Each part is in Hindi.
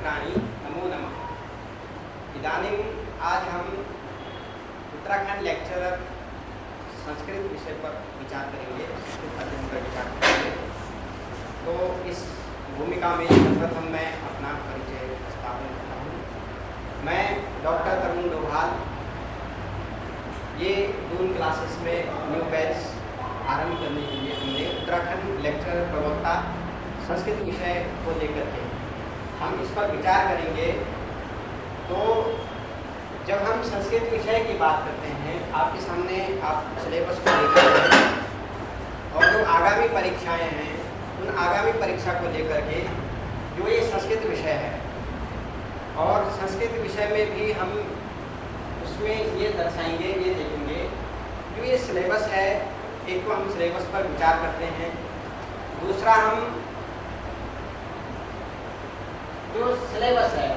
मित्राणि नमो नमः। इदानीं आज हम उत्तराखंड लेक्चरर संस्कृत विषय पर विचार करेंगे, संस्कृत अध्ययन पर विचार करेंगे। तो इस भूमिका में सर्वप्रथम मैं अपना परिचय स्थापन करता हूँ। मैं डॉक्टर तरुण डोभाल, ये दून क्लासेस में न्यू बैच आरंभ करने के लिए हमने उत्तराखंड लेक्चरर प्रवक्ता संस्कृत विषय को लेकर के हम इस पर विचार करेंगे। तो जब हम संस्कृत विषय की बात करते हैं, आपके सामने आप सिलेबस को लेकर के और जो आगामी परीक्षाएं हैं, उन आगामी परीक्षा को लेकर के जो ये संस्कृत विषय है, और संस्कृत विषय में भी हम उसमें ये दर्शाएंगे, ये देखेंगे जो ये सिलेबस है। एक तो हम सिलेबस पर विचार करते हैं, दूसरा हम जो सिलेबस है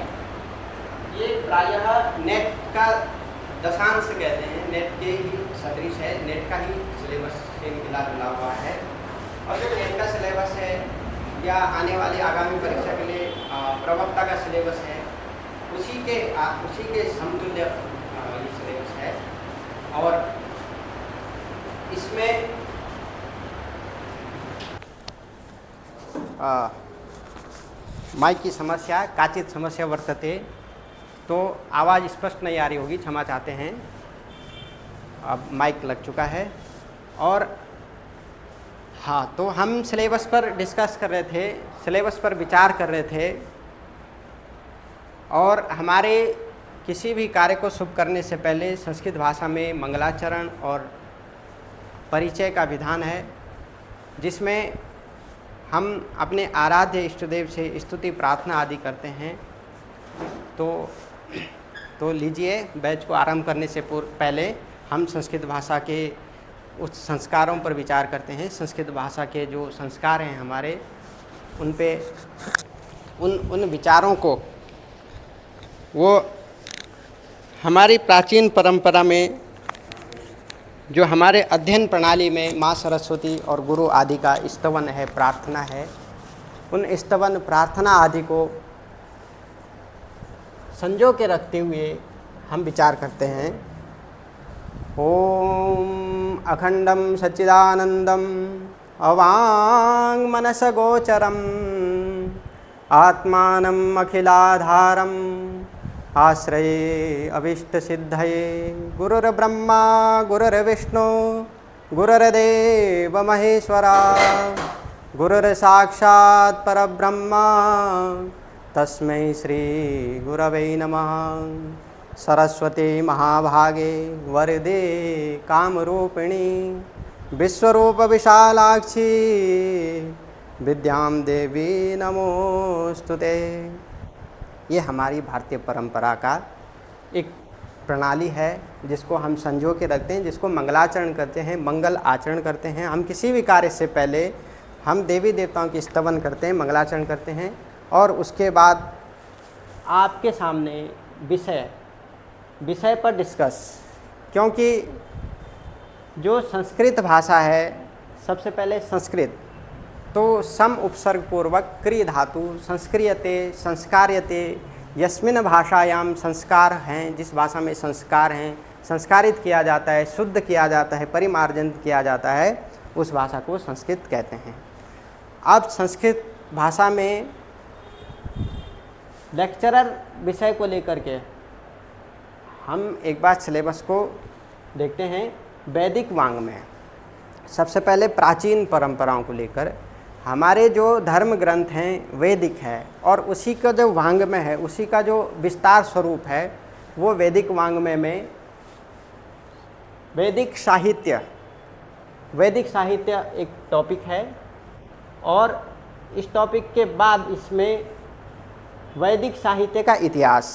ये प्रायः नेट का दशांश कहते हैं, नेट के ही सदृश है, नेट का ही सिलेबस से मिला जुला हुआ है। और जो नेट का सिलेबस है या आने वाली आगामी परीक्षा के लिए प्रवक्ता का सिलेबस है, उसी के समतुल्य ये सिलेबस है। और इसमें माइक की समस्या, काचित समस्या वर्तते, तो आवाज़ स्पष्ट नहीं आ रही होगी, क्षमा चाहते हैं। अब माइक लग चुका है। और हाँ, तो हम सिलेबस पर डिस्कस कर रहे थे, सिलेबस पर विचार कर रहे थे। और हमारे किसी भी कार्य को शुभ करने से पहले संस्कृत भाषा में मंगलाचरण और परिचय का विधान है, जिसमें हम अपने आराध्य इष्टदेव से स्तुति प्रार्थना आदि करते हैं। तो लीजिए, बैच को आरंभ करने से पहले हम संस्कृत भाषा के उस संस्कारों पर विचार करते हैं। संस्कृत भाषा के जो संस्कार हैं हमारे, उन पे उन विचारों को, वो हमारी प्राचीन परंपरा में जो हमारे अध्ययन प्रणाली में माँ सरस्वती और गुरु आदि का स्तवन है, प्रार्थना है, उन स्तवन प्रार्थना आदि को संजो के रखते हुए हम विचार करते हैं। ओम अखंडम सच्चिदानंदम अवांग मनस गोचरम आत्मानम अखिलाधारम आश्रये अभीष्ट सिद्धये गुरुर्ब्रह्मा गुरुर्विष्णु गुरुर्देव महेश्वरा गुरुर्साक्षात् परब्रह्मा तस्मै श्री गुरवे नमः। सरस्वती महाभागे वरदे कामरूपिणी विश्वरूप विशालाक्षी विद्यां देवी नमोस्तुते। ये हमारी भारतीय परंपरा का एक प्रणाली है, जिसको हम संजो के रखते हैं, जिसको मंगलाचरण करते हैं, मंगल आचरण करते हैं। हम किसी भी कार्य से पहले हम देवी देवताओं की स्तवन करते हैं, मंगलाचरण करते हैं। और उसके बाद आपके सामने विषय पर डिस्कस, क्योंकि जो संस्कृत भाषा है, सबसे पहले संस्कृत, तो सम उपसर्ग पूर्वक क्रिय धातु संस्क्रियते संस्कार्यते, यस्मिन भाषायाम संस्कार हैं, जिस भाषा में संस्कार हैं, संस्कारित किया जाता है, शुद्ध किया जाता है, परिमार्जन किया जाता है, उस भाषा को संस्कृत कहते हैं। अब संस्कृत भाषा में लेक्चरर विषय को लेकर के हम एक बार सिलेबस को देखते हैं। वैदिक वांग में सबसे पहले प्राचीन परंपराओं को लेकर हमारे जो धर्म ग्रंथ हैं वैदिक है, और उसी का जो वांग्मय है, उसी का जो विस्तार स्वरूप है, वो वैदिक वांग्मय में वैदिक साहित्य एक टॉपिक है। और इस टॉपिक के बाद इसमें वैदिक साहित्य का इतिहास,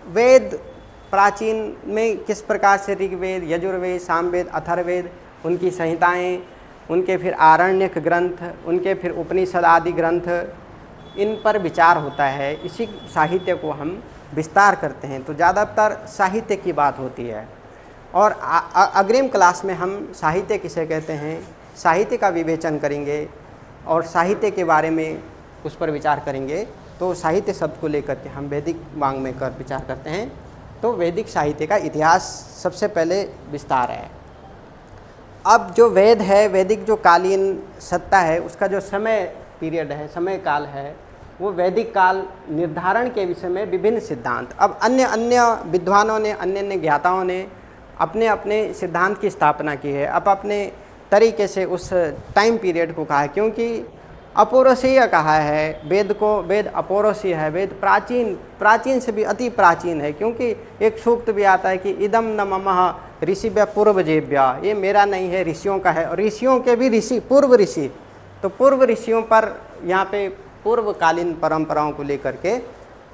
वेद प्राचीन में किस प्रकार से ऋग्वेद, यजुर्वेद, सामवेद, अथर्ववेद, उनकी संहिताएं, उनके फिर आरण्यक ग्रंथ, उनके फिर उपनिषद आदि ग्रंथ, इन पर विचार होता है। इसी साहित्य को हम विस्तार करते हैं, तो ज़्यादातर साहित्य की बात होती है। और अग्रिम क्लास में हम साहित्य किसे कहते हैं, साहित्य का विवेचन करेंगे और साहित्य के बारे में उस पर विचार करेंगे। तो साहित्य शब्द को लेकर के हम वैदिक वाङ्मय कर विचार करते हैं तो वैदिक साहित्य का इतिहास सबसे पहले विस्तार है। अब जो वेद है, वैदिक जो कालीन सत्ता है, उसका जो समय पीरियड है, समय काल है, वो वैदिक काल निर्धारण के विषय में विभिन्न सिद्धांत, अब अन्य अन्य विद्वानों ने, अन्य अन्य ज्ञाताओं ने अपने अपने सिद्धांत की स्थापना की है, अब अपने तरीके से उस टाइम पीरियड को कहा है, क्योंकि अपौरुषीय कहा है वेद को, वेद अपौरुषीय है, वेद प्राचीन से भी अति प्राचीन है, क्योंकि एक सूक्त भी आता है कि इदम न ममः ऋषिभ्य पूर्वजेभ्य, ये मेरा नहीं है, ऋषियों का है, और ऋषियों के भी ऋषि पूर्व ऋषि, तो पूर्व ऋषियों पर यहाँ पे पूर्वकालीन परंपराओं को लेकर के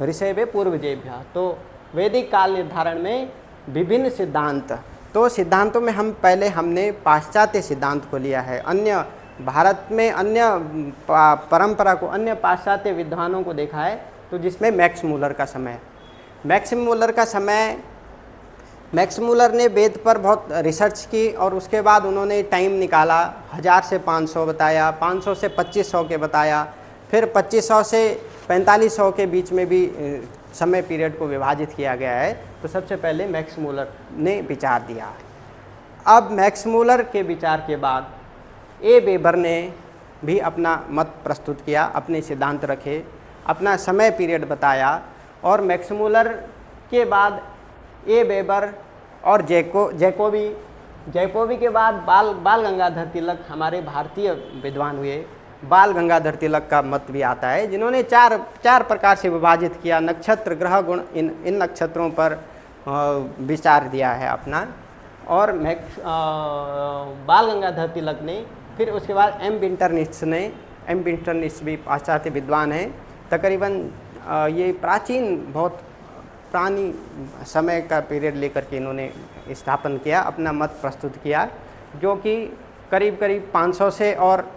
ऋषिभ्य पूर्वजेभ्य। तो वैदिक काल निर्धारण में विभिन्न सिद्धांत, तो सिद्धांतों में हमने पाश्चात्य सिद्धांत को लिया है, अन्य भारत में अन्य परंपरा को, अन्य पाश्चात्य विद्वानों को देखा है, तो जिसमें मैक्स मूलर का समय, मैक्स मूलर ने वेद पर बहुत रिसर्च की और उसके बाद उन्होंने टाइम निकाला, 1000 से 500 बताया, 500 से 2500 के बताया, फिर 2500 से 4500 के बीच में भी समय पीरियड को विभाजित किया गया है। तो सबसे पहले मैक्स मूलर ने विचार दिया। अब मैक्स मूलर के विचार के बाद ए वेबर ने भी अपना मत प्रस्तुत किया, अपने सिद्धांत रखे, अपना समय पीरियड बताया, और मैक्स मूलर के बाद ए वेबर और जैकोबी के बाद बाल गंगाधर तिलक हमारे भारतीय विद्वान हुए। बाल गंगाधर तिलक का मत भी आता है, जिन्होंने चार प्रकार से विभाजित किया, नक्षत्र, ग्रह, गुण, इन नक्षत्रों पर विचार दिया है अपना। और बाल गंगाधर तिलक ने, फिर उसके बाद एम विंटरनिट्स भी पाश्चात्य विद्वान हैं, तकरीबन ये बहुत पुरानी समय का पीरियड लेकर के इन्होंने स्थापन किया, अपना मत प्रस्तुत किया, जो कि करीब 500 से और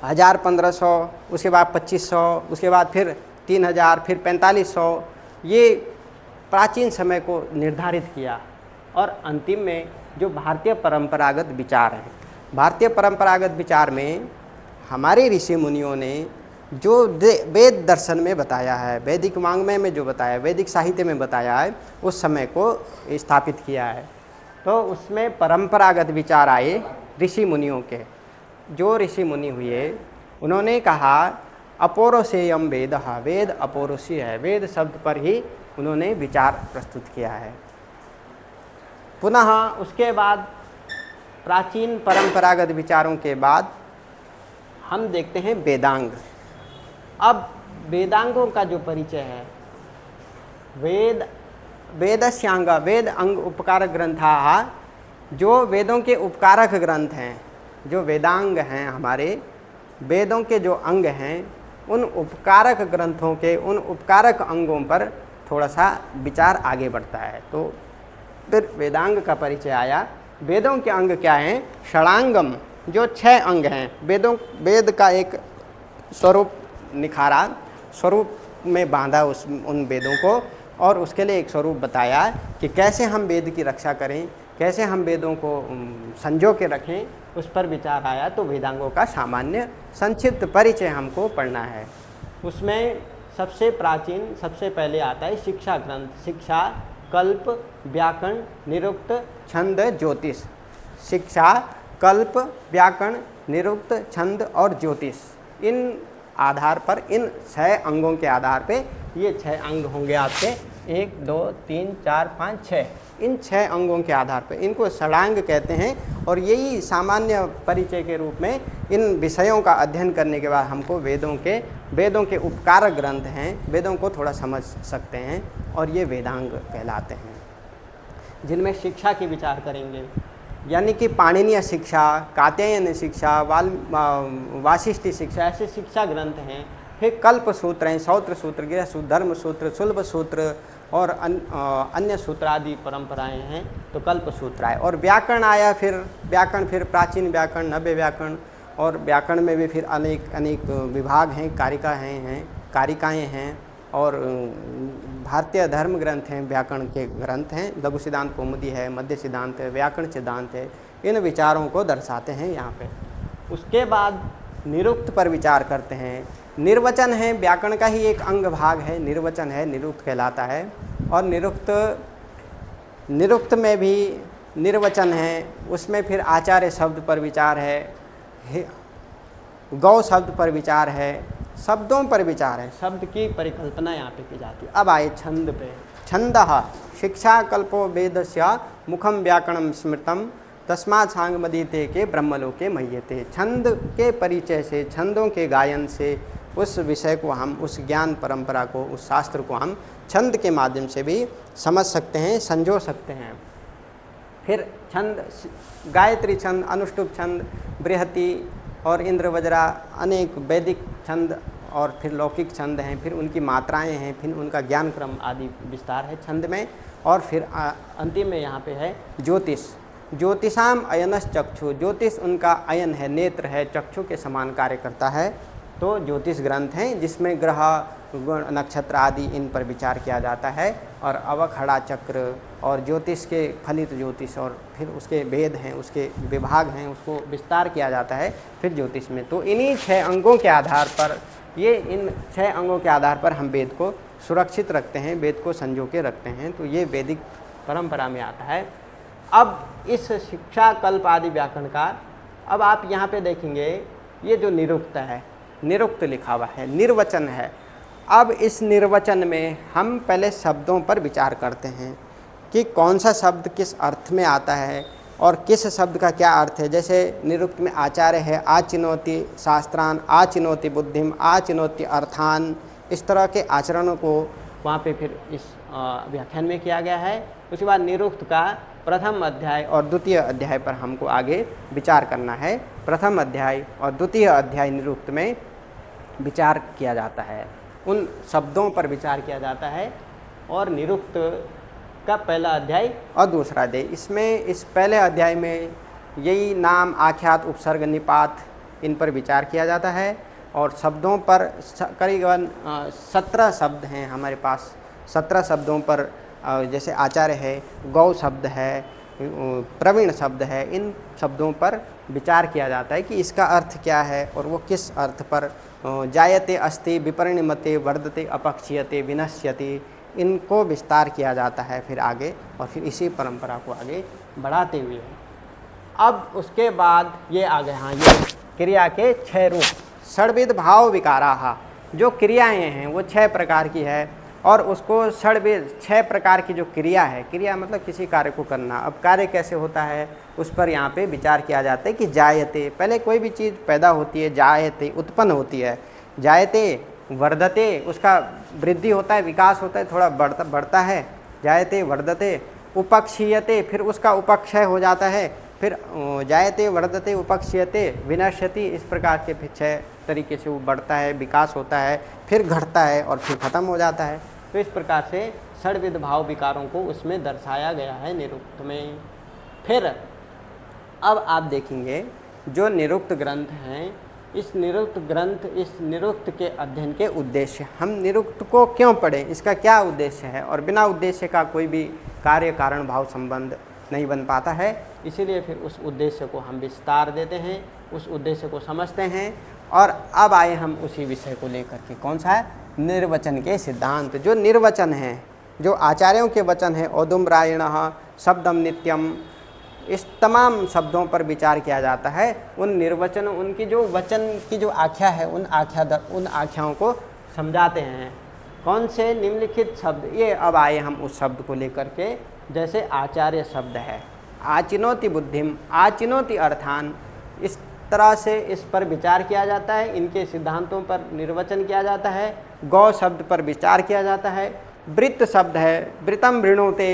1000, 1500, उसके बाद 2500, उसके बाद फिर 3000, फिर 4500, ये प्राचीन समय को निर्धारित किया। और अंतिम में जो भारतीय परंपरागत विचार हैं, भारतीय परंपरागत विचार में हमारे ऋषि मुनियों ने जो वेद दर्शन में बताया है, वैदिक वाङ्मय में जो बताया है, वैदिक साहित्य में बताया है, उस समय को स्थापित किया है। तो उसमें परंपरागत विचार आए ऋषि मुनियों के। जो ऋषि मुनि हुए, उन्होंने कहा अपौरुषेयम वेद, वेद अपौरुषीय है, वेद शब्द पर ही उन्होंने विचार प्रस्तुत किया है। पुनः उसके बाद प्राचीन परंपरागत विचारों के बाद हम देखते हैं वेदांग। अब वेदांगों का जो परिचय है, वेदस्यांग, वेद अंग उपकारक ग्रंथा, जो वेदों के उपकारक ग्रंथ हैं, जो वेदांग हैं, हमारे वेदों के जो अंग हैं, उन उपकारक ग्रंथों के, उन उपकारक अंगों पर थोड़ा सा विचार आगे बढ़ता है। तो फिर वेदांग का परिचय आया। वेदों के अंग क्या हैं? षडांगम, जो 6 अंग हैं। वेद का एक स्वरूप निखारा, स्वरूप में बांधा उन वेदों को, और उसके लिए एक स्वरूप बताया कि कैसे हम वेद की रक्षा करें, कैसे हम वेदों को संजो के रखें, उस पर विचार आया। तो वेदांगों का सामान्य संक्षिप्त परिचय हमको पढ़ना है। उसमें सबसे प्राचीन, सबसे पहले आता है शिक्षा ग्रंथ, शिक्षा, कल्प, व्याकरण, निरुक्त, छंद, ज्योतिष। शिक्षा, कल्प, व्याकरण, निरुक्त, छंद और ज्योतिष, इन आधार पर, इन 6 अंगों के आधार पे, ये 6 अंग होंगे आपके, 1 2 3 4 5 6, इन 6 अंगों के आधार पर इनको षडांग कहते हैं। और यही सामान्य परिचय के रूप में इन विषयों का अध्ययन करने के बाद हमको वेदों के उपकारक ग्रंथ हैं, वेदों को थोड़ा समझ सकते हैं, और ये वेदांग कहलाते हैं, जिनमें शिक्षा की विचार करेंगे, यानी कि पाणिनीय शिक्षा, कात्यायन शिक्षा, वाशिष्ठी शिक्षा, ऐसे शिक्षा ग्रंथ हैं। फिर कल्प सूत्र हैं, सौत्र सूत्र, गृह सूत्र, धर्म सूत्र, सुलभ सूत्र और अन्य सूत्र आदि परंपराएं हैं। तो कल्प सूत्र आए। और व्याकरण आया, फिर प्राचीन व्याकरण, नव्य व्याकरण, और व्याकरण में भी फिर अनेक विभाग हैं, कारिकाएँ हैं, और भारतीय धर्म ग्रंथ हैं, व्याकरण के ग्रंथ हैं, लघु सिद्धांत कौमुदी है, मध्य सिद्धांत है, व्याकरण सिद्धांत है, इन विचारों को दर्शाते हैं यहाँ पे। उसके बाद निरुक्त पर विचार करते हैं। निर्वचन है व्याकरण का ही एक अंग भाग है, निर्वचन है, निरुक्त कहलाता है। और निरुक्त में भी निर्वचन है, उसमें फिर आचार्य शब्द पर विचार है, गौ शब्द पर विचार है, शब्दों पर विचार है, शब्द की परिकल्पना यहाँ पे की जाती है। अब आए छंद पे। छंदः शिक्षा कल्पो वेदस्य मुखम व्याकरणम स्मृतम तस्मात् सांगमदीते के ब्रह्मलोके मह्यते। छंद के परिचय से, छंदों के गायन से उस विषय को हम, उस ज्ञान परंपरा को, उस शास्त्र को हम छंद के माध्यम से भी समझ सकते हैं, संजो सकते हैं। फिर छंद, गायत्री छंद, अनुष्टुप छंद, बृहति और इंद्रवज्रा, अनेक वैदिक छंद और फिर लौकिक छंद हैं, फिर उनकी मात्राएं हैं, फिर उनका ज्ञान क्रम आदि विस्तार है छंद में। और फिर अंतिम में यहाँ पे है ज्योतिष। ज्योतिषाम अयनस चक्षु, ज्योतिष उनका अयन है, नेत्र है, चक्षु के समान कार्य करता है। तो ज्योतिष ग्रंथ हैं जिसमें ग्रह, गुण, नक्षत्र आदि इन पर विचार किया जाता है। और अवखड़ा चक्र और ज्योतिष के फलित ज्योतिष और फिर उसके वेद हैं, उसके विभाग हैं, उसको विस्तार किया जाता है फिर ज्योतिष में। तो इन्हीं 6 अंगों के आधार पर, इन 6 अंगों के आधार पर हम वेद को सुरक्षित रखते हैं, वेद को संजो के रखते हैं। तो ये वैदिक परंपरा में आता है। अब इस शिक्षा कल्प आदि व्याकरणकार, अब आप यहाँ पे देखेंगे ये जो निरुक्त है, निरुक्त लिखा हुआ है, निर्वचन है। अब इस निर्वचन में हम पहले शब्दों पर विचार करते हैं कि कौन सा शब्द किस अर्थ में आता है और किस शब्द का क्या अर्थ है। जैसे निरुक्त में आचार्य है, आचिनोति शास्त्रान, आचिनोति बुद्धिम, आचिनोति अर्थान, इस तरह के आचरणों को वहाँ पे फिर इस व्याख्यान में किया गया है। उसके बाद निरुक्त का प्रथम अध्याय और द्वितीय अध्याय पर हमको आगे विचार करना है। प्रथम अध्याय और द्वितीय अध्याय निरुक्त में विचार किया जाता है, उन शब्दों पर विचार किया जाता है। और निरुक्त का पहला अध्याय और दूसरा अध्याय, इसमें इस पहले अध्याय में यही नाम, आख्यात, उपसर्ग, निपात, इन पर विचार किया जाता है। और शब्दों पर करीबन 17 शब्द हैं हमारे पास। 17 शब्दों पर, जैसे आचार्य है, गौ शब्द है, प्रवीण शब्द है, इन शब्दों पर विचार किया जाता है कि इसका अर्थ क्या है और वो किस अर्थ पर। जायते, अस्ति, विपरिणमते, वर्धते, अपक्षीयते, विनश्यति, इनको विस्तार किया जाता है फिर आगे। और फिर इसी परंपरा को आगे बढ़ाते हुए अब उसके बाद ये आ गए, हाँ, ये क्रिया के 6 रूप। षड्विध भाव विकाराः, जो क्रियाएं हैं वो 6 प्रकार की है। और उसको षड्विध, 6 प्रकार की जो क्रिया है, क्रिया मतलब किसी कार्य को करना। अब कार्य कैसे होता है उस पर यहाँ पे विचार किया जाता है कि जायते, पहले कोई भी चीज़ पैदा होती है, जायते उत्पन्न होती है, जायते वर्धते, उसका वृद्धि होता है, विकास होता है, थोड़ा बढ़ता है, जायते वर्धते, उपक्षीयते, फिर उसका उपक्षय हो जाता है, फिर जायते वर्धते, उपक्षीयते, विनश्यति, इस प्रकार के फिर 6 तरीके से वो बढ़ता है, विकास होता है, फिर घटता है और फिर ख़त्म हो जाता है। तो इस प्रकार से षड्विध भाव विकारों को उसमें दर्शाया गया है निरुक्त में। फिर अब आप देखेंगे जो निरुक्त ग्रंथ हैं, इस निरुक्त ग्रंथ, इस निरुक्त के अध्ययन के उद्देश्य, हम निरुक्त को क्यों पढ़ें, इसका क्या उद्देश्य है। और बिना उद्देश्य का कोई भी कार्य कारण भाव संबंध नहीं बन पाता है। इसीलिए फिर उस उद्देश्य को हम विस्तार देते हैं, उस उद्देश्य को समझते हैं। और अब आए हम उसी विषय को लेकर के, कौन सा है, निर्वचन के सिद्धांत। जो निर्वचन हैं, जो आचार्यों के वचन हैं, औदुम्बरायणः, शब्दम नित्यम, इस तमाम शब्दों पर विचार किया जाता है। उन निर्वचन, उनकी जो वचन की जो आख्या है, उन आख्याओं को समझाते हैं। कौन से निम्नलिखित शब्द, ये अब आए हम उस शब्द को लेकर के। जैसे आचार्य शब्द है, आचिनोति बुद्धिम, आचिनोति अर्थान, इस तरह से इस पर विचार किया जाता है, इनके सिद्धांतों पर निर्वचन किया जाता है। गौ शब्द पर विचार किया जाता है। वृत्त शब्द है, वृतम वृणोते,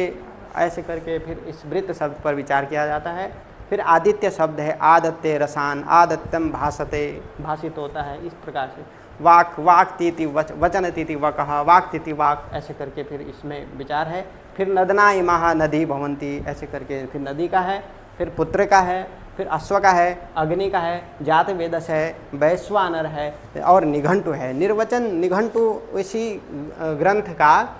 ऐसे करके फिर इस वृत्त शब्द पर विचार किया जाता है। फिर आदित्य शब्द है, आदत्य रसान, आदत्यम भासते, भाषित होता है, इस प्रकार से। वाक, वाक तीति वचन तीति वकः, वाक तीति वाक, ऐसे करके फिर इसमें विचार है। फिर नदना इमाः नदी भवन्ति, ऐसे करके फिर नदी का है, फिर पुत्र का है, फिर अश्व का है, अग्नि का है, जात वेदस है, वैश्वानर है और निघंटु है। निर्वचन निघंटु इसी ग्रंथ का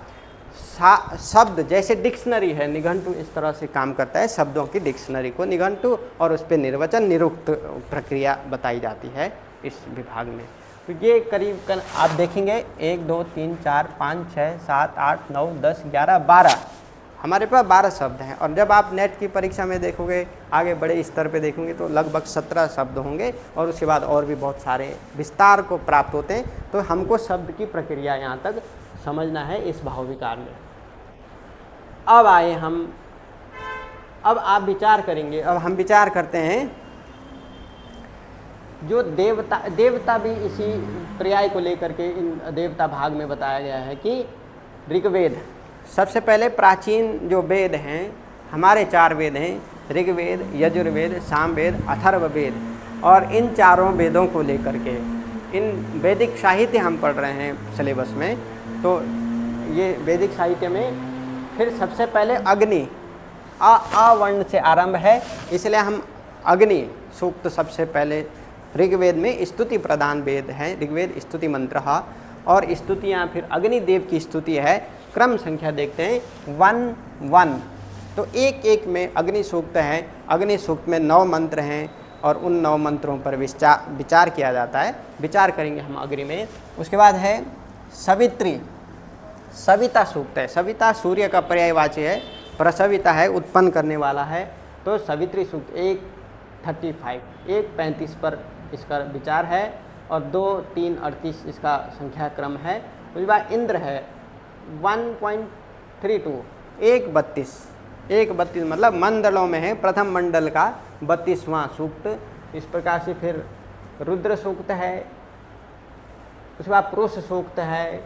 शब्द, जैसे डिक्शनरी है, निघंटु इस तरह से काम करता है, शब्दों की डिक्शनरी को निघंटु, और उस पर निर्वचन निरुक्त प्रक्रिया बताई जाती है। इस विभाग में। तो ये करीब आप देखेंगे 1 2 3 4 5 6 7 8 9 10 11 12 हमारे पास 12 शब्द हैं। और जब आप नेट की परीक्षा में देखोगे, आगे बड़े स्तर पे देखोगे तो लगभग 17 शब्द होंगे और उसके बाद और भी बहुत सारे विस्तार को प्राप्त होते हैं। तो हमको शब्द की प्रक्रिया यहाँ तक समझना है इस भाव विकार में। अब आए हम, अब आप विचार करेंगे, अब हम विचार करते हैं जो देवता भी इसी पर्याय को लेकर के इन देवता भाग में बताया गया है कि ऋग्वेद सबसे पहले प्राचीन जो वेद हैं, हमारे 4 वेद हैं, ऋग्वेद, यजुर्वेद, सामवेद, अथर्ववेद, और इन चारों वेदों को लेकर के इन वैदिक साहित्य हम पढ़ रहे हैं सिलेबस में। तो ये वैदिक साहित्य में फिर सबसे पहले अग्नि, अ वर्ण से आरंभ है, इसलिए हम अग्नि सूक्त सबसे पहले ऋग्वेद में स्तुति प्रधान वेद है, ऋग्वेद स्तुति मंत्र, और स्तुतियाँ फिर अग्निदेव की स्तुति है। क्रम संख्या देखते हैं 1 1, तो एक एक में अग्नि सूक्त है। अग्नि सूक्त में 9 मंत्र हैं और उन 9 मंत्रों पर विचार किया जाता है। विचार करेंगे हम अग्नि में। उसके बाद है सवित्री, सविता सूक्त है। सविता सूर्य का पर्यायवाची है, प्रसविता है, उत्पन्न करने वाला है। तो सवित्री सूक्त 1:35 पर इसका विचार है, और 2 3 38 इसका संख्या क्रम है। उसके बाद इंद्र है 1.32, 1:32 मतलब मंडलों में है, प्रथम मंडल का 32वां सूक्त। इस प्रकार से फिर रुद्र सूक्त है, उसके बाद पुरुष सूक्त है,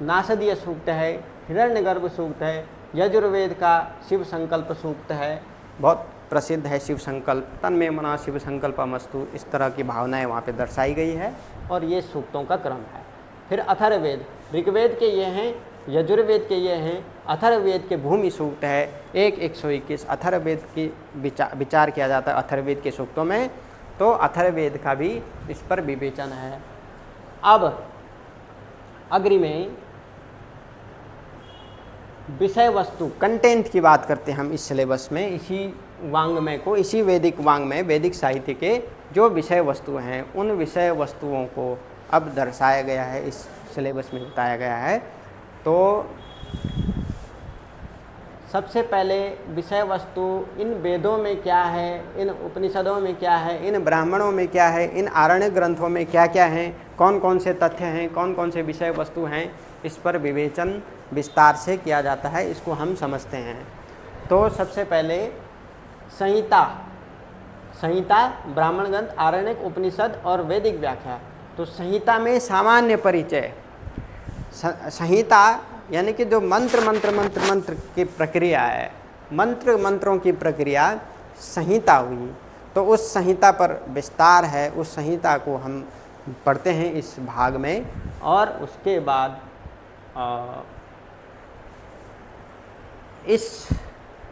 नासदीय सूक्त है, हिरण्यगर्भ सूक्त है, यजुर्वेद का शिव संकल्प सूक्त है, बहुत प्रसिद्ध है शिव संकल्प, तन्मे मना शिव संकल्पमस्तु, इस तरह की भावनाएं वहाँ पे दर्शाई गई है। और ये सूक्तों का क्रम है। फिर अथर्ववेद, ऋग्वेद के ये हैं, यजुर्वेद के ये हैं, अथर्ववेद के भूमि सूक्त है 1:121। अथर्ववेद की विचार किया जाता है अथर्ववेद के सूक्तों में, तो अथर्ववेद का भी इस पर विवेचन है। अब अग्नि में विषय वस्तु कंटेंट की बात करते हैं हम इस सिलेबस में। इसी वांग्मय को, इसी वैदिक वांग्मय, वैदिक साहित्य के जो विषय वस्तु हैं, उन विषय वस्तुओं को अब दर्शाया गया है, इस सिलेबस में बताया गया है। तो सबसे पहले विषय वस्तु इन वेदों में क्या है, इन उपनिषदों में क्या है, इन ब्राह्मणों में क्या है, इन आरण्य ग्रंथों में क्या क्या हैं, कौन कौन से तथ्य हैं, कौन कौन से विषय वस्तु हैं, इस पर विवेचन विस्तार से किया जाता है। इसको हम समझते हैं। तो सबसे पहले संहिता, संहिता ब्राह्मण ग्रंथ, आरण्यक, उपनिषद और वैदिक व्याख्या। तो संहिता में सामान्य परिचय, संहिता यानी कि जो मंत्र की प्रक्रिया है, मंत्रों की प्रक्रिया संहिता हुई। तो उस संहिता पर विस्तार है, उस संहिता को हम पढ़ते हैं इस भाग में। और उसके बाद इस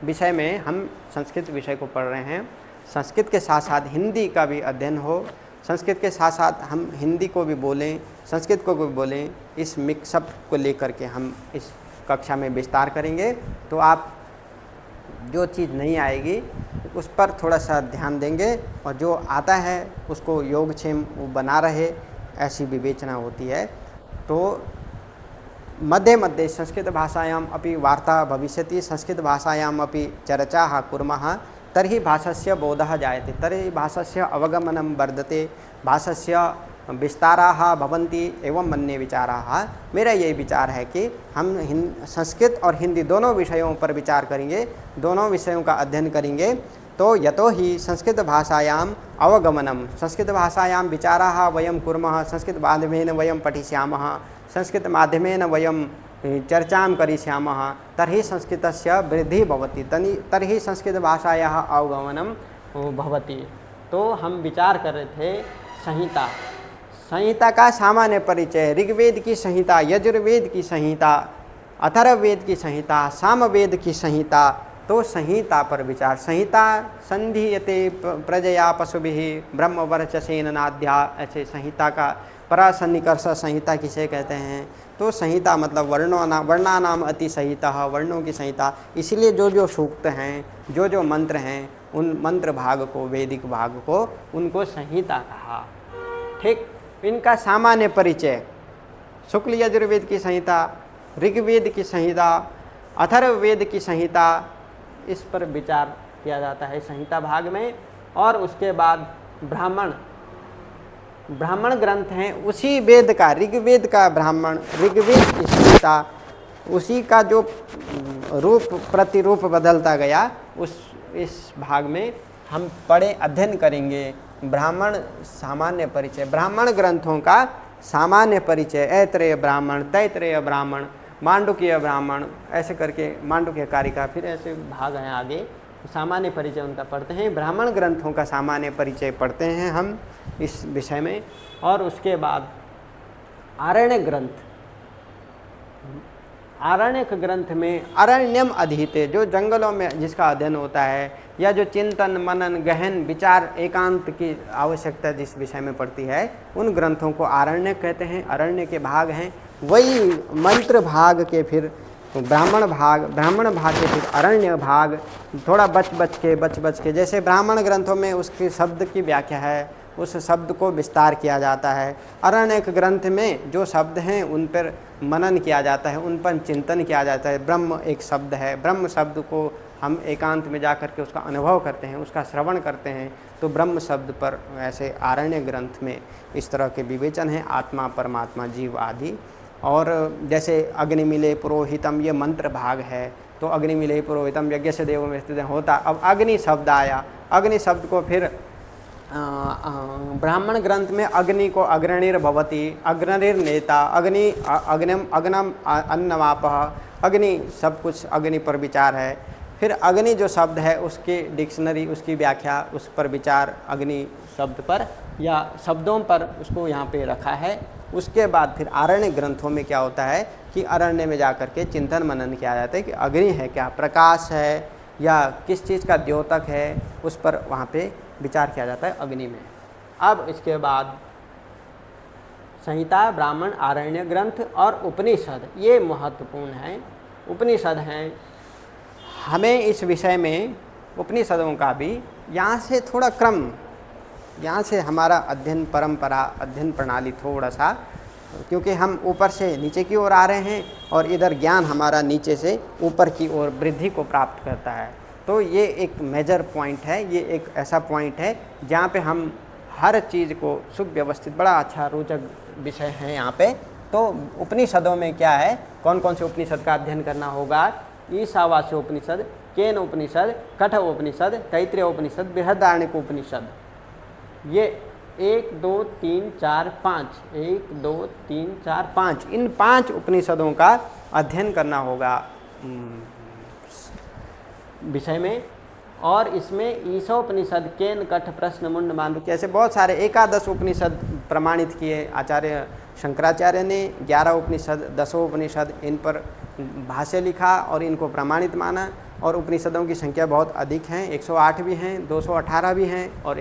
विषय में हम संस्कृत विषय को पढ़ रहे हैं। संस्कृत के साथ साथ हिंदी का भी अध्ययन हो, संस्कृत के साथ साथ हम हिंदी को भी बोलें, संस्कृत को भी बोलें, इस मिक्सअप को लेकर के हम इस कक्षा में विस्तार करेंगे। तो आप जो चीज़ नहीं आएगी उस पर थोड़ा सा ध्यान देंगे, और जो आता है उसको योगक्षेम वो बना रहे, ऐसी विवेचना होती है। तो मध्ये मध्ये संस्कृत भाषायाम् अपि वार्ता भविष्यति, संस्कृत भाषायाम् अपि चर्चाः कुर्मः, तर्हि भाषस्य बोधः जायते, तर्हि भाषस्य अवगमनं वर्धते, भाषस्य विस्ताराः भवन्ति एवं मन्ये विचाराः। मेरा ये विचार है कि हम संस्कृत और हिंदी दोनों विषयों पर विचार करेंगे, दोनों विषयों का अध्ययन करेंगे। तो यतो ही संस्कृत भाषायाम् अवगमनं, संस्कृत भाषायां विचाराः वयं कुर्मः, संस्कृत माध्यमेन वयं पठिष्यामः, संस्कृत माध्यमेन वयं चर्चां करिष्यामः, तर्हि संस्कृतस्य वृद्धिः भवति, तर्हि संस्कृत भाषायाः अवगमनं भवति। तो हम विचार कर रहे थे संहिता, संहिता का सामान्य परिचय, ऋग्वेद की संहिता, यजुर्वेद की संहिता, अथर्ववेद की संहिता, सामवेद की संहिता। तो संहिता पर विचार, संहिता संधीयते प्रजया पशुभिः ब्रह्मवर्चसेन नाध्या, ऐसे संहिता का परासन्निकर्ष संहिता किसे कहते हैं। तो संहिता मतलब वर्णानाम अति संहिता, वर्णों की संहिता। इसलिए जो जो सूक्त हैं, जो जो मंत्र हैं, उन मंत्र भाग को, वैदिक भाग को, उनको संहिता कहा। ठीक, इनका सामान्य परिचय, शुक्ल यजुर्वेद की संहिता, ऋग्वेद की संहिता, अथर्ववेद की संहिता, इस पर विचार किया जाता है संहिता भाग में। और उसके बाद ब्राह्मण ग्रंथ हैं, उसी वेद का, ऋग्वेद का ब्राह्मण, ऋग्वेद की संहिता, उसी का जो रूप प्रतिरूप बदलता गया, इस भाग में हम अध्ययन करेंगे ब्राह्मण सामान्य परिचय, ब्राह्मण ग्रंथों का सामान्य परिचय, ऐत्रेय ब्राह्मण, तैत्रेय ब्राह्मण, मांडुक्य ब्राह्मण, ऐसे करके मांडुक्य कारिका, फिर ऐसे भाग हैं आगे, सामान्य परिचय उनका पढ़ते हैं। ब्राह्मण ग्रंथों का सामान्य परिचय पढ़ते हैं हम इस विषय में। और उसके बाद आरण्य ग्रंथ, आरण्यक ग्रंथ में अरण्यम अधीते, जो जंगलों में जिसका अध्ययन होता है, या जो चिंतन मनन गहन विचार एकांत की आवश्यकता जिस विषय में पड़ती है, उन ग्रंथों को आरण्य कहते हैं। अरण्य के भाग हैं, वही मंत्र भाग के फिर ब्राह्मण भाग के फिर अरण्य भाग, थोड़ा बच के, जैसे ब्राह्मण ग्रंथों में उसके शब्द की व्याख्या है, उस शब्द को विस्तार किया जाता है। अरण्यक ग्रंथ में जो शब्द हैं उन पर मनन किया जाता है, उन पर चिंतन किया जाता है। ब्रह्म एक शब्द है, ब्रह्म शब्द को हम एकांत में जा कर के उसका अनुभव करते हैं, उसका श्रवण करते हैं, तो ब्रह्म शब्द पर ऐसे आरण्य ग्रंथ में इस तरह के विवेचन हैं, आत्मा परमात्मा जीव आदि। और जैसे अग्निमिले पुरोहितम, ये मंत्र भाग है, तो अग्निमिले पुरोहितम यज्ञ से देव में स्थित होता। अब अग्नि शब्द आया, अग्नि शब्द को फिर ब्राह्मण ग्रंथ में अग्नि को अग्रणीर भवती, अग्रणीर नेता, अग्नम अन्नवापः, अग्नि सब कुछ अग्नि पर विचार है। फिर अग्नि जो शब्द है उसकी डिक्शनरी, उसकी व्याख्या, उस पर विचार अग्नि शब्द पर या शब्दों पर उसको यहाँ पे रखा है। उसके बाद फिर आरण्य ग्रंथों में क्या होता है कि अरण्य में जाकर के चिंतन मनन किया जाता है कि अग्नि है क्या, प्रकाश है, या किस चीज़ का द्योतक है, उस पर वहाँ पे विचार किया जाता है अग्नि में। अब इसके बाद संहिता, ब्राह्मण, आरण्य ग्रंथ और उपनिषद, ये महत्वपूर्ण हैं। उपनिषद हैं, हमें इस विषय में उपनिषदों का भी यहाँ से थोड़ा क्रम, यहाँ से हमारा अध्ययन परंपरा, अध्ययन प्रणाली थोड़ा सा, क्योंकि हम ऊपर से नीचे की ओर आ रहे हैं और इधर ज्ञान हमारा नीचे से ऊपर की ओर वृद्धि को प्राप्त करता है। तो ये एक मेजर पॉइंट है, ये एक ऐसा पॉइंट है जहाँ पे हम हर चीज़ को सुव्यवस्थित, बड़ा अच्छा रोचक विषय है यहाँ पे। तो उपनिषदों में क्या है, कौन कौन से उपनिषद का अध्ययन करना होगा? ईशावास्य उपनिषद, केन उपनिषद, कठ उपनिषद, तैत्रीय उपनिषद, बृहदारण्यक उपनिषद, ये 1 2 3 4 5, 1 2 3 4 5, इन 5 उपनिषदों का अध्ययन करना होगा विषय में। और इसमें ईशोपनिषद, केन, कठ, प्रश्न, मुंड, मांडुक्य, ऐसे बहुत सारे 11 उपनिषद प्रमाणित किए आचार्य शंकराचार्य ने। 11 उपनिषद, 10 उपनिषद, इन पर भाष्य लिखा और इनको प्रमाणित माना। और उपनिषदों की संख्या बहुत अधिक हैं, 108 भी हैं, 218 भी हैं और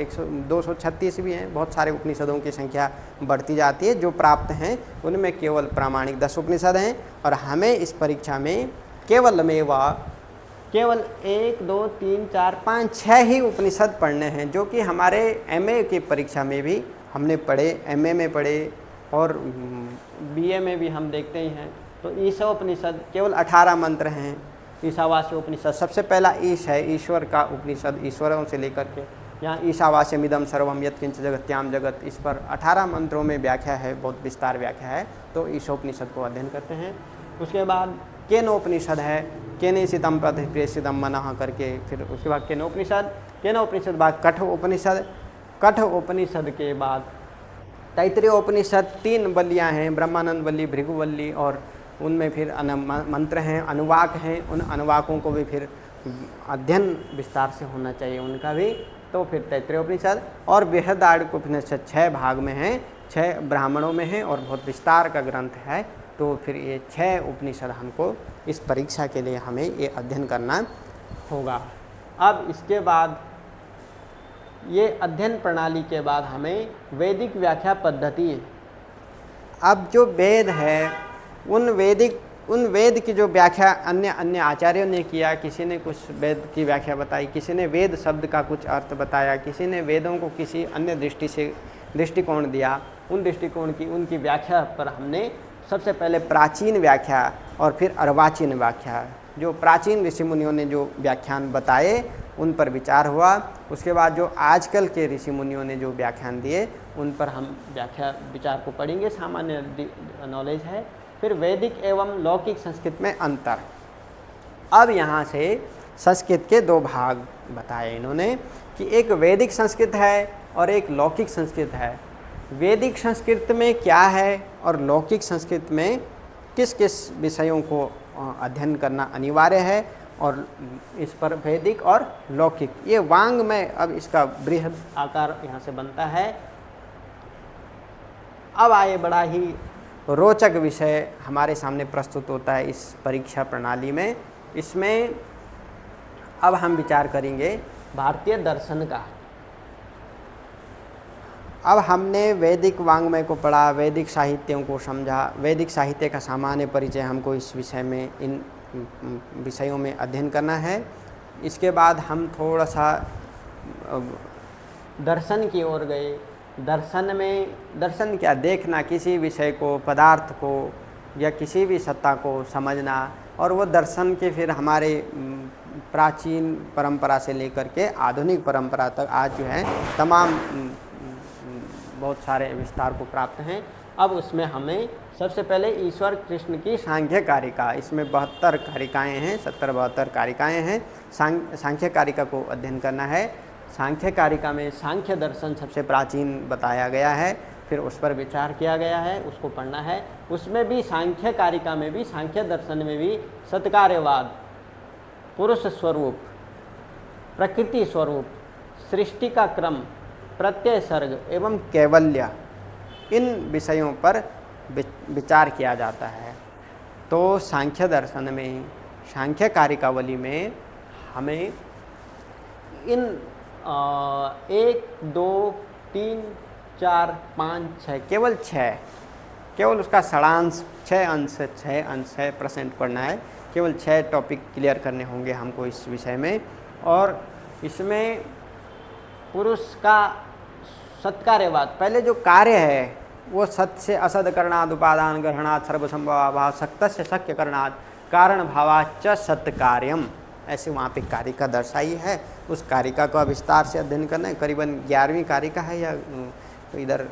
236 भी हैं। बहुत सारे उपनिषदों की संख्या बढ़ती जाती है। जो प्राप्त हैं उनमें केवल प्रामाणिक 10 उपनिषद हैं। और हमें इस परीक्षा में केवल 1 2 3 4 5 6 ही उपनिषद पढ़ने हैं, जो कि हमारे MA की परीक्षा में भी हमने पढ़े, MA में पढ़े और BA में भी हम देखते ही हैं। तो ईशोपनिषद केवल 18 मंत्र हैं। ईशावास्य उपनिषद सबसे पहला ईश है, ईश्वर का उपनिषद, ईश्वरों से लेकर के यहाँ ईशावास्यमिदं सर्वम यत्किंच जगत्याम जगत, इस पर 18 मंत्रों में व्याख्या है, बहुत विस्तार व्याख्या है। तो ईशोपनिषद को अध्ययन करते हैं। उसके बाद केनोपनिषद है, केनेसितम प्रतिप्रेषितम मनः करके, फिर उसके बाद केनोपनिषद बाद कठ उपनिषद, कठ उपनिषद के बाद तैत्रीय उपनिषद। 3 वल्लियाँ हैं, ब्रह्मानंद वल्ली, भृगुवल्ली, और उनमें फिर मंत्र हैं, अनुवाक हैं। उन अनुवाकों को भी फिर अध्ययन विस्तार से होना चाहिए उनका भी। तो फिर तैत्रीय उपनिषद और बृहदारण्यक उपनिषद 6 भाग में हैं, 6 ब्राह्मणों में हैं और बहुत विस्तार का ग्रंथ है। तो फिर ये 6 उपनिषद हमको इस परीक्षा के लिए हमें ये अध्ययन करना होगा। अब इसके बाद ये अध्ययन प्रणाली के बाद हमें वैदिक व्याख्या पद्धति, अब जो वेद है उन वेद की जो व्याख्या अन्य आचार्यों ने किया, किसी ने कुछ वेद की व्याख्या बताई, किसी ने वेद शब्द का कुछ अर्थ बताया, किसी ने वेदों को किसी अन्य दृष्टिकोण दिया। उन दृष्टिकोण की उनकी व्याख्या पर हमने सबसे पहले प्राचीन व्याख्या और फिर अर्वाचीन व्याख्या, जो प्राचीन ऋषि मुनियों ने जो व्याख्यान बताए उन पर विचार हुआ। उसके बाद जो आजकल के ऋषि मुनियों ने जो व्याख्यान दिए उन पर हम व्याख्या विचार को पढ़ेंगे, सामान्य नॉलेज है। फिर वैदिक एवं लौकिक संस्कृत में अंतर। अब यहाँ से संस्कृत के दो भाग बताए इन्होंने कि एक वैदिक संस्कृत है और एक लौकिक संस्कृत है। वैदिक संस्कृत में क्या है और लौकिक संस्कृत में किस किस विषयों को अध्ययन करना अनिवार्य है, और इस पर वैदिक और लौकिक ये वांग में अब इसका बृहद आकार यहाँ से बनता है। अब आए बड़ा ही रोचक विषय हमारे सामने प्रस्तुत होता है इस परीक्षा प्रणाली में। इसमें अब हम विचार करेंगे भारतीय दर्शन का। अब हमने वैदिक वांग्मय को पढ़ा, वैदिक साहित्यों को समझा, वैदिक साहित्य का सामान्य परिचय हमको इस विषय में, इन विषयों में अध्ययन करना है। इसके बाद हम थोड़ा सा दर्शन की ओर गए। दर्शन में दर्शन क्या, देखना, किसी विषय को, पदार्थ को या किसी भी सत्ता को समझना, और वो दर्शन के फिर हमारे प्राचीन परंपरा से लेकर के आधुनिक परंपरा तक आज जो है तमाम बहुत सारे विस्तार को प्राप्त हैं। अब उसमें हमें सबसे पहले ईश्वर कृष्ण की सांख्य कारिका, इसमें 72 कारिकाएँ हैं, 70-72 कारिकाएँ हैं। सांख्य कारिका को अध्ययन करना है। सांख्य कारिका में सांख्य दर्शन सबसे प्राचीन बताया गया है, फिर उस पर विचार किया गया है, उसको पढ़ना है। उसमें भी सांख्य कारिका में भी, सांख्य दर्शन में भी सत्कार्यवाद, पुरुष स्वरूप, प्रकृति स्वरूप, सृष्टि का क्रम, प्रत्यय सर्ग एवं कैवल्य, इन विषयों पर विचार किया जाता है। तो सांख्य दर्शन में, सांख्य कारिकावली में हमें इन 1, 2, 3, 4, 5, 6, केवल 6, केवल उसका षडांश 6 अंश है % पढ़ना है। केवल 6 टॉपिक क्लियर करने होंगे हमको इस विषय में। और इसमें पुरुष का सत्कार्यवाद, पहले जो कार्य है वो सत से असद करणाद उपादान ग्रहणात् सर्वसंभवाभाव सक्त से शक्य करणात् कारण भावाच्च सत्कार्यम, ऐसे वहाँ पे कारिका दर्शाई है। उस कारिका का विस्तार से अध्ययन करना है। करीबन 11वीं कारिका है, या तो इधर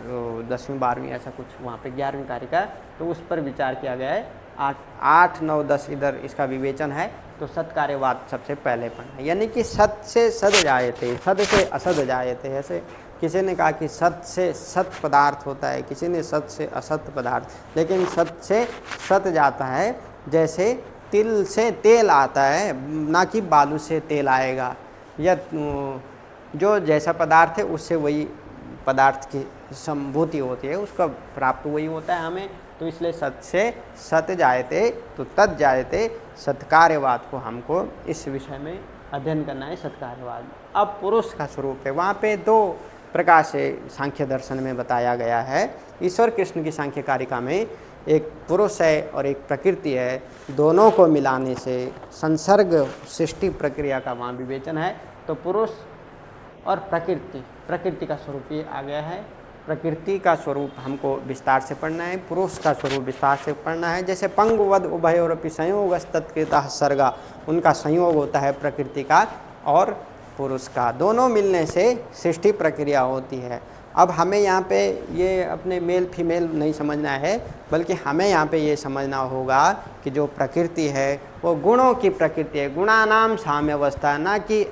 10वीं 12वीं ऐसा कुछ, वहाँ पे 11वीं कारिका, तो उस पर विचार किया गया है। 8, 9, 10 इधर इसका विवेचन है। तो सत्कार्यवाद सबसे पहले पढ़ना है, यानी कि सत से सद जायते, सद से असद जायते। ऐसे किसी ने कहा कि सत से सत पदार्थ होता है, किसी ने सत से असत पदार्थ, लेकिन सत से सत जाता है। जैसे तिल से तेल आता है, ना कि बालू से तेल आएगा, या जो जैसा पदार्थ है उससे वही पदार्थ की संभूति होती है, उसका प्राप्त वही होता है हमें। तो इसलिए सत से सत जायते, तो तत् जायते, सत्कार्यवाद को हमको इस विषय में अध्ययन करना है, सत्कार्यवाद। अब पुरुष का स्वरूप है, वहाँ पे 2 प्रकार से सांख्य दर्शन में बताया गया है। ईश्वर कृष्ण की सांख्य कारिका में एक पुरुष है और एक प्रकृति है, दोनों को मिलाने से संसर्ग सृष्टि प्रक्रिया का वहाँ विवेचन है। तो पुरुष और प्रकृति का स्वरूप ये आ गया है। प्रकृति का स्वरूप हमको विस्तार से पढ़ना है, पुरुष का स्वरूप विस्तार से पढ़ना है। जैसे पंगवद उभयोरपि संयोगस्तत्कृतः सर्गा, उनका संयोग होता है प्रकृति का और पुरुष का, दोनों मिलने से सृष्टि प्रक्रिया होती है। अब हमें यहाँ पे ये अपने मेल फीमेल नहीं समझना है, बल्कि हमें यहाँ पे ये समझना होगा कि जो प्रकृति है वो गुणों की प्रकृति है, गुणानाम साम्यावस्था, ना कि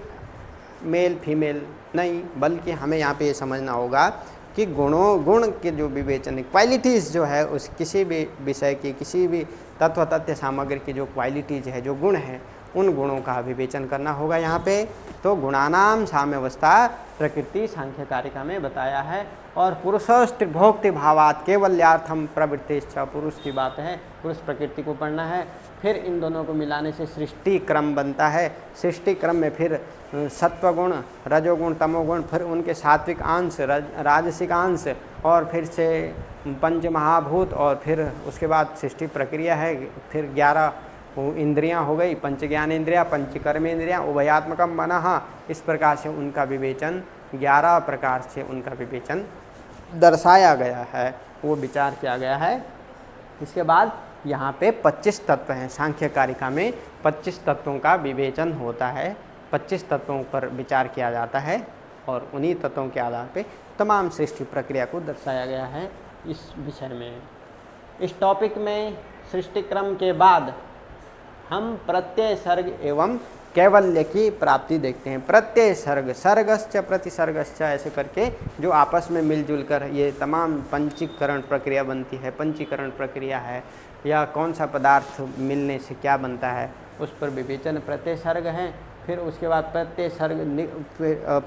मेल फीमेल नहीं, बल्कि हमें यहाँ पे ये समझना होगा कि गुण के जो विवेचन, क्वालिटीज़ जो है उस किसी भी विषय की, किसी भी तत्व तथ्य सामग्री की जो क्वालिटीज़ है, जो गुण है, उन गुणों का विवेचन करना होगा यहाँ पे। तो गुणानाम साम्यावस्था प्रकृति सांख्य कारिका में बताया है। और पुरुषस्त्र भोक्ति भावात केवल्यार्थम प्रवृत्तिश्च, पुरुष की बात है, पुरुष प्रकृति को पढ़ना है। फिर इन दोनों को मिलाने से सृष्टि क्रम बनता है। सृष्टि क्रम में फिर सत्वगुण, रजोगुण, तमोगुण, फिर उनके सात्विक अंश, राजसिक अंश, और फिर से पंच महाभूत, और फिर उसके बाद सृष्टि प्रक्रिया है। फिर 11 इंद्रियां हो गई, पंच ज्ञानेन्द्रियाँ, पंच कर्मेंद्रियाँ, उभयात्मकम मनः, इस प्रकार से उनका विवेचन, 11 प्रकार से उनका विवेचन दर्शाया गया है, वो विचार किया गया है। इसके बाद यहाँ पे 25 तत्व हैं। सांख्य कारिका में 25 तत्वों का विवेचन होता है, 25 तत्वों पर विचार किया जाता है और उन्हीं तत्वों के आधार पे तमाम सृष्टि प्रक्रिया को दर्शाया गया है इस विषय में। इस टॉपिक में सृष्टि क्रम के बाद हम प्रत्यय सर्ग एवं कैवल्य की प्राप्ति देखते हैं। प्रत्यय सर्ग, सर्गश्च प्रतिसर्गश्च ऐसे करके जो आपस में मिलजुल कर ये तमाम पंचीकरण प्रक्रिया बनती है, पंचीकरण प्रक्रिया है या कौन सा पदार्थ मिलने से क्या बनता है उस पर विवेचन प्रत्यय सर्ग है। फिर उसके बाद प्रत्यय सर्ग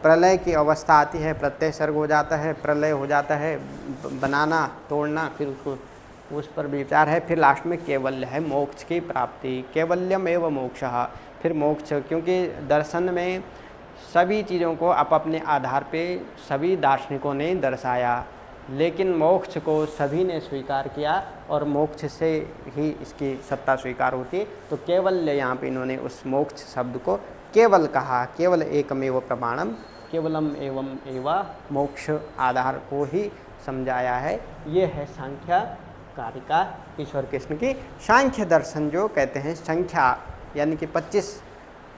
प्रलय की अवस्था आती है, प्रत्यय सर्ग हो जाता है, प्रलय हो जाता है, बनाना तोड़ना, फिर उसको उस पर विचार है। फिर लास्ट में कैवल्य है, मोक्ष की प्राप्ति, कैवल्यम एवं मोक्षः। फिर मोक्ष, क्योंकि दर्शन में सभी चीज़ों को आप अपने आधार पे सभी दार्शनिकों ने दर्शाया, लेकिन मोक्ष को सभी ने स्वीकार किया और मोक्ष से ही इसकी सत्ता स्वीकार होती है। तो कैवल्य यहाँ पे इन्होंने उस मोक्ष शब्द को केवल कहा, केवल एकमेव प्रमाणम, केवलम एवं एवं मोक्ष आधार को ही समझाया है। ये है सांख्य कारिका ईश्वर कृष्ण की। सांख्य दर्शन जो कहते हैं, संख्या यानी कि 25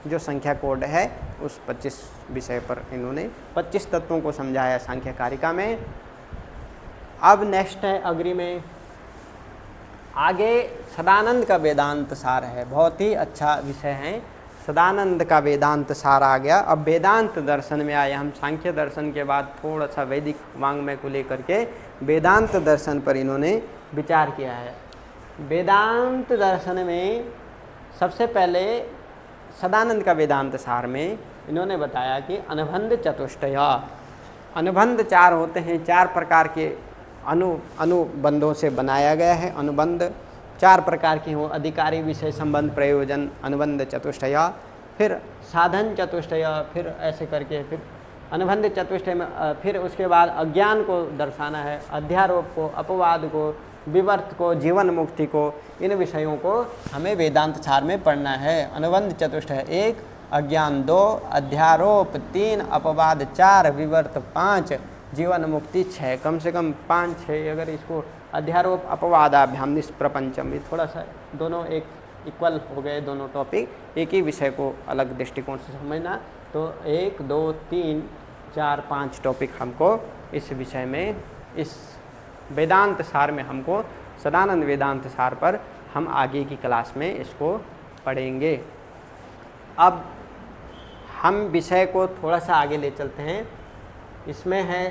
जो संख्या कोड है उस 25 विषय पर इन्होंने 25 तत्वों को समझाया सांख्य कारिका में। अब नेक्स्ट है अग्री में, आगे सदानंद का वेदांत सार है, बहुत ही अच्छा विषय है। सदानंद का वेदांत सार आ गया। अब वेदांत दर्शन में आए हम। सांख्य दर्शन के बाद थोड़ा सा वैदिक वांग्मय को लेकर के वेदांत दर्शन पर इन्होंने विचार किया है। वेदांत दर्शन में सबसे पहले सदानंद का वेदांत सार में इन्होंने बताया कि अनुबंध चतुष्टय, अनुबंध 4 होते हैं, 4 प्रकार के अनुबंधों से बनाया गया है। अनुबंध 4 प्रकार के हो, अधिकारी विषय संबंध प्रयोजन अनुबंध चतुष्टय, फिर साधन चतुष्टय, फिर ऐसे करके फिर अनुबंध चतुष्टय में फिर उसके बाद अज्ञान को दर्शाना है, अध्यारोप को, अपवाद को, विवर्त को, जीवन मुक्ति को। इन विषयों को हमें वेदांत सार में पढ़ना है। अनुबंध चतुष्टय 1, अज्ञान 2, अध्यारोप 3, अपवाद 4, विवर्त 5, जीवन मुक्ति 6। कम से कम 5-6 अगर इसको अध्यारोप अपवादाभ्याम निष्प्रपंचम, ये थोड़ा सा दोनों एक इक्वल हो गए, दोनों टॉपिक एक ही विषय को अलग दृष्टिकोण से समझना। तो 1, 2, 3, 4, 5 टॉपिक हमको इस विषय में, इस वेदांत सार में हमको सदानंद वेदांत सार पर हम आगे की क्लास में इसको पढ़ेंगे। अब हम विषय को थोड़ा सा आगे ले चलते हैं। इसमें है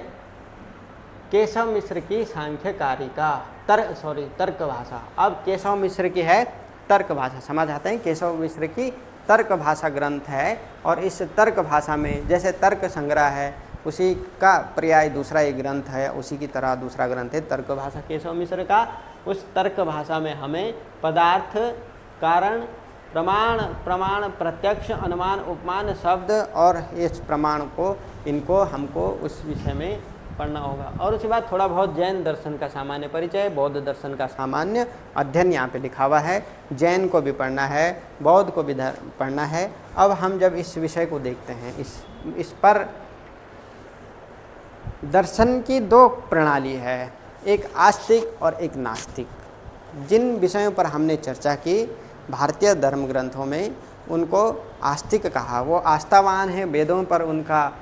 केशव मिश्र की सांख्य कारिका, तर्क भाषा। अब केशव मिश्र की है तर्क भाषा, समझ आते हैं। केशव मिश्र की तर्क भाषा ग्रंथ है और इस तर्क भाषा में जैसे तर्क संग्रह है उसी का पर्याय दूसरा एक ग्रंथ है, उसी की तरह दूसरा ग्रंथ है तर्क भाषा केशव मिश्र का। उस तर्क भाषा में हमें पदार्थ, कारण, प्रमाण, प्रत्यक्ष, अनुमान, उपमान, शब्द और इस प्रमाण को, इनको हमको उस विषय में पढ़ना होगा। और उसके बाद थोड़ा बहुत जैन दर्शन का सामान्य परिचय, बौद्ध दर्शन का सामान्य अध्ययन यहाँ पे लिखा हुआ है। जैन को भी पढ़ना है, बौद्ध को भी पढ़ना है। अब हम जब इस विषय को देखते हैं, इस पर दर्शन की 2 प्रणाली है, एक आस्तिक और एक नास्तिक। जिन विषयों पर हमने चर्चा की भारतीय धर्म ग्रंथों में, उनको आस्तिक कहा। वो आस्थावान है, वेदों पर उनका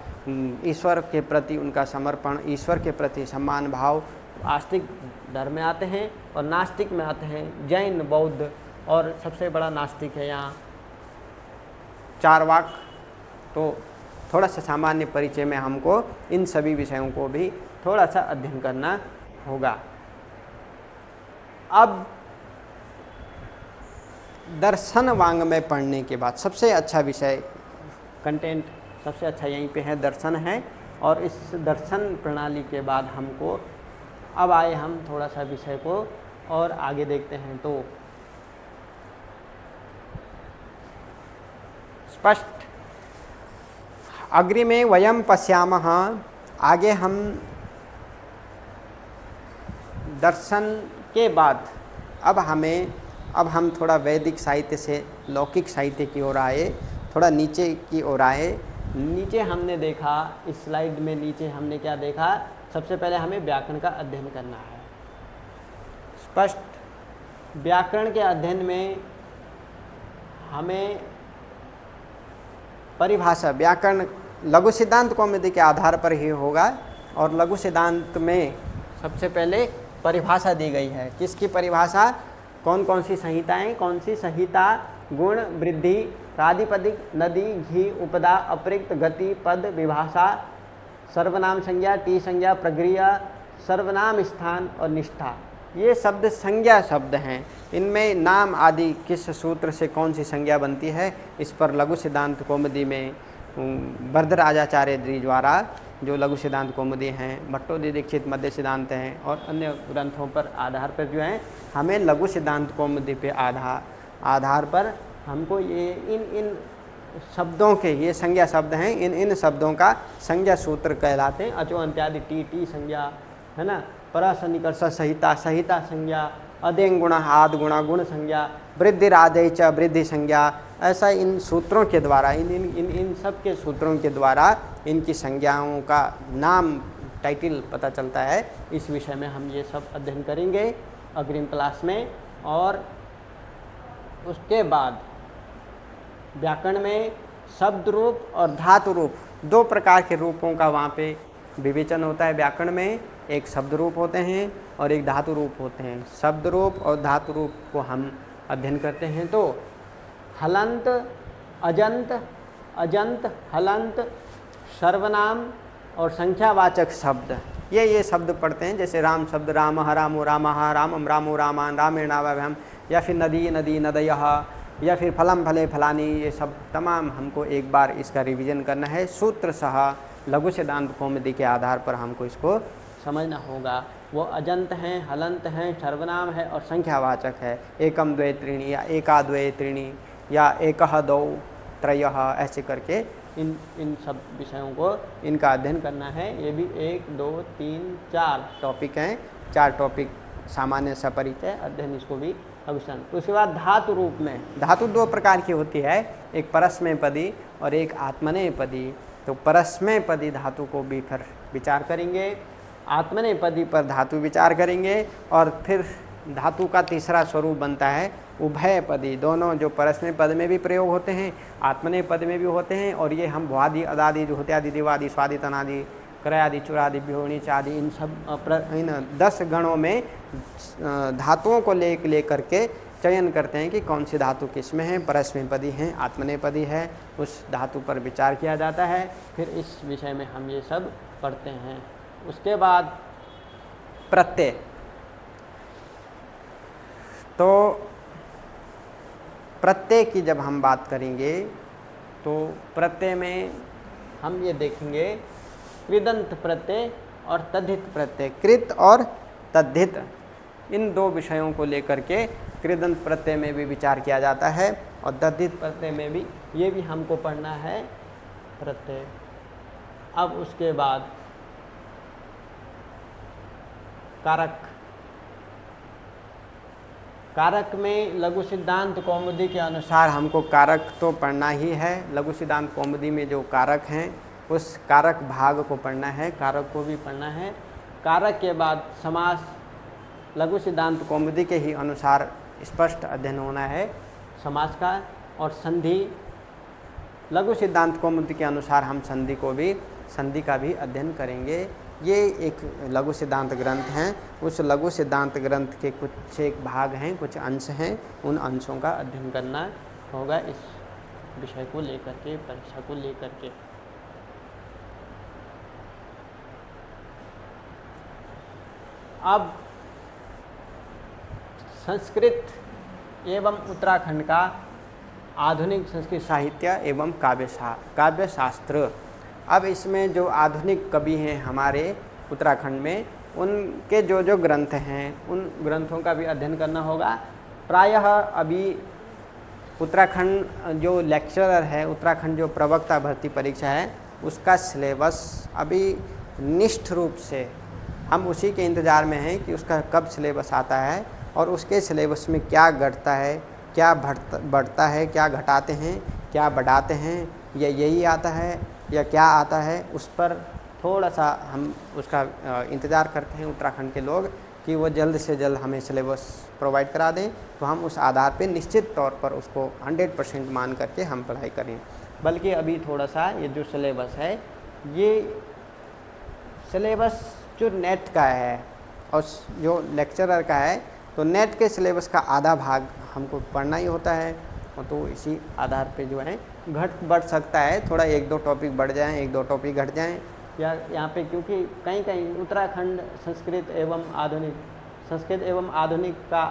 ईश्वर के प्रति उनका समर्पण, ईश्वर के प्रति सम्मान भाव आस्तिक धर्म में आते हैं। और नास्तिक में आते हैं जैन, बौद्ध, और सबसे बड़ा नास्तिक है यहाँ चारवाक। तो थोड़ा सा सामान्य परिचय में हमको इन सभी विषयों को भी थोड़ा सा अध्ययन करना होगा। अब दर्शन वांग्मय पढ़ने के बाद सबसे अच्छा विषय, कंटेंट सबसे अच्छा यहीं पे है, दर्शन है। और इस दर्शन प्रणाली के बाद हमको अब आए हम थोड़ा सा विषय को और आगे देखते हैं। तो स्पष्ट अग्रि में वयम पश्यामः, आगे हम दर्शन के बाद अब हम थोड़ा वैदिक साहित्य से लौकिक साहित्य की ओर आए, थोड़ा नीचे की ओर आए। नीचे हमने देखा, इस स्लाइड में नीचे हमने क्या देखा सबसे पहले हमें व्याकरण का अध्ययन करना है। स्पष्ट व्याकरण के अध्ययन में हमें परिभाषा, व्याकरण लघु सिद्धांत कौमुदी के आधार पर ही होगा और लघु सिद्धांत में सबसे पहले परिभाषा दी गई है। किसकी परिभाषा? कौन कौन सी संहिताएं, कौन सी संहिता गुण, वृद्धि, प्रातिपदिक, नदी, घी, उपदा, अप्रयुक्त, गति, पद, विभाषा, सर्वनाम संज्ञा, टी संज्ञा, प्रक्रिया, सर्वनाम स्थान और निष्ठा, ये शब्द संज्ञा शब्द हैं। इनमें नाम आदि किस सूत्र से कौन सी संज्ञा बनती है, इस पर लघु सिद्धांत कौमुदी में वरदराजाचार्य जी द्वारा जो लघु सिद्धांत कौमुदी हैं, भट्टोजी दीक्षित मध्य सिद्धांत हैं और अन्य ग्रंथों पर आधार पर जो है हमें लघु सिद्धांत कौमुदी पे आधार पर हमको ये इन शब्दों के, ये संज्ञा शब्द हैं, इन शब्दों का संज्ञा सूत्र कहलाते हैं। अचो अंत्यादि टी संज्ञा है ना, परसनिकर्ष संहिता संज्ञा, अदेंग गुण आद गुण संज्ञा, वृद्धिरादय च वृद्धि संज्ञा, ऐसा इन सूत्रों के द्वारा इन सब के सूत्रों के द्वारा इनकी संज्ञाओं का नाम, टाइटल पता चलता है। इस विषय में हम ये सब अध्ययन करेंगे अग्रिम क्लास में। और उसके बाद व्याकरण में शब्द रूप और धातु रूप, दो प्रकार के रूपों का वहाँ पे विवेचन होता है। व्याकरण में एक शब्द रूप होते हैं और एक धातु रूप होते हैं। शब्द रूप और धातु रूप को हम अध्ययन करते हैं तो हलंत, अजंत, हलंत, सर्वनाम और संख्यावाचक शब्द, ये शब्द पढ़ते हैं। जैसे राम शब्द रामः, रामो रामः, रामम रामो रामान, रामेणावभयम, या फिर नदी नदयः, या फिर फलम फले फलानी, ये सब तमाम हमको एक बार इसका रिवीजन करना है। सूत्र सह लघु सिद्धांत कौमुदी के आधार पर हमको इसको समझना होगा। वो अजंत हैं, हलंत हैं, सर्वनाम है और संख्यावाचक है। एकम द्वे त्रीणि या एका द्वे त्रीणि या एकह दो त्रयः, ऐसे करके इन सब विषयों को इनका अध्ययन करना है। ये भी 1 2 3 4 टॉपिक हैं। 4 टॉपिक सामान्य सपरिचय अध्ययन, इसको भी अवश्य। उसके बाद धातु रूप में, धातु 2 प्रकार की होती है, एक परस्मैपदी और एक आत्मनेपदी। तो परस्मैपदी धातु को भी फिर विचार करेंगे, आत्मनेपदी पर धातु विचार करेंगे और फिर धातु का तीसरा स्वरूप बनता है उभयपदी। दोनों जो परस्मय पद में भी प्रयोग होते हैं, आत्मनेय पद में भी होते हैं। और ये हम भुआदि, अदादि, जुहोत्यादि, दिवादि, स्वादि, तनादि, क्रयादि, चुरादि, विहोणीच आदि, इन सब इन 10 गणों में धातुओं को ले करके चयन करते हैं कि कौन सी धातु किस में है, परस्मैपदी है, आत्मनेपदी है, उस धातु पर विचार किया जाता है। फिर इस विषय में हम ये सब पढ़ते हैं। उसके बाद प्रत्यय, तो प्रत्यय की जब हम बात करेंगे तो प्रत्यय में हम ये देखेंगे कृदंत प्रत्यय और तद्धित प्रत्यय। कृत और तद्धित, इन 2 विषयों को लेकर के कृदंत प्रत्यय में भी विचार किया जाता है और तद्धित प्रत्यय में भी, ये भी हमको पढ़ना है प्रत्यय। अब उसके बाद कारक, कारक में लघु सिद्धांत कौमुदी के अनुसार हमको कारक तो पढ़ना ही है। लघु सिद्धांत कौमुदी में जो कारक हैं उस कारक भाग को पढ़ना है, कारक को भी पढ़ना है। कारक के बाद समास, लघु सिद्धांत कौमुदी के ही अनुसार स्पष्ट अध्ययन होना है समास का। और संधि, लघु सिद्धांत कौमुदी के अनुसार हम संधि का भी अध्ययन करेंगे। ये एक लघु सिद्धांत ग्रंथ हैं, उस लघु सिद्धांत ग्रंथ के कुछ एक भाग हैं, कुछ अंश हैं, उन अंशों का अध्ययन करना होगा इस विषय को लेकर के, परीक्षा को लेकर के। अब संस्कृत एवं उत्तराखंड का आधुनिक संस्कृत साहित्य एवं काव्य शास्त्र। अब इसमें जो आधुनिक कवि हैं हमारे उत्तराखंड में, उनके जो ग्रंथ हैं उन ग्रंथों का भी अध्ययन करना होगा। प्रायः अभी उत्तराखंड जो लेक्चरर है, उत्तराखंड जो प्रवक्ता भर्ती परीक्षा है, उसका सिलेबस अभी निष्ठ रूप से हम उसी के इंतज़ार में हैं कि उसका कब सिलेबस आता है और उसके सिलेबस में क्या घटता है, क्या बढ़ता है, क्या घटाते हैं, क्या बढ़ाते हैं, या यही आता है या क्या आता है, उस पर थोड़ा सा हम उसका इंतज़ार करते हैं उत्तराखंड के लोग कि वो जल्द से जल्द हमें सिलेबस प्रोवाइड करा दें, तो हम उस आधार पे निश्चित तौर पर उसको 100% मान करके हम पढ़ाई करें। बल्कि अभी थोड़ा सा ये जो सिलेबस है, ये सिलेबस जो नेट का है और जो लेक्चरर का है, तो नेट के सिलेबस का आधा भाग हमको पढ़ना ही होता है, और तो इसी आधार पे जो है घट बढ़ सकता है, थोड़ा 1-2 टॉपिक बढ़ जाएँ, 1-2 टॉपिक घट जाएँ, या यहाँ पे क्योंकि कहीं कहीं उत्तराखंड संस्कृत एवं आधुनिक का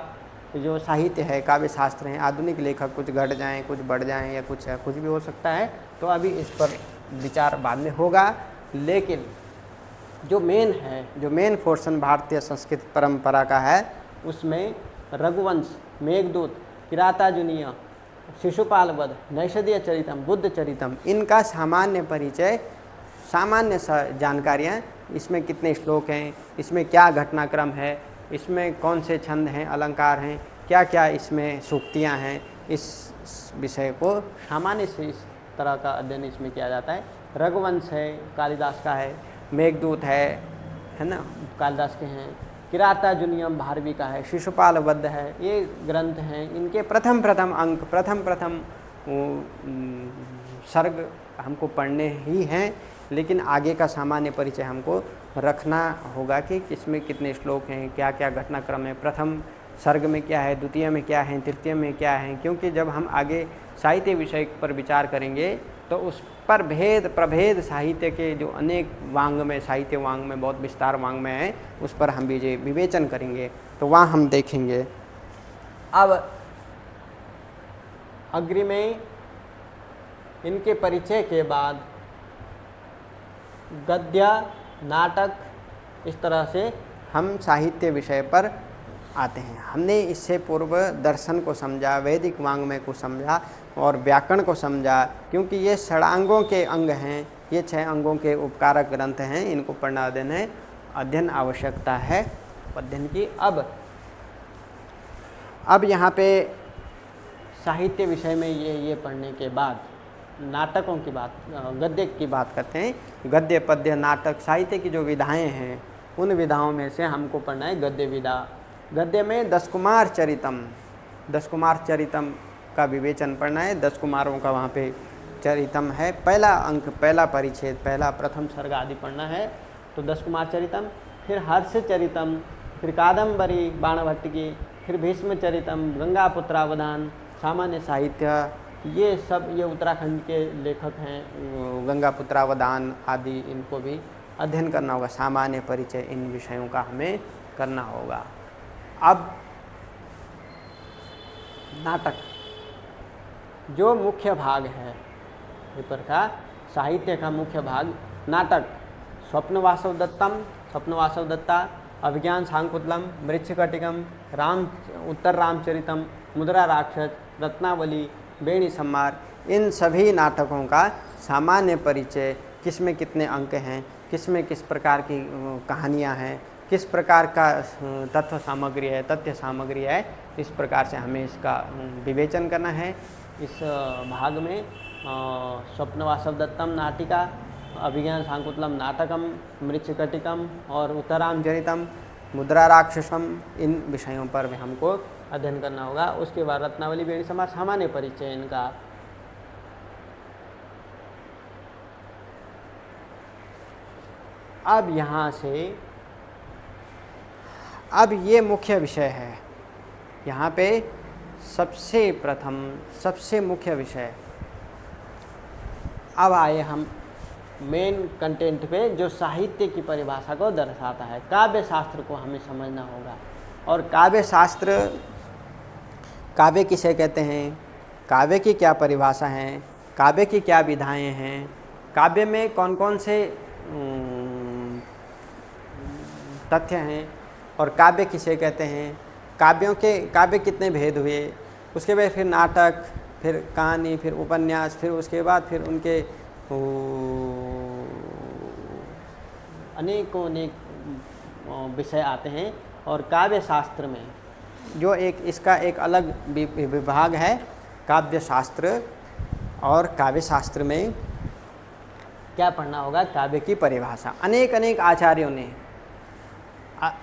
जो साहित्य है, काव्य शास्त्र हैं, आधुनिक लेखक कुछ घट जाएँ, कुछ बढ़ जाएँ, या कुछ भी हो सकता है, तो अभी इस पर विचार बाद में होगा। लेकिन जो मेन पोर्शन भारतीय संस्कृत परंपरा का है, उसमें रघुवंश, मेघदूत, किरातार्जुनीय, शिशुपाल वध, नैषधीय चरितम, बुद्ध चरितम, इनका सामान्य परिचय, सामान्य जानकारियाँ, इसमें कितने श्लोक हैं, इसमें क्या घटनाक्रम है, इसमें कौन से छंद हैं, अलंकार हैं, क्या क्या इसमें सूक्तियाँ हैं, इस विषय को सामान्य से इस तरह का अध्ययन इसमें किया जाता है। रघुवंश है, कालिदास का है, मेघदूत है ना, कालिदास के हैं, किरातार्जुनीयम भारवी का है, शिशुपाल वध है, ये ग्रंथ हैं, इनके प्रथम अंक, प्रथम सर्ग हमको पढ़ने ही हैं, लेकिन आगे का सामान्य परिचय हमको रखना होगा कि किसमें कितने श्लोक हैं, क्या क्या घटनाक्रम है, प्रथम सर्ग में क्या है, द्वितीय में क्या है, तृतीय में क्या है, क्योंकि जब हम आगे साहित्य विषय पर विचार करेंगे तो उस पर भेद प्रभेद साहित्य के जो अनेक वांग्मय, साहित्य वांग्मय, बहुत विस्तार वांग्मय है, उस पर हम भी विवेचन करेंगे, तो वहाँ हम देखेंगे। अब अग्रि में इनके परिचय के बाद गद्य, नाटक, इस तरह से हम साहित्य विषय पर आते हैं। हमने इससे पूर्व दर्शन को समझा, वैदिक वांग्मय को समझा और व्याकरण को समझा, क्योंकि ये षडांगों के अंग हैं, ये 6 अंगों के उपकारक ग्रंथ हैं, इनको पढ़ना अध्ययन आवश्यकता है अध्ययन की। अब यहाँ पे साहित्य विषय में ये पढ़ने के बाद नाटकों की बात, गद्य की बात करते हैं। गद्य, पद्य, नाटक, साहित्य की जो विधाएं हैं, उन विधाओं में से हमको पढ़ना है गद्य विधा। गद्य में 10 कुमार चरितम का विवेचन पढ़ना है। 10 कुमारों का वहाँ पे चरितम है, पहला अंक, पहला परिच्छेद, पहला प्रथम सर्ग आदि पढ़ना है, तो 10 कुमार चरितम, फिर हर्ष चरितम, फिर कादम्बरी बाणभट्टिकी, फिर भीष्म चरितम, गंगापुत्रावधान, सामान्य साहित्य, ये सब ये उत्तराखंड के लेखक हैं, गंगापुत्रावधान आदि, इनको भी अध्ययन करना होगा। सामान्य परिचय इन विषयों का हमें करना होगा। अब नाटक जो मुख्य भाग है पेपर का, साहित्य का मुख्य भाग नाटक, स्वप्नवासव दत्ता, अभिज्ञान शाकुंतलम, मृच्छकटिकम, उत्तर रामचरितम, मुद्रा राक्षस, रत्नावली, बेणी सम्मार, इन सभी नाटकों का सामान्य परिचय, किसमें कितने अंक हैं, किसमें किस प्रकार की कहानियाँ हैं, किस प्रकार का तत्व सामग्री है, इस प्रकार से हमें इसका विवेचन करना है। इस भाग में स्वप्नवासव दत्तम नाटिका, अभिज्ञान शाकुंतलम नाटकम, मृच्छकटिकम और उत्तरामचरितम, मुद्रा राक्षसम, इन विषयों पर भी हमको अध्ययन करना होगा। उसके बाद रत्नावली, बेणी सम्मार, सामान्य परिचय इनका। अब यहाँ से अब ये मुख्य विषय है, यहाँ पे सबसे मुख्य विषय। अब आए हम मेन कंटेंट पे, जो साहित्य की परिभाषा को दर्शाता है। काव्य शास्त्र को हमें समझना होगा, और काव्य शास्त्र, काव्य किसे कहते हैं, काव्य की क्या परिभाषा है, काव्य की क्या विधाएं हैं, काव्य में कौन कौन से तथ्य हैं, और काव्य किसे कहते हैं, काव्य कितने भेद हुए, उसके बाद फिर नाटक, फिर कहानी, फिर उपन्यास, फिर उसके बाद फिर उनके अनेक विषय आते हैं। और काव्य शास्त्र में जो इसका एक अलग विभाग है काव्य शास्त्र। और काव्य शास्त्र में क्या पढ़ना होगा, काव्य की परिभाषा। अनेक अनेक आचार्यों ने,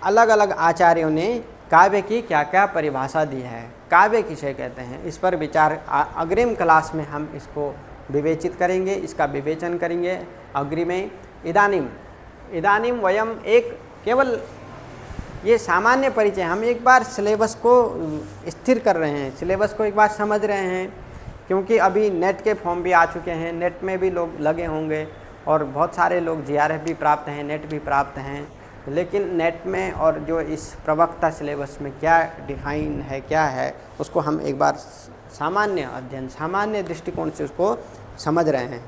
अलग अलग आचार्यों ने काव्य की क्या क्या परिभाषा दी है, काव्य किसे कहते हैं, इस पर विचार अग्रिम क्लास में हम इसको विवेचित करेंगे, इसका विवेचन करेंगे अग्रिमे। इदानीम वयम एक केवल ये सामान्य परिचय, हम एक बार सिलेबस को स्थिर कर रहे हैं, सिलेबस को एक बार समझ रहे हैं, क्योंकि अभी नेट के फॉर्म भी आ चुके हैं, नेट में भी लोग लगे होंगे और बहुत सारे लोग जीआरएफ भी प्राप्त हैं, नेट भी प्राप्त हैं, लेकिन नेट में और जो इस प्रवक्ता सिलेबस में क्या डिफाइन है, क्या है, उसको हम एक बार सामान्य अध्ययन, सामान्य दृष्टिकोण से उसको समझ रहे हैं।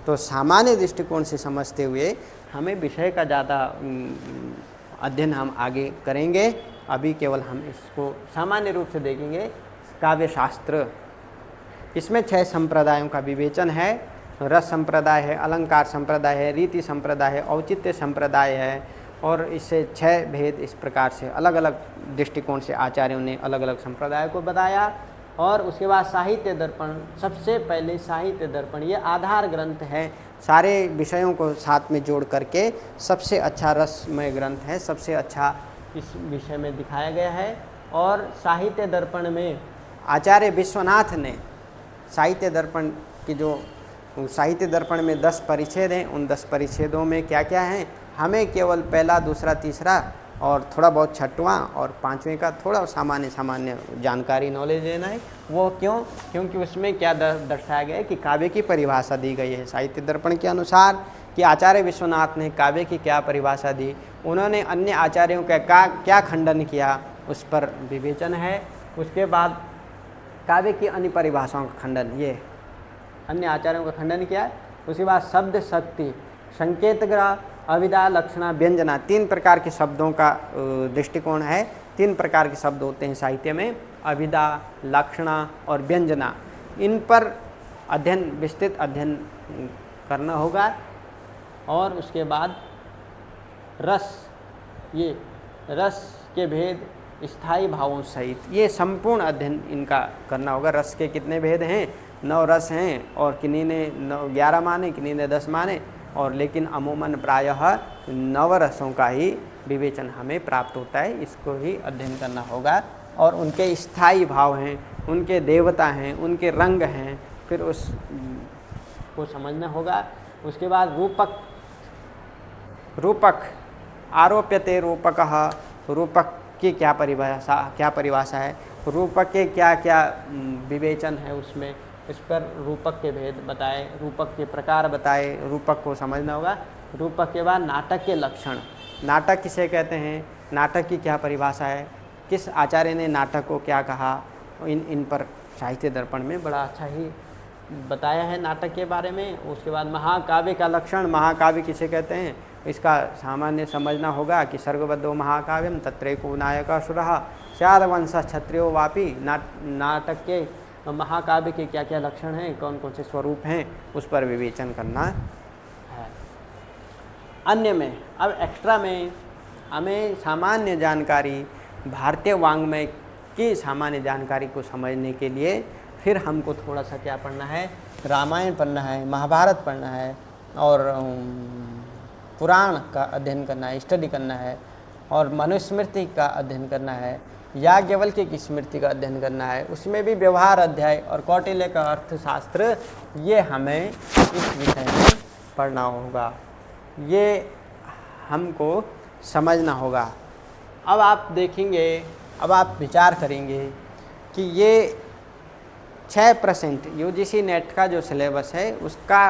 तो सामान्य दृष्टिकोण से समझते हुए हमें विषय का ज़्यादा अध्ययन हम आगे करेंगे। अभी केवल हम इसको सामान्य रूप से देखेंगे। काव्य शास्त्र, इसमें 6 संप्रदायों का विवेचन है। रस संप्रदाय है, अलंकार संप्रदाय है, रीति संप्रदाय है, औचित्य संप्रदाय है, और इससे 6 भेद इस प्रकार से अलग अलग दृष्टिकोण से आचार्यों ने अलग अलग संप्रदाय को बताया। और उसके बाद साहित्य दर्पण, सबसे पहले साहित्य दर्पण ये आधार ग्रंथ है, सारे विषयों को साथ में जोड़ करके सबसे अच्छा रसमय ग्रंथ है, सबसे अच्छा इस विषय में दिखाया गया है। और साहित्य दर्पण में आचार्य विश्वनाथ ने साहित्य दर्पण की जो साहित्य दर्पण में 10 परिच्छेद हैं, उन 10 परिच्छेदों में क्या क्या हैं, हमें केवल पहला, दूसरा, तीसरा और थोड़ा बहुत छठवां और 5वें का थोड़ा सामान्य जानकारी, नॉलेज लेना है। वो क्यों? क्योंकि उसमें क्या दर्शाया गया है कि काव्य की परिभाषा दी गई है साहित्य दर्पण के अनुसार, कि आचार्य विश्वनाथ ने काव्य की क्या परिभाषा दी, उन्होंने अन्य आचार्यों का क्या खंडन किया, उस पर विवेचन है। उसके बाद काव्य की अन्य परिभाषाओं का खंडन, ये अन्य आचार्यों का खंडन किया। उसके बाद शब्द शक्ति, संकेत ग्रह, अभिधा, लक्षणा, व्यंजना, 3 प्रकार के शब्दों का दृष्टिकोण है। 3 प्रकार के शब्द होते हैं साहित्य में, अभिधा, लक्षणा और व्यंजना। इन पर अध्ययन, विस्तृत अध्ययन करना होगा। और उसके बाद रस, ये रस के भेद स्थायी भावों सहित, ये संपूर्ण अध्ययन इनका करना होगा। रस के कितने भेद हैं? 9 रस हैं, और किन्हीं ने 11 माने, किन्हीं ने 10 माने, और लेकिन अमूमन प्रायः 9 रसों का ही विवेचन हमें प्राप्त होता है, इसको ही अध्ययन करना होगा। और उनके स्थायी भाव हैं, उनके देवता हैं, उनके रंग हैं, फिर उस को समझना होगा। उसके बाद रूपक, आरोप्यते रूपकः, रूपक की क्या परिभाषा है, रूपक के क्या क्या विवेचन है उसमें, इस पर रूपक के भेद बताए, रूपक के प्रकार बताए, रूपक को समझना होगा। रूपक के बाद नाटक के लक्षण, नाटक किसे कहते हैं, नाटक की क्या परिभाषा है, किस आचार्य ने नाटक को क्या कहा, इन पर साहित्य दर्पण में बड़ा अच्छा ही बताया है नाटक के बारे में। उसके बाद महाकाव्य का लक्षण, महाकाव्य किसे कहते हैं, इसका सामान्य समझना होगा कि सर्गबद्धो महाकाव्यम तत्रैको नायकासुरः स्याद्वंशः क्षत्रियो वापि। नाटक के महाकाव्य के क्या क्या लक्षण हैं, कौन कौन से स्वरूप हैं, उस पर विवेचन करना है। अन्य में, अब एक्स्ट्रा में हमें सामान्य जानकारी, भारतीय वाङ्मय की सामान्य जानकारी को समझने के लिए फिर हमको थोड़ा सा क्या पढ़ना है, रामायण पढ़ना है, महाभारत पढ़ना है, और पुराण का अध्ययन करना है, स्टडी करना है, और मनुस्मृति का अध्ययन करना है, याज्ञवल्क्य की स्मृति का अध्ययन करना है, उसमें भी व्यवहार अध्याय और कौटिल्य का अर्थशास्त्र, ये हमें इस विषय में पढ़ना होगा, ये हमको समझना होगा। अब आप देखेंगे, अब आप विचार करेंगे कि ये 6% यूजीसी नेट का जो सिलेबस है उसका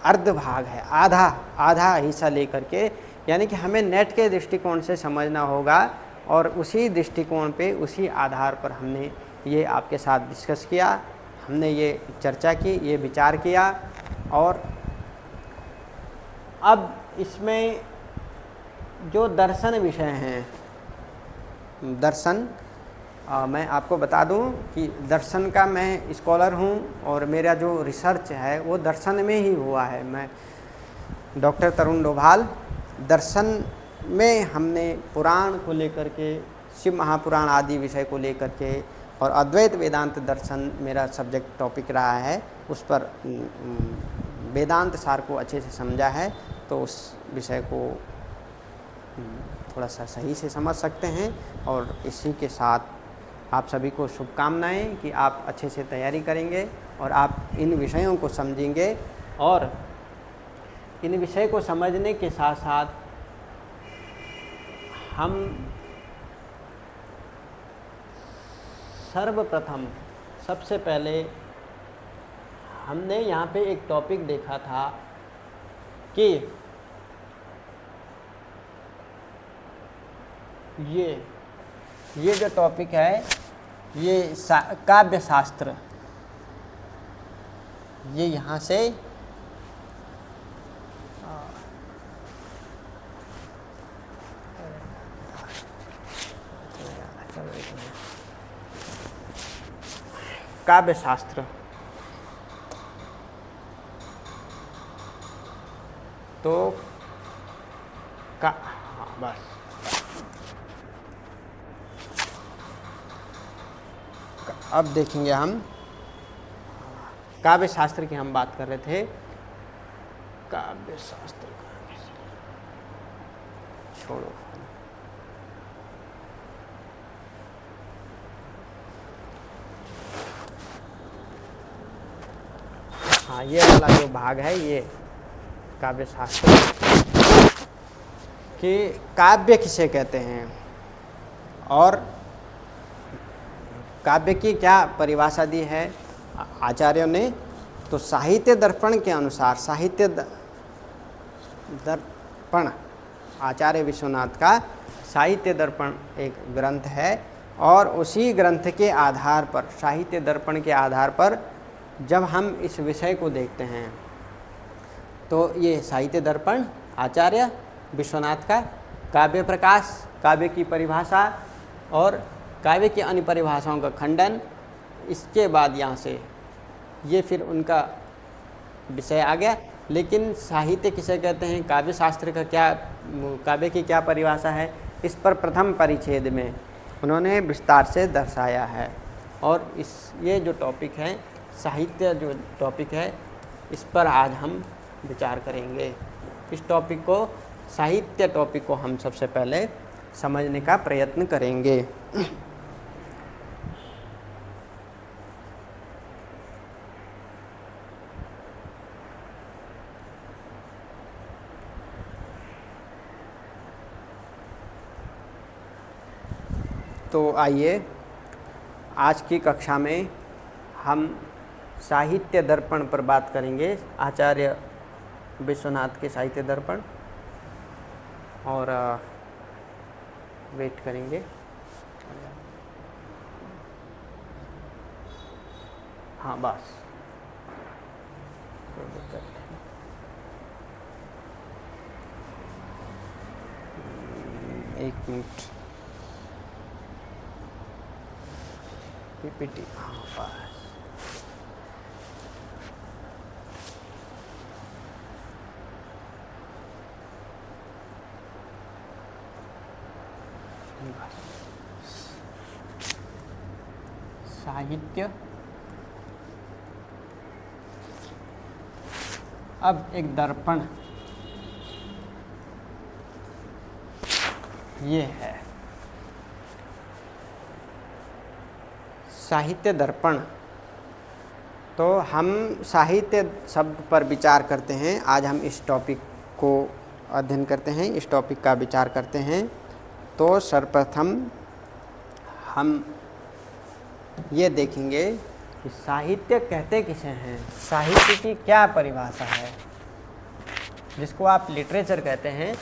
अर्ध भाग है, आधा हिस्सा लेकर के, यानी कि हमें नेट के दृष्टिकोण से समझना होगा, और उसी दृष्टिकोण पे, उसी आधार पर हमने ये आपके साथ डिस्कस किया, हमने ये चर्चा की, ये विचार किया। और अब इसमें जो दर्शन विषय हैं, दर्शन, मैं आपको बता दूं कि दर्शन का मैं स्कॉलर हूं, और मेरा जो रिसर्च है वो दर्शन में ही हुआ है। मैं डॉक्टर तरुण डोभाल, दर्शन में हमने पुराण को लेकर के, शिव महापुराण आदि विषय को लेकर के, और अद्वैत वेदांत दर्शन मेरा सब्जेक्ट टॉपिक रहा है, उस पर वेदांत सार को अच्छे से समझा है तो उस विषय को थोड़ा सा सही से समझ सकते हैं। और इसी के साथ आप सभी को शुभकामनाएं कि आप अच्छे से तैयारी करेंगे और आप इन विषयों को समझेंगे। और इन विषय को समझने के साथ साथ हम सर्वप्रथम सबसे पहले हमने यहाँ पे एक टॉपिक देखा था कि ये जो टॉपिक है ये काव्य शास्त्र, ये यहाँ से काव्य शास्त्र तो हाँ बस अब देखेंगे हम काव्य शास्त्र की हम बात कर रहे थे। काव्य शास्त्र छोड़ो, हाँ ये वाला जो भाग है ये काव्य शास्त्र कि काव्य किसे कहते हैं और काव्य की क्या परिभाषा दी है आचार्यों ने। तो साहित्य दर्पण के अनुसार, साहित्य दर्पण आचार्य विश्वनाथ का साहित्य दर्पण एक ग्रंथ है और उसी ग्रंथ के आधार पर, साहित्य दर्पण के आधार पर जब हम इस विषय को देखते हैं तो ये साहित्य दर्पण आचार्य विश्वनाथ का काव्य प्रकाश, काव्य की परिभाषा और काव्य की अन्य परिभाषाओं का खंडन, इसके बाद यहाँ से ये फिर उनका विषय आ गया। लेकिन साहित्य किसे कहते हैं, काव्य शास्त्र का क्या, काव्य की क्या परिभाषा है, इस पर प्रथम परिच्छेद में उन्होंने विस्तार से दर्शाया है। और ये जो टॉपिक है, साहित्य जो टॉपिक है, इस पर आज हम विचार करेंगे। इस टॉपिक को, साहित्य टॉपिक को हम सबसे पहले समझने का प्रयत्न करेंगे। तो आइए आज की कक्षा में हम साहित्य दर्पण पर बात करेंगे, आचार्य विश्वनाथ के साहित्य दर्पण। और वेट करेंगे। हाँ बस एक मिनट, पीपीटी, हाँ बस साहित्य। अब एक दर्पण ये है, साहित्य दर्पण। तो हम साहित्य शब्द पर विचार करते हैं। आज हम इस टॉपिक को अध्ययन करते हैं, इस टॉपिक का विचार करते हैं। तो सर्वप्रथम हम ये देखेंगे कि साहित्य कहते किसे हैं, साहित्य की क्या परिभाषा है, जिसको आप लिटरेचर कहते हैं।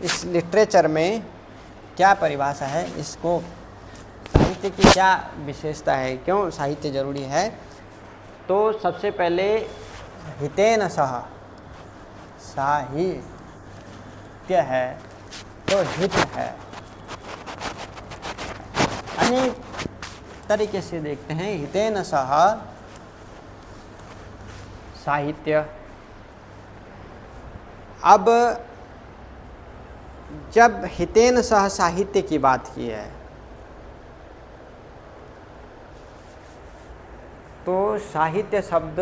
इस लिटरेचर में क्या परिभाषा है, इसको साहित्य की क्या विशेषता है, क्यों साहित्य जरूरी है। तो सबसे पहले हितेन सह, साहित्य है तो हित है। अनेक तरीके से देखते हैं, हितेन सह साहित्य। अब जब हितेन सह साहित्य की बात की है तो साहित्य शब्द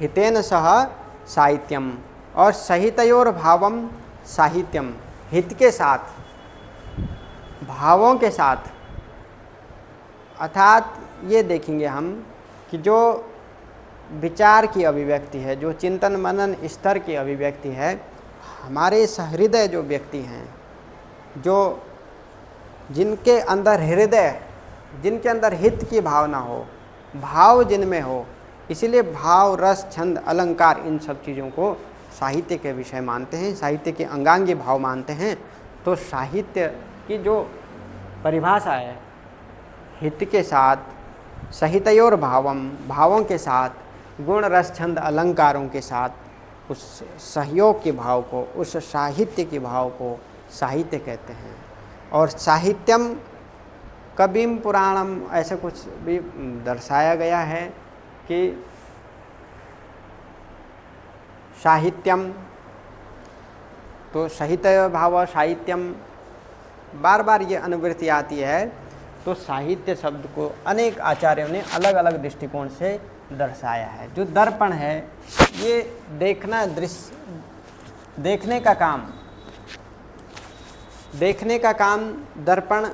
हितेन सह साहित्यम, और सहितयोर भावम साहित्यम, हित के साथ, भावों के साथ। अर्थात ये देखेंगे हम कि जो विचार की अभिव्यक्ति है, जो चिंतन मनन स्तर की अभिव्यक्ति है, हमारे सहृदय जो व्यक्ति हैं, जो जिनके अंदर हृदय, जिनके अंदर हित की भावना हो, भाव जिनमें हो, इसीलिए भाव, रस, छंद, अलंकार, इन सब चीज़ों को साहित्य के विषय मानते हैं, साहित्य के अंगांगी भाव मानते हैं। तो साहित्य की जो परिभाषा है, हित के साथ, सहितयोर भावम, भावों के साथ, गुण, रस, छंद, अलंकारों के साथ, उस सहयोग के भाव को, उस साहित्य के भाव को साहित्य कहते हैं। और साहित्यम कविम पुराणम, ऐसा कुछ भी दर्शाया गया है कि साहित्यम, तो सहितय भाव साहित्यम, बार बार ये अनुवृत्ति आती है। तो साहित्य शब्द को अनेक आचार्यों ने अलग अलग दृष्टिकोण से दर्शाया है। जो दर्पण है, ये देखना, दृश्य, देखने का काम, देखने का काम दर्पण,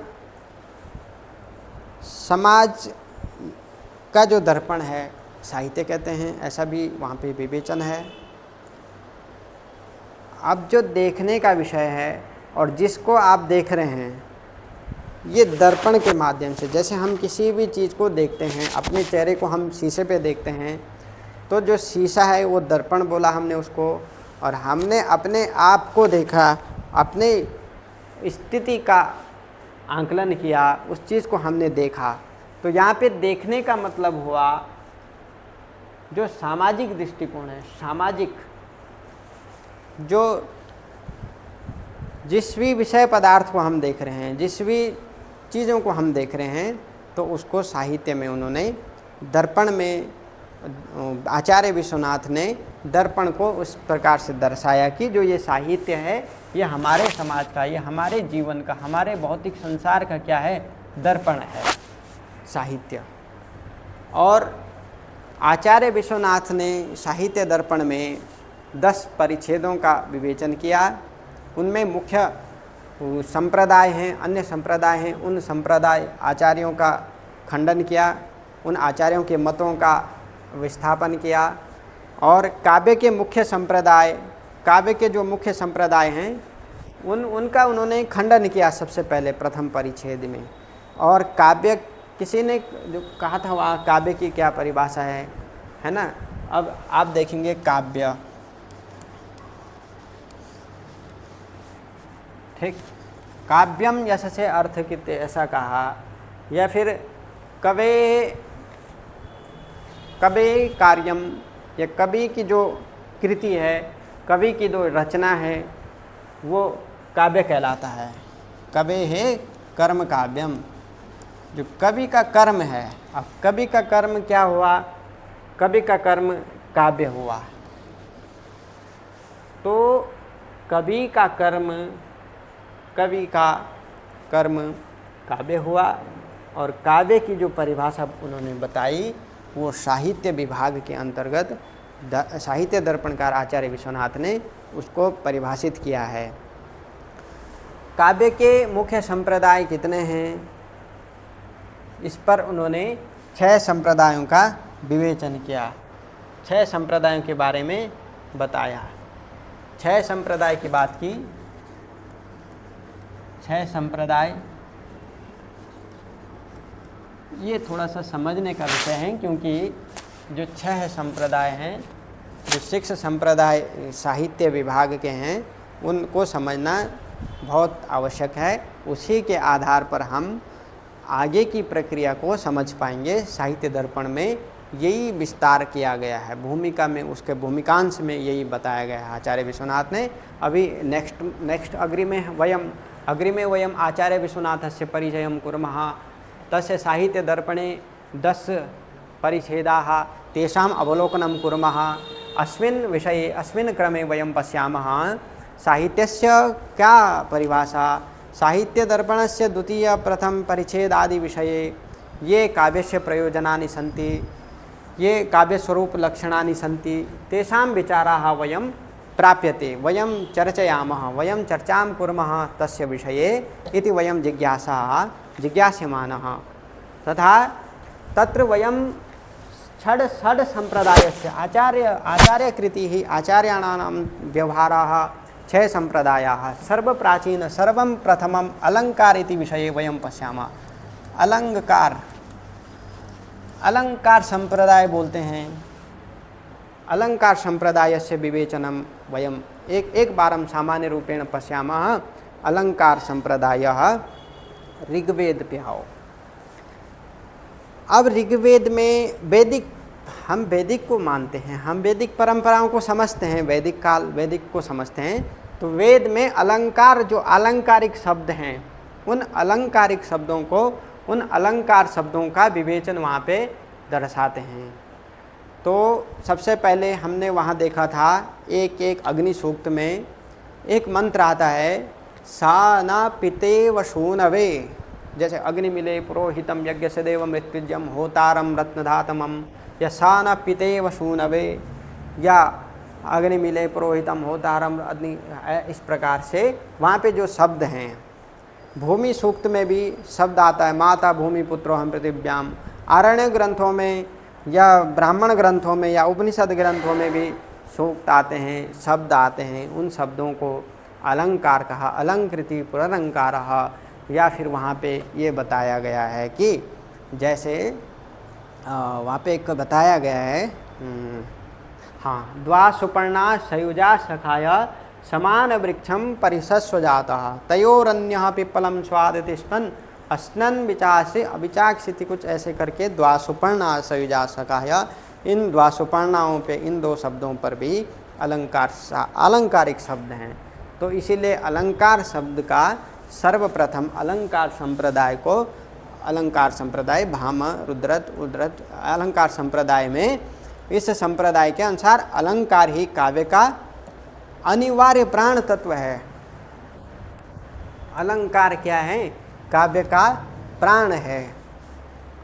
समाज का जो दर्पण है साहित्य कहते हैं, ऐसा भी वहाँ पे विवेचन है। अब जो देखने का विषय है और जिसको आप देख रहे हैं, ये दर्पण के माध्यम से, जैसे हम किसी भी चीज़ को देखते हैं, अपने चेहरे को हम शीशे पे देखते हैं, तो जो शीशा है वो दर्पण बोला हमने उसको, और हमने अपने आप को देखा, अपने स्थिति का आंकलन किया, उस चीज़ को हमने देखा। तो यहाँ पे देखने का मतलब हुआ जो सामाजिक दृष्टिकोण है, सामाजिक, जो जिस भी विषय पदार्थ को हम देख रहे हैं, जिस भी चीज़ों को हम देख रहे हैं, तो उसको साहित्य में उन्होंने दर्पण में, आचार्य विश्वनाथ ने दर्पण को उस प्रकार से दर्शाया कि जो ये साहित्य है, ये हमारे समाज का, ये हमारे जीवन का, हमारे भौतिक संसार का क्या है, दर्पण है साहित्य। और आचार्य विश्वनाथ ने साहित्य दर्पण में 10 परिच्छेदों का विवेचन किया। उनमें मुख्य संप्रदाय हैं, अन्य संप्रदाय हैं, उन संप्रदाय आचार्यों का खंडन किया, उन आचार्यों के मतों का विस्थापन किया। और काव्य के मुख्य संप्रदाय, काव्य के जो मुख्य संप्रदाय हैं, उनका उन्होंने खंडन किया सबसे पहले प्रथम परिच्छेद में। और काव्य, किसी ने जो कहा था वहाँ काव्य की क्या परिभाषा है ना। अब आप देखेंगे काव्य, ठीक, काव्यम यशसे अर्थ कृत्य ऐसा कहा, या फिर कवे कार्यम, या कवि की जो कृति है, कवि की जो रचना है, वो काव्य कहलाता है। कवे है कर्म काव्यम, जो कवि का कर्म है। अब कवि का कर्म क्या हुआ, कवि का कर्म काव्य हुआ। तो कवि का कर्म काव्य हुआ। और काव्य की जो परिभाषा उन्होंने बताई, वो साहित्य विभाग के अंतर्गत साहित्य दर्पणकार आचार्य विश्वनाथ ने उसको परिभाषित किया है। काव्य के मुख्य संप्रदाय कितने हैं, इस पर उन्होंने 6 संप्रदायों का विवेचन किया, 6 संप्रदायों के बारे में बताया। 6 संप्रदाय की बात की, 6 संप्रदाय, ये थोड़ा सा समझने का विषय है, क्योंकि जो 6 संप्रदाय हैं, जो 6 संप्रदाय साहित्य विभाग के हैं, उनको समझना बहुत आवश्यक है। उसी के आधार पर हम आगे की प्रक्रिया को समझ पाएंगे। साहित्य दर्पण में यही विस्तार किया गया है, भूमिका में, उसके भूमिकांश में यही बताया गया है आचार्य विश्वनाथ ने। अभी नेक्स्ट अग्रिमे वयम आचार्य विश्वनाथस्य परिचयं कुर्मः। तस्य साहित्य दर्पणे 10 परिच्छेदाः, तेषाम् अवलोकनं कुर्मः। अस्मिन् विषये, अस्मिन् क्रमे वयं पश्यामः साहित्यस्य क्या परिभाषा, साहित्य दर्पणस्य द्वितीय प्रथम परिच्छेद आदि विषये ये काव्यस्य प्रयोजनानि सन्ति। ये काव्यस्वरूप लक्षणानि सन्ति तेषां विचाराः वयं प्राप्यते, वयं चर्चयामः, वयं चर्चां कुर्मः तस्य विषये इति वयं जिज्ञास्यमानः। तथा तत्र वयं षड् सम्प्रदायस्य आचार्यकृतिः आचार्याणां व्यवहाराः 6 सम्प्रदायाः सर्वप्राचीन सर्वं प्रथमम् अलङ्कार इति विषये वयं पश्यामः। अलङ्कार संप्रदाय बोलते हैं। अलङ्कार संप्रदायस्य विवेचनं वयं एक बारं सामान्य रूपेण पश्यामः। अलङ्कार संप्रदायः ऋग्वेदप्यः। अब ऋग्वेद में हम वैदिक को मानते हैं, हम वैदिक परंपराओं को समझते हैं, वैदिक को समझते हैं। तो वेद में अलंकार, जो अलंकारिक शब्द हैं, उन अलंकारिक शब्दों को, उन अलंकार शब्दों का विवेचन वहाँ पे दर्शाते हैं। तो सबसे पहले हमने वहाँ देखा था एक अग्नि सूक्त में एक मंत्र आता है, सा न पितेव शूनवे, जैसे अग्नि मिले पुरोहितम यज्ञ सदैव मृत्युजम होतारम रत्नधातमम, या सा न पितेव शूनवे, या अग्नि मिले पुरोहितम होतारम अग्नि, इस प्रकार से वहाँ पे जो शब्द हैं। भूमि सूक्त में भी शब्द आता है, माता भूमि पुत्रो हम पृथिव्याम। आरण्य ग्रंथों में या ब्राह्मण ग्रंथों में या उपनिषद ग्रंथों में भी सूक्त आते हैं, शब्द आते हैं। उन शब्दों को अलंकार कहा, अलंकृति पुरलंकारः। या फिर वहाँ पे ये बताया गया है कि जैसे वहाँ पे एक बताया गया है, हाँ, द्वा सुपर्णा सयुजा सखाय समान वृक्षम परिशस्व जातः तयोरन्यः पिप्पलम स्वादितिष्ठन् अस्नन विचासे अविचाक्षिति, कुछ ऐसे करके द्वा सुपर्णा सयुजा सखाय, इन द्वा सुपर्णाओं पे, इन 2 शब्दों पर भी अलंकारिक शब्द हैं। तो इसीलिए अलंकार शब्द का सर्वप्रथम अलंकार संप्रदाय भाम रुद्रत उद्रत अलंकार संप्रदाय में, इस संप्रदाय के अनुसार अलंकार ही काव्य का अनिवार्य प्राण तत्व है। अलंकार क्या है? काव्य का प्राण है।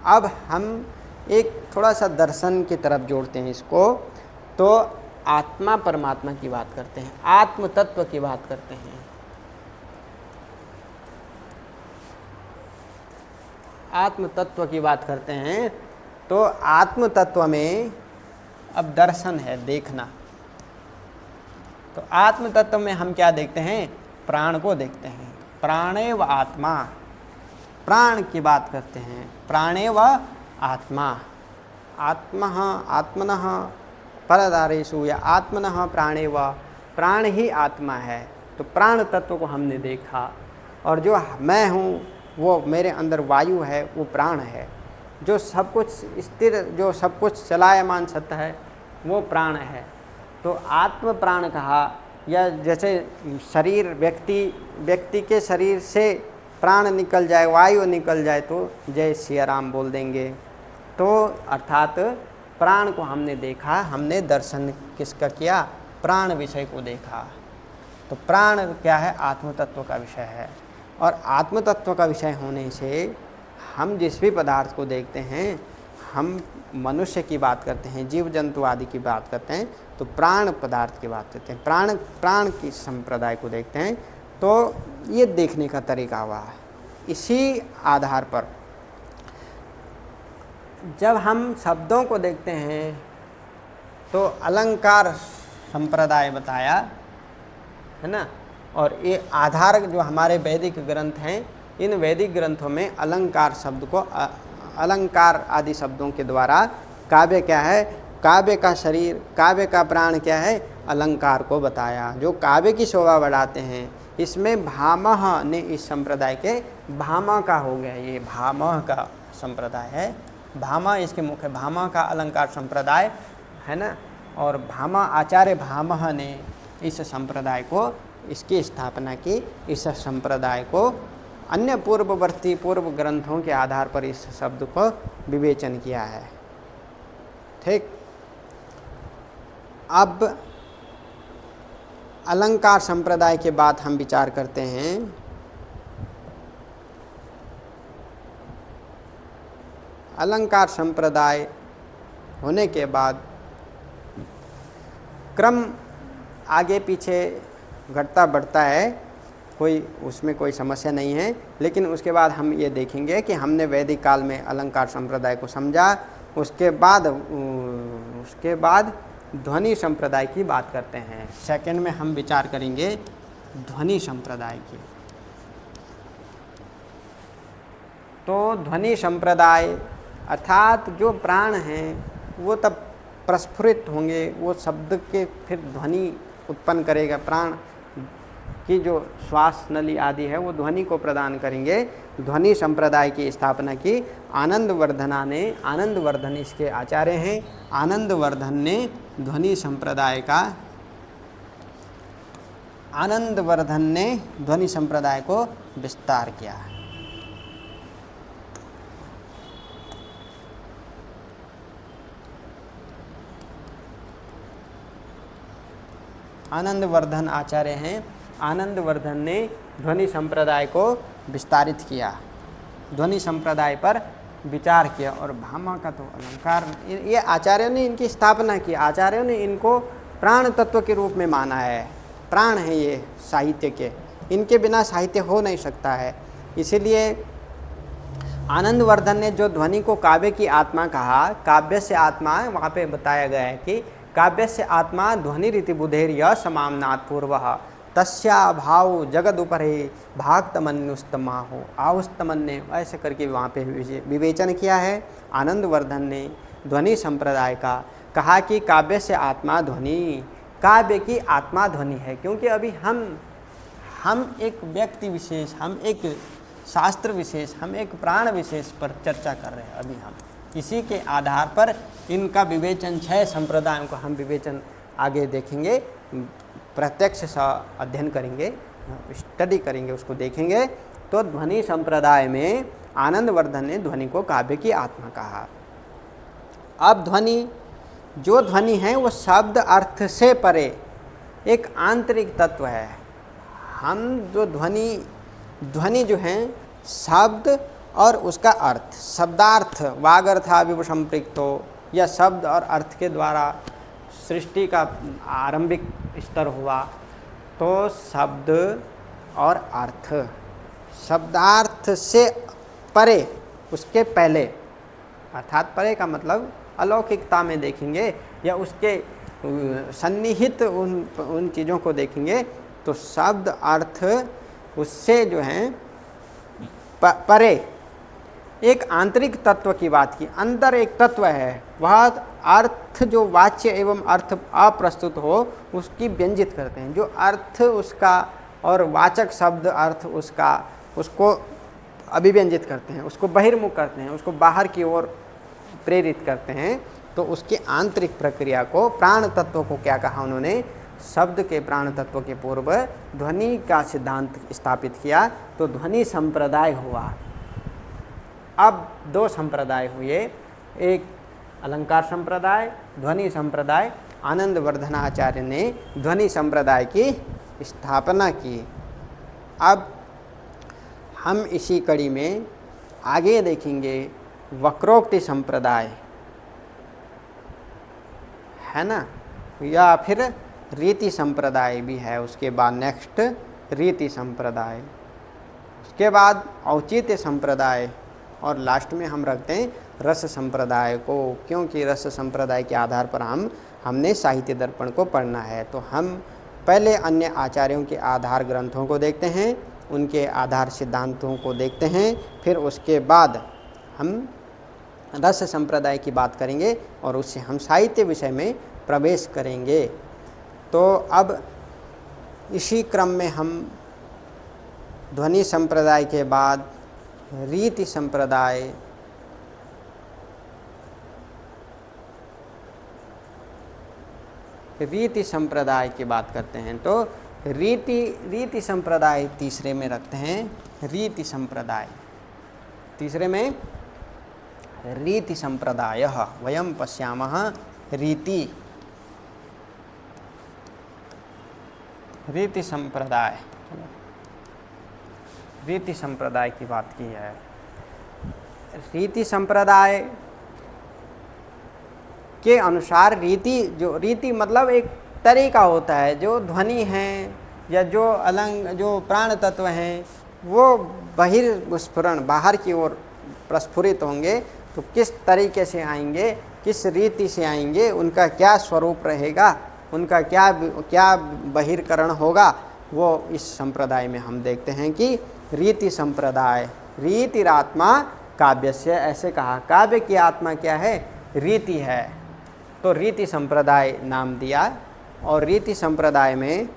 अब हम एक थोड़ा सा दर्शन की तरफ जोड़ते हैं इसको, तो आत्मा परमात्मा की बात करते हैं, आत्म तत्व की बात करते हैं। आत्म तत्व की बात करते हैं तो आत्म तत्व में अब दर्शन है, देखना। तो आत्म तत्व में हम क्या देखते हैं? प्राण को देखते हैं। प्राणेव आत्मा, प्राण की बात करते हैं। प्राणेव आत्मा, आत्मः आत्मनः परदारेषु, या आत्मनः प्राणेव, प्राण ही आत्मा है। तो प्राण तत्व को हमने देखा। और जो मैं हूँ, वो मेरे अंदर वायु है, वो प्राण है। जो सब कुछ स्थिर, जो सब कुछ चलायमान सत्य है, वो प्राण है। तो आत्म प्राण कहा। या जैसे शरीर, व्यक्ति के शरीर से प्राण निकल जाए, वायु निकल जाए, तो जय सिया राम बोल देंगे। तो अर्थात प्राण को हमने देखा, हमने दर्शन किसका किया? प्राण विषय को देखा। तो प्राण क्या है? आत्म तत्व का विषय है। और आत्म तत्व का विषय होने से हम जिस भी पदार्थ को देखते हैं, हम मनुष्य की बात करते हैं, जीव जंतु आदि की बात करते हैं, तो प्राण पदार्थ की बात करते हैं, प्राण की संप्रदाय को देखते हैं। तो ये देखने का तरीका हुआ। इसी आधार पर जब हम शब्दों को देखते हैं तो अलंकार संप्रदाय बताया है ना। और ये आधार जो हमारे वैदिक ग्रंथ हैं, इन वैदिक ग्रंथों में अलंकार शब्द को, अलंकार आदि शब्दों के द्वारा काव्य क्या है, काव्य का शरीर, काव्य का प्राण क्या है, अलंकार को बताया, जो काव्य की शोभा बढ़ाते हैं। इसमें भामह ने इस संप्रदाय के, भामा का हो गया, ये भामह का संप्रदाय है। भामा इसके मुख्य, भामा का अलंकार संप्रदाय है ना। और भामा, आचार्य भामह ने इस संप्रदाय को, इसकी स्थापना की। इस संप्रदाय को अन्य पूर्व ग्रंथों के आधार पर इस शब्द को विवेचन किया है। ठीक। अब अलंकार संप्रदाय के बाद हम विचार करते हैं अलंकार संप्रदाय होने के बाद क्रम आगे पीछे घटता बढ़ता है, कोई उसमें कोई समस्या नहीं है। लेकिन उसके बाद हम ये देखेंगे कि हमने वैदिक काल में अलंकार संप्रदाय को समझा, उसके बाद ध्वनि संप्रदाय की बात करते हैं। सेकंड में हम विचार करेंगे ध्वनि संप्रदाय की। तो ध्वनि संप्रदाय अर्थात जो प्राण हैं वो तब प्रस्फुरित होंगे, वो शब्द के फिर ध्वनि उत्पन्न करेगा। प्राण की जो श्वास नली आदि है वो ध्वनि को प्रदान करेंगे। ध्वनि संप्रदाय की स्थापना की आनंदवर्धना ने। आनंदवर्धन इसके आचार्य हैं। आनंदवर्धन ने ध्वनि संप्रदाय को विस्तार किया। आनंदवर्धन आचार्य हैं। आनंदवर्धन ने ध्वनि संप्रदाय को विस्तारित किया, ध्वनि संप्रदाय पर विचार किया। और भामा का तो अलंकार, ये आचार्यों ने इनकी स्थापना की। आचार्यों ने इनको प्राण तत्व के रूप में माना है। प्राण है ये साहित्य के, इनके बिना साहित्य हो नहीं सकता है। इसीलिए आनंदवर्धन ने जो ध्वनि को काव्य की आत्मा कहा, काव्य से आत्मा, वहाँ पे बताया गया है कि काव्य से आत्मा ध्वनि रीति बुधेर्य समामनात् पूर्वः तस्या भाव जगदुपरे भागतमन्युस्तमा हो आउस्तमन्य, ऐसे करके वहाँ पे विवेचन किया है। आनंदवर्धन ने ध्वनि संप्रदाय का कहा कि काव्य से आत्मा ध्वनि, काव्य की आत्मा ध्वनि है। क्योंकि अभी हम एक व्यक्ति विशेष, हम एक शास्त्र विशेष, हम एक प्राण विशेष पर चर्चा कर रहे हैं। अभी हम इसी के आधार पर इनका विवेचन 6 संप्रदायों का हम विवेचन आगे देखेंगे, प्रत्यक्ष सा अध्ययन करेंगे, स्टडी करेंगे, उसको देखेंगे। तो ध्वनि संप्रदाय में आनंदवर्धन ने ध्वनि को काव्य की आत्मा कहा। अब जो ध्वनि है वो शब्द अर्थ से परे एक आंतरिक तत्व है। हम जो ध्वनि जो है शब्द और उसका अर्थ, शब्दार्थ वागर्थाविव संपृक्तो, या शब्द और अर्थ के द्वारा सृष्टि का आरंभिक स्तर हुआ। तो शब्द और अर्थ, शब्दार्थ से परे, उसके पहले, अर्थात परे का मतलब अलौकिकता में देखेंगे या उसके सन्निहित उन चीज़ों को देखेंगे। तो शब्द अर्थ उससे जो है परे एक आंतरिक तत्व की बात की। अंदर एक तत्व है, वह अर्थ जो वाच्य एवं अर्थ अप्रस्तुत हो उसकी व्यंजित करते हैं। जो अर्थ उसका और वाचक शब्द अर्थ उसका, उसको अभिव्यंजित करते हैं, उसको बहिर्मुख करते हैं, उसको बाहर की ओर प्रेरित करते हैं। तो उसकी आंतरिक प्रक्रिया को, प्राण तत्व को क्या कहा उन्होंने? शब्द के प्राण तत्व के पूर्व ध्वनि का सिद्धांत स्थापित किया। तो ध्वनि संप्रदाय हुआ। अब 2 संप्रदाय हुए, एक अलंकार संप्रदाय, ध्वनि संप्रदाय। आनंदवर्धनाचार्य ने ध्वनि संप्रदाय की स्थापना की। अब हम इसी कड़ी में आगे देखेंगे वक्रोक्ति संप्रदाय, है ना, या फिर रीति संप्रदाय भी है। उसके बाद नेक्स्ट रीति संप्रदाय, उसके बाद औचित्य संप्रदाय, और लास्ट में हम रखते हैं रस संप्रदाय को। क्योंकि रस संप्रदाय के आधार पर हमने साहित्य दर्पण को पढ़ना है। तो हम पहले अन्य आचार्यों के आधार ग्रंथों को देखते हैं, उनके आधार सिद्धांतों को देखते हैं, फिर उसके बाद हम रस संप्रदाय की बात करेंगे और उससे हम साहित्य विषय में प्रवेश करेंगे। तो अब इसी क्रम में हम ध्वनि संप्रदाय के बाद रीति संप्रदाय, रीति संप्रदाय की बात करते हैं। तो रीति संप्रदाय तीसरे में रखते हैं। रीति संप्रदाय तीसरे में रीति संप्रदाय वयम पश्यामः। रीति संप्रदाय, रीति संप्रदाय की बात की है। रीति संप्रदाय के अनुसार रीति मतलब एक तरीका होता है, जो ध्वनि है या जो प्राण तत्व हैं वो बहिर्स्फुरण बाहर की ओर प्रस्फुरित होंगे तो किस तरीके से आएंगे, किस रीति से आएंगे, उनका क्या स्वरूप रहेगा, उनका क्या बहिर्करण होगा, वो इस संप्रदाय में हम देखते हैं कि रीति संप्रदाय। रीतिरात्मा काव्यस्य, ऐसे कहा काव्य की आत्मा क्या है, रीति है, तो रीति संप्रदाय नाम दिया। और रीति संप्रदाय में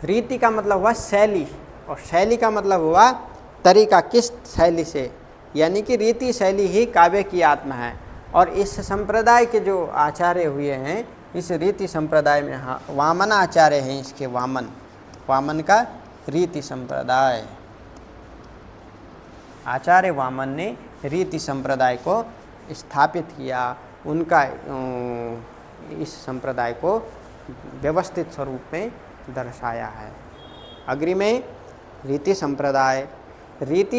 रीति का मतलब हुआ शैली, और शैली का मतलब हुआ तरीका, किस शैली से, यानी कि रीति शैली ही काव्य की आत्मा है। और इस संप्रदाय के जो आचार्य हुए हैं, इस रीति संप्रदाय में वामन आचार्य हैं, इसके वामन का रीति संप्रदाय, आचार्य वामन ने रीति संप्रदाय को स्थापित किया, उनका इस संप्रदाय को व्यवस्थित स्वरूप में दर्शाया है। अग्रि में रीति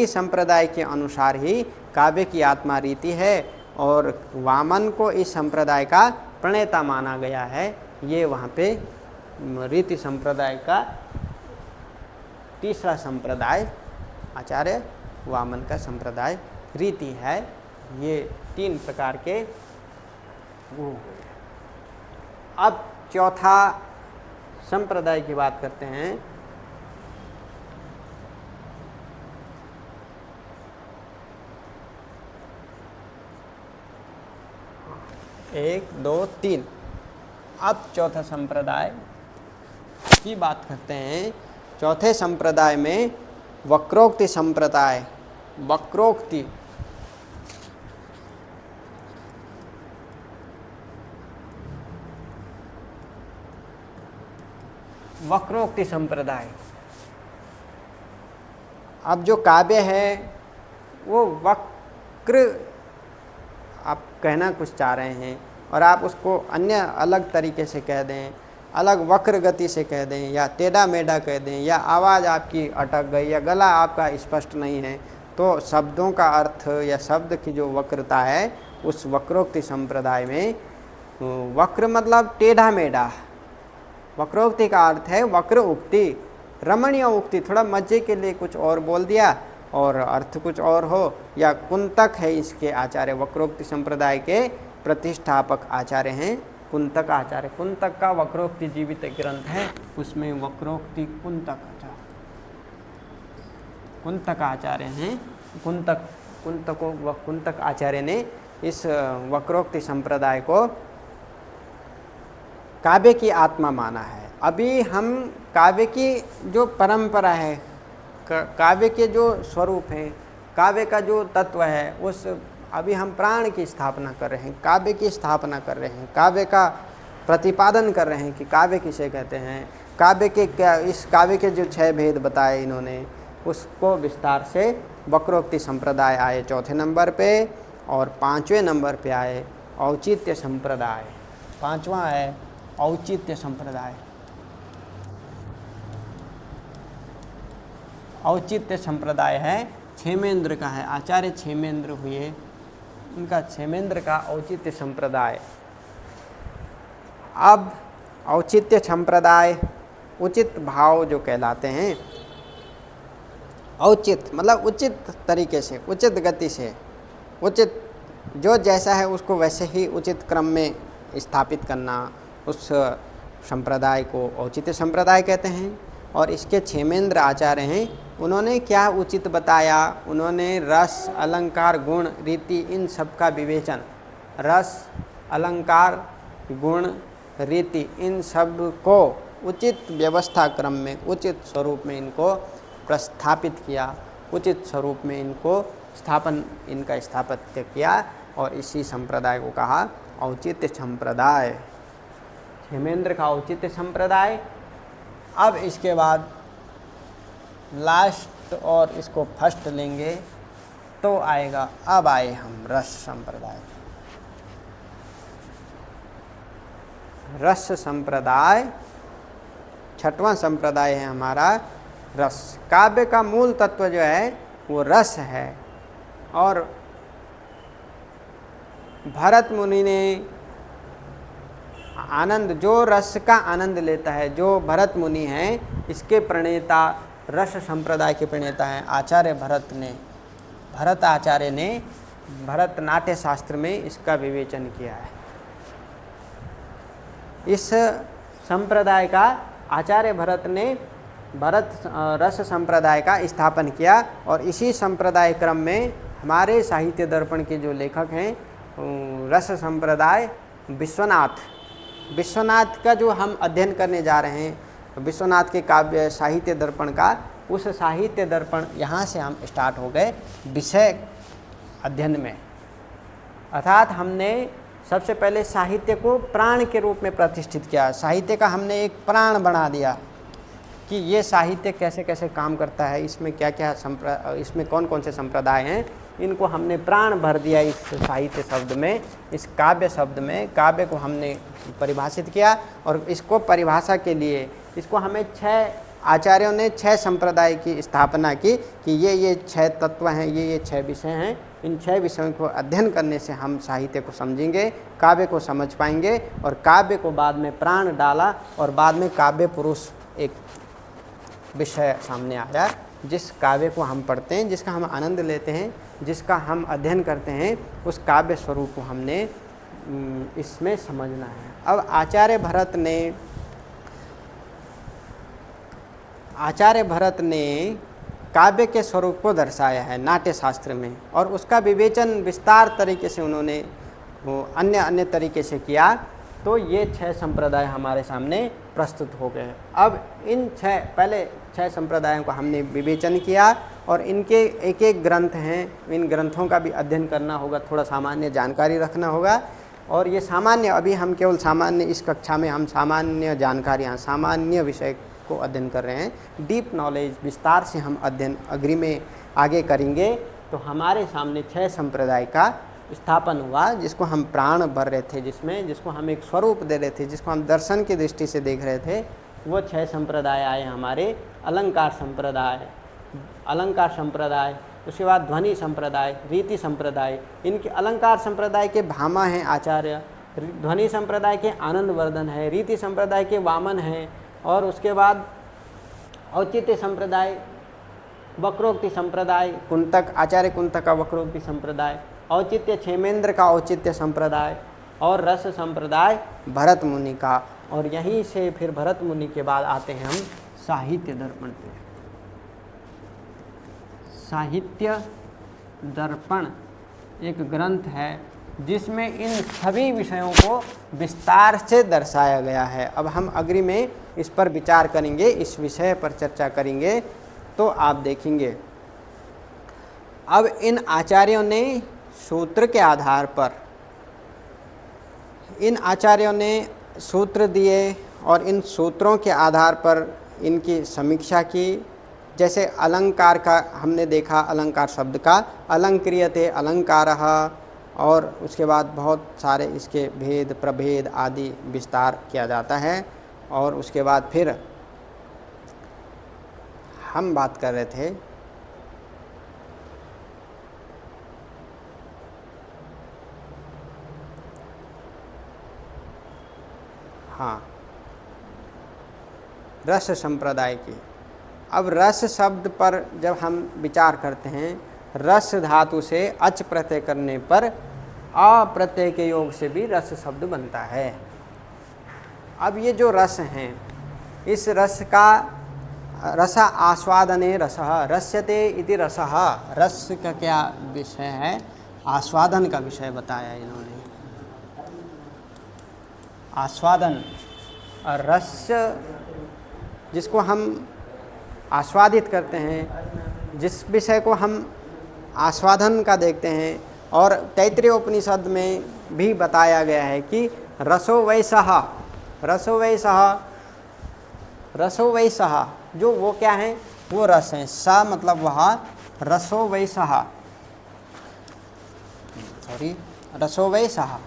संप्रदाय के अनुसार ही काव्य की आत्मा रीति है, और वामन को इस संप्रदाय का प्रणेता माना गया है। ये वहाँ पे रीति संप्रदाय का तीसरा संप्रदाय आचार्य वामन का संप्रदाय रीति है। ये 3 प्रकार के वो। अब चौथा संप्रदाय की बात करते हैं। एक, दो, तीन। अब चौथा संप्रदाय की बात करते हैं। चौथे संप्रदाय में वक्रोक्ति संप्रदाय, वक्रोक्ति संप्रदाय। अब जो काव्य है वो वक्र आप कहना कुछ चाह रहे हैं, और आप उसको अन्य अलग तरीके से कह दें, अलग वक्र गति से कह दें, या टेढ़ा मेढ़ा कह दें, या आवाज़ आपकी अटक गई, या गला आपका स्पष्ट नहीं है, तो शब्दों का अर्थ या शब्द की जो वक्रता है, उस वक्रोक्ति संप्रदाय में वक्र मतलब टेढ़ा मेढ़ा, वक्रोक्ति का अर्थ है वक्र उक्ति, रमणीय उक्ति, थोड़ा मजे के लिए कुछ और बोल दिया और अर्थ कुछ और हो, या कुंतक है इसके आचार्य, वक्रोक्ति संप्रदाय के प्रतिष्ठापक आचार्य हैं कुंतक आचार्य। कुंतक का वक्रोक्ति जीवित ग्रंथ है, उसमें वक्रोक्ति कुंतक आचार्य हैं। कुंतक आचार्य ने इस वक्रोक्ति संप्रदाय को काव्य की आत्मा माना है। अभी हम काव्य की जो परंपरा है, काव्य के जो स्वरूप हैं, काव्य का जो तत्व है, उस अभी हम प्राण की स्थापना कर रहे हैं, काव्य की स्थापना कर रहे हैं, काव्य का प्रतिपादन कर रहे हैं कि काव्य किसे कहते हैं, काव्य के क्या, इस काव्य के जो 6 भेद बताए इन्होंने, उसको विस्तार से वक्रोक्ति संप्रदाय आए चौथे नंबर पे, और 5वें नंबर पे आए औचित्य संप्रदाय। 5वां है औचित्य संप्रदाय। औचित्य संप्रदाय है क्षेमेंद्र का, है आचार्य क्षेमेंद्र हुए, उनका क्षेमेंद्र का औचित्य संप्रदाय। अब औचित्य संप्रदाय उचित भाव जो कहलाते हैं, औचित मतलब उचित तरीके से, उचित गति से, उचित जो जैसा है उसको वैसे ही उचित क्रम में स्थापित करना, उस संप्रदाय को औचित्य संप्रदाय कहते हैं। और इसके क्षेमेंद्र आचार्य हैं, उन्होंने क्या उचित बताया, उन्होंने रस, अलंकार, गुण, रीति, इन सब का विवेचन, रस, अलंकार, गुण, रीति, इन सब को उचित व्यवस्था क्रम में, उचित स्वरूप में इनको प्रस्थापित किया, उचित स्वरूप में इनको इनका स्थापत्य किया, और इसी संप्रदाय को कहा औचित्य संप्रदाय। क्षेमेंद्र का औचित्य संप्रदाय। अब इसके बाद लास्ट और इसको फर्स्ट लेंगे तो आएगा, अब आए हम रस संप्रदाय। रस संप्रदाय 6वां संप्रदाय है हमारा रस। काव्य का मूल तत्व जो है वो रस है, और भरत मुनि ने आनंद, जो रस का आनंद लेता है, जो भरत मुनि हैं, इसके प्रणेता, रस संप्रदाय के प्रणेता हैं आचार्य भरत ने, भरत आचार्य ने भरतनाट्य शास्त्र में इसका विवेचन किया है। इस संप्रदाय का आचार्य भरत ने भरत रस संप्रदाय का स्थापन किया, और इसी संप्रदाय क्रम में हमारे साहित्य दर्पण के जो लेखक हैं, रस संप्रदाय विश्वनाथ का जो हम अध्ययन करने जा रहे हैं, विश्वनाथ के काव्य साहित्य दर्पण का, उस साहित्य दर्पण यहाँ से हम स्टार्ट हो गए विषय अध्ययन में। अर्थात हमने सबसे पहले साहित्य को प्राण के रूप में प्रतिष्ठित किया, साहित्य का हमने एक प्राण बना दिया कि ये साहित्य कैसे कैसे काम करता है, इसमें क्या क्या इसमें कौन कौन से संप्रदाय हैं, इनको हमने प्राण भर दिया इस साहित्य शब्द में, इस काव्य शब्द में। काव्य को हमने परिभाषित किया, और इसको परिभाषा के लिए इसको हमें 6 आचार्यों ने 6 संप्रदाय की स्थापना की कि ये 6 तत्व हैं, ये 6 विषय हैं। इन 6 विषयों को अध्ययन करने से हम साहित्य को समझेंगे, काव्य को समझ पाएंगे, और काव्य को बाद में प्राण डाला, और बाद में काव्य पुरुष एक विषय सामने आया, जिस काव्य को हम पढ़ते हैं, जिसका हम आनंद लेते हैं, जिसका हम अध्ययन करते हैं, उस काव्य स्वरूप को हमने इसमें समझना है। अब आचार्य भरत ने काव्य के स्वरूप को दर्शाया है नाट्य शास्त्र में, और उसका विवेचन विस्तार तरीके से उन्होंने अन्य तरीके से किया। तो ये 6 संप्रदाय हमारे सामने प्रस्तुत हो गए। अब इन पहले 6 संप्रदायों का हमने विवेचन किया, और इनके एक एक ग्रंथ हैं, इन ग्रंथों का भी अध्ययन करना होगा, थोड़ा सामान्य जानकारी रखना होगा। और ये सामान्य, अभी हम केवल सामान्य, इस कक्षा में हम सामान्य जानकारियाँ, सामान्य विषय को अध्ययन कर रहे हैं। डीप नॉलेज, विस्तार से हम अध्ययन अग्री में आगे करेंगे। तो हमारे सामने 6 संप्रदाय का स्थापन हुआ, जिसको हम प्राण भर रहे थे, जिसको हम एक स्वरूप दे रहे थे, जिसको हम दर्शन की दृष्टि से देख रहे थे। वो 6 संप्रदाय आए हमारे। अलंकार संप्रदाय, उसके बाद ध्वनि संप्रदाय, रीति संप्रदाय। इनके अलंकार संप्रदाय के भामा हैं आचार्य, ध्वनि संप्रदाय के आनंदवर्धन है, रीति संप्रदाय के वामन हैं, और उसके बाद औचित्य संप्रदाय, वक्रोक्ति संप्रदाय, कुंतक, आचार्य कुंतक का वक्रोक्ति संप्रदाय, औचित्य क्षेमेंद्र का औचित्य संप्रदाय, और रस संप्रदाय भरत मुनि का। और यहीं से फिर भरत मुनि के बाद आते हैं हम साहित्य दर्पण पे। साहित्य दर्पण एक ग्रंथ है जिसमें इन सभी विषयों को विस्तार से दर्शाया गया है। अब हम अग्री में इस पर विचार करेंगे, इस विषय पर चर्चा करेंगे, तो आप देखेंगे। अब इन आचार्यों ने सूत्र के आधार पर, इन आचार्यों ने सूत्र दिए, और इन सूत्रों के आधार पर इनकी समीक्षा की। जैसे अलंकार का हमने देखा, अलंकार शब्द का अलंक्रियते अलंकारः, और उसके बाद बहुत सारे इसके भेद प्रभेद आदि विस्तार किया जाता है। और उसके बाद फिर हम बात कर रहे थे रस संप्रदाय की। अब रस शब्द पर जब हम विचार करते हैं, रस धातु से अच प्रत्यय करने पर अ प्रत्यय के योग से भी रस शब्द बनता है। अब ये जो रस हैं, इस रस का रस आस्वादने रसः रस्यते इति रसः, रस का क्या विषय है? आस्वादन का विषय बताया इन्होंने। आस्वादन और रस जिसको हम आस्वादित करते हैं, जिस विषय को हम आस्वादन का देखते हैं। और तैत्तिरीय उपनिषद में भी बताया गया है कि रसो वैसः, रसो वैसः, रसो वैसः, जो वो क्या है? वो रस है। सा मतलब वह, रसो वैसः, सॉरी, रसो वैसः,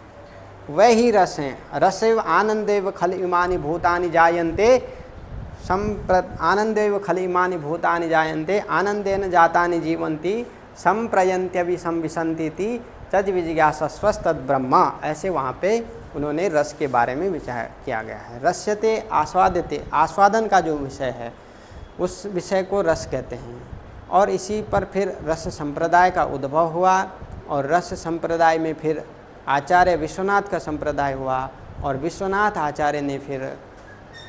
वह ही रस हैं। रसैव आनंदेव खल इमानि भूतानि जायन्ते, आनंदेव खल इमानि भूतानि जायन्ते, आनंदेन जातानि जीवन्ति, संप्रयन्त्यभि संविशन्तीति तद विजिज्ञासा स्वस्तद ब्रह्म, ऐसे वहाँ पे उन्होंने रस के बारे में विचार किया गया है। रस्यते आस्वाद्यते, आस्वादन का जो विषय है उस विषय को रस कहते हैं। और इसी पर फिर रस संप्रदाय का उद्भव हुआ और रस संप्रदाय में फिर आचार्य विश्वनाथ का संप्रदाय हुआ और विश्वनाथ आचार्य ने फिर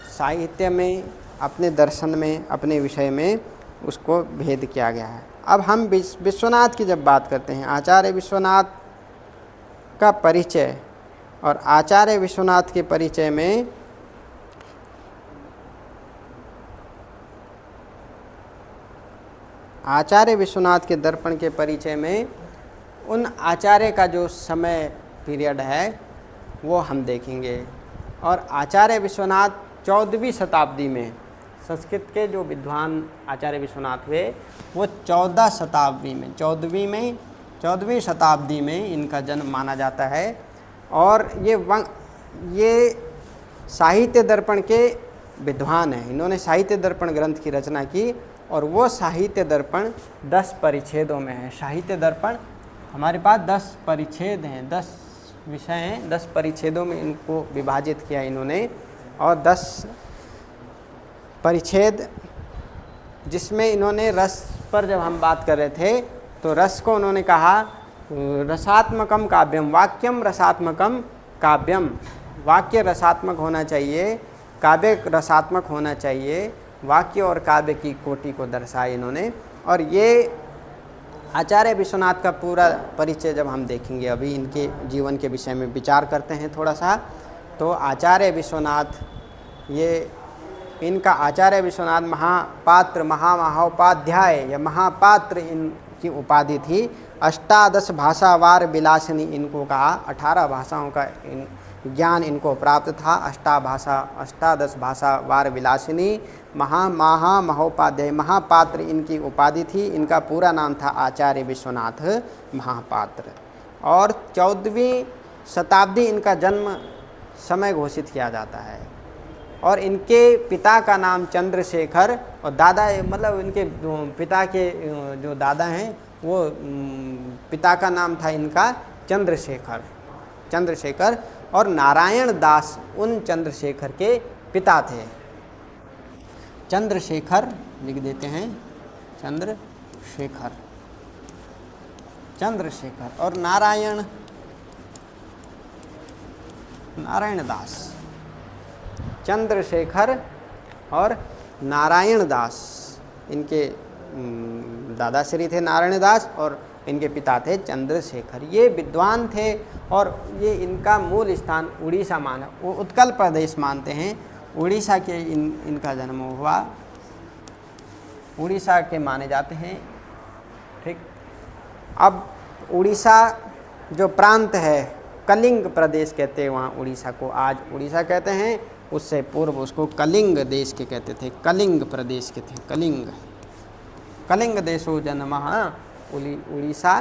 साहित्य में, अपने दर्शन में, अपने विषय में उसको भेद किया गया है। अब हम विश्वनाथ की जब बात करते हैं, आचार्य विश्वनाथ का परिचय, और आचार्य विश्वनाथ के परिचय में आचार्य विश्वनाथ के दर्पण के परिचय में उन आचार्य का जो समय पीरियड है वो हम देखेंगे। और आचार्य विश्वनाथ 14वीं शताब्दी में, संस्कृत के जो विद्वान आचार्य विश्वनाथ हुए वो 14 शताब्दी में 14वीं शताब्दी में इनका जन्म माना जाता है। और ये साहित्य दर्पण के विद्वान हैं। इन्होंने साहित्य दर्पण ग्रंथ की रचना की और वो साहित्य दर्पण 10 परिच्छेदों में है। साहित्य दर्पण हमारे पास 10 परिच्छेद हैं, 10 विषय हैं, 10 परिच्छेदों में इनको विभाजित किया इन्होंने। और 10 परिच्छेद जिसमें इन्होंने रस पर, जब हम बात कर रहे थे तो रस को उन्होंने कहा रसात्मकम काव्यम, वाक्यम रसात्मकम काव्यम, वाक्य रसात्मक होना चाहिए, काव्य रसात्मक होना चाहिए, वाक्य और काव्य की कोटि को दर्शाया इन्होंने। और ये आचार्य विश्वनाथ का पूरा परिचय जब हम देखेंगे, अभी इनके जीवन के विषय में विचार करते हैं थोड़ा सा, तो आचार्य विश्वनाथ, ये इनका आचार्य विश्वनाथ महापात्र, महामहोपाध्याय या महापात्र इनकी उपाधि थी। 18 भाषावार विलासिनी इनको कहा, 18 भाषाओं का ज्ञान इनको प्राप्त था। 18 भाषावार विलासिनी महामहोपाध्याय, महापात्र इनकी उपाधि थी। इनका पूरा नाम था आचार्य विश्वनाथ महापात्र। और 14वीं शताब्दी इनका जन्म समय घोषित किया जाता है। और इनके पिता का नाम चंद्रशेखर और दादा, मतलब इनके पिता के जो दादा हैं वो पिता का नाम था इनका चंद्रशेखर और नारायण दास उन चंद्रशेखर के पिता थे। चंद्रशेखर लिख देते हैं, चंद्रशेखर और नारायण दास, चंद्रशेखर और नारायण दास इनके दादाश्री थे नारायण दास और इनके पिता थे चंद्रशेखर। ये विद्वान थे और ये इनका मूल स्थान उड़ीसा माना, वो उत्कल प्रदेश मानते हैं। उड़ीसा के इनका जन्म हुआ, उड़ीसा के माने जाते हैं। ठीक, अब उड़ीसा जो प्रांत है, कलिंग प्रदेश कहते हैं वहाँ उड़ीसा को, आज उड़ीसा कहते हैं, उससे पूर्व उसको कलिंग देश के कहते थे, कलिंग प्रदेश के थे। कलिंग देशो जन्मः उड़ीसा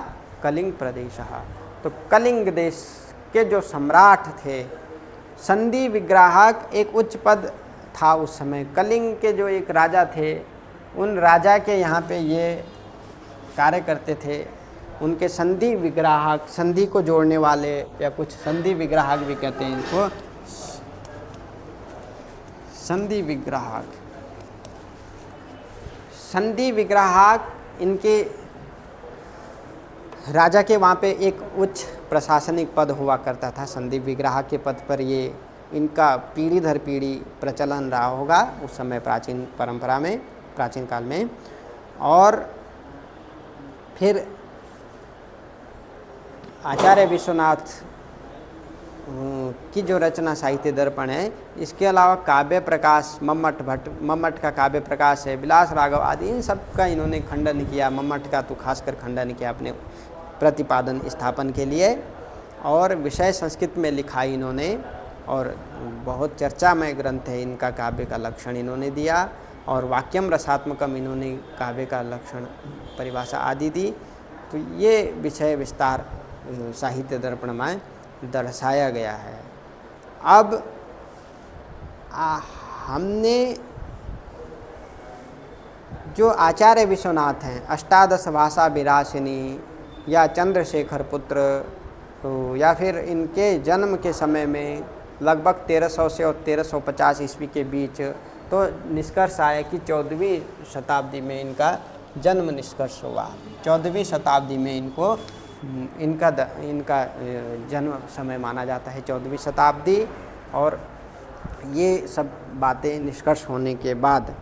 कलिंग प्रदेश। तो कलिंग देश के जो सम्राट थे, संधि विग्राहक एक उच्च पद था उस समय। कलिंग के जो एक राजा थे, उन राजा के यहाँ पे ये कार्य करते थे। उनके संधि विग्राहक, संधि को जोड़ने वाले, या कुछ संधि विग्राहक भी कहते हैं इनको, संधि विग्राहक इनके राजा के वहाँ पे एक उच्च प्रशासनिक पद हुआ करता था। संधि विग्राहक के पद पर ये इनका पीढ़ी दर पीढ़ी प्रचलन रहा होगा उस समय प्राचीन परंपरा में, प्राचीन काल में। और फिर आचार्य विश्वनाथ की जो रचना साहित्य दर्पण है, इसके अलावा काव्य प्रकाश, मम्मट का काव्य प्रकाश है, विलास राघव आदि, इन सब का इन्होंने खंडन किया। मम्मट का तो खासकर खंडन किया अपने प्रतिपादन स्थापन के लिए। और विषय संस्कृत में लिखा इन्होंने और बहुत चर्चामय ग्रंथ है इनका। काव्य का लक्षण इन्होंने दिया और वाक्यम रसात्मकम इन्होंने काव्य का लक्षण, परिभाषा आदि दी। तो ये विषय विस्तार साहित्य दर्पण में दर्शाया गया है। अब हमने जो आचार्य विश्वनाथ हैं, 18 भाषा विलासिनी, या चंद्रशेखर पुत्र, या फिर इनके जन्म के समय में लगभग 1300 से और 1350 ईस्वी के बीच, तो निष्कर्ष आया कि 14वीं शताब्दी में इनका जन्म निष्कर्ष हुआ। 14वीं शताब्दी में इनका जन्म समय माना जाता है, 14वीं शताब्दी। और ये सब बातें निष्कर्ष होने के बाद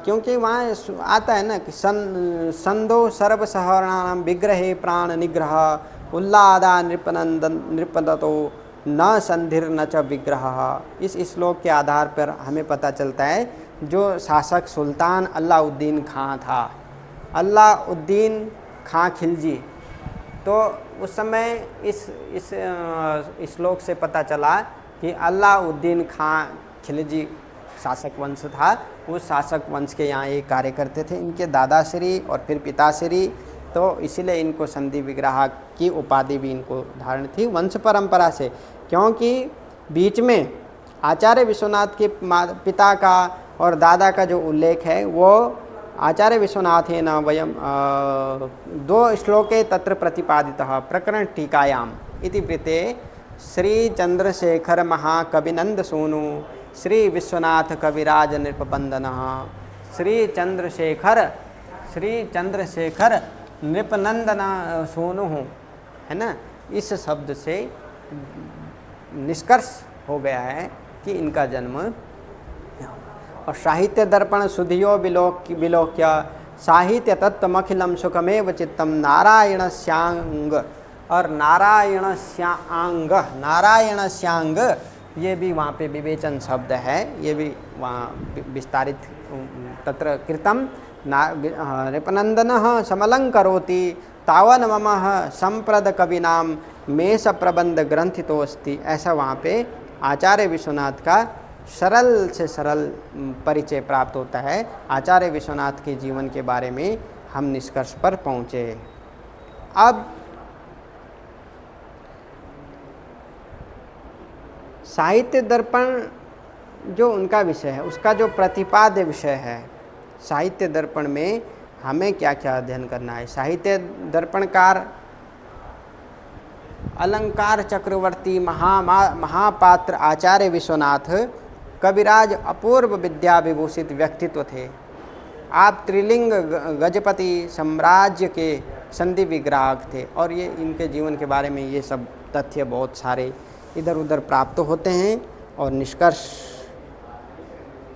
क्योंकि वहाँ आता है ना कि संदो सर्वसहरणानां विग्रहे प्राण निग्रह उल्लादा नृपनतो न संधिर न च विग्रह। इस श्लोक के आधार पर हमें पता चलता है जो शासक सुल्तान अलाउद्दीन खां था, अलाउद्दीन खां खिलजी, तो उस समय इस श्लोक से पता चला कि अलाउद्दीन खां खिलजी शासक वंश था। उस शासक वंश के यहाँ ये कार्य करते थे, इनके दादाश्री और फिर पिताश्री, तो इसीलिए इनको संधि विग्रह की उपाधि भी इनको धारण थी वंश परंपरा से। क्योंकि बीच में आचार्य विश्वनाथ के पिता का और दादा का जो उल्लेख है वो आचार्य विश्वनाथेन वयम 2 श्लोके तत्र प्रतिपादितः प्रकरण टीकायाम इति वृत्ते श्री चंद्रशेखर महाकविनंद सूनु श्री विश्वनाथ कविराज नृपबंदनः श्री चंद्रशेखर नृपनंदन सोनु, है ना। इस शब्द से निष्कर्ष हो गया है कि इनका जन्म। और साहित्य दर्पण सुधियो विलोक्य साहित्य तत्वमखिलम सुखमेव चित्तम नारायणस्यांग। और नारायणस्यांग ये भी वहाँ पे विवेचन शब्द है, ये भी वहाँ विस्तारित तत्र कृतम नृपनंदनः समलंकरोति तावन मम संप्रद कविनाम मेष प्रबंध ग्रंथितोस्ति। ऐसा वहाँ पे आचार्य विश्वनाथ का सरल से सरल परिचय प्राप्त होता है। आचार्य विश्वनाथ के जीवन के बारे में हम निष्कर्ष पर पहुँचे। अब साहित्य दर्पण जो उनका विषय है, उसका जो प्रतिपाद्य विषय है, साहित्य दर्पण में हमें क्या क्या अध्ययन करना है। साहित्य दर्पणकार अलंकार चक्रवर्ती महापात्र आचार्य विश्वनाथ कविराज अपूर्व विद्या विभूषित व्यक्तित्व थे। आप त्रिलिंग गजपति साम्राज्य के संधि विग्राहक थे। और ये इनके जीवन के बारे में ये सब तथ्य बहुत सारे इधर उधर प्राप्त होते हैं और निष्कर्ष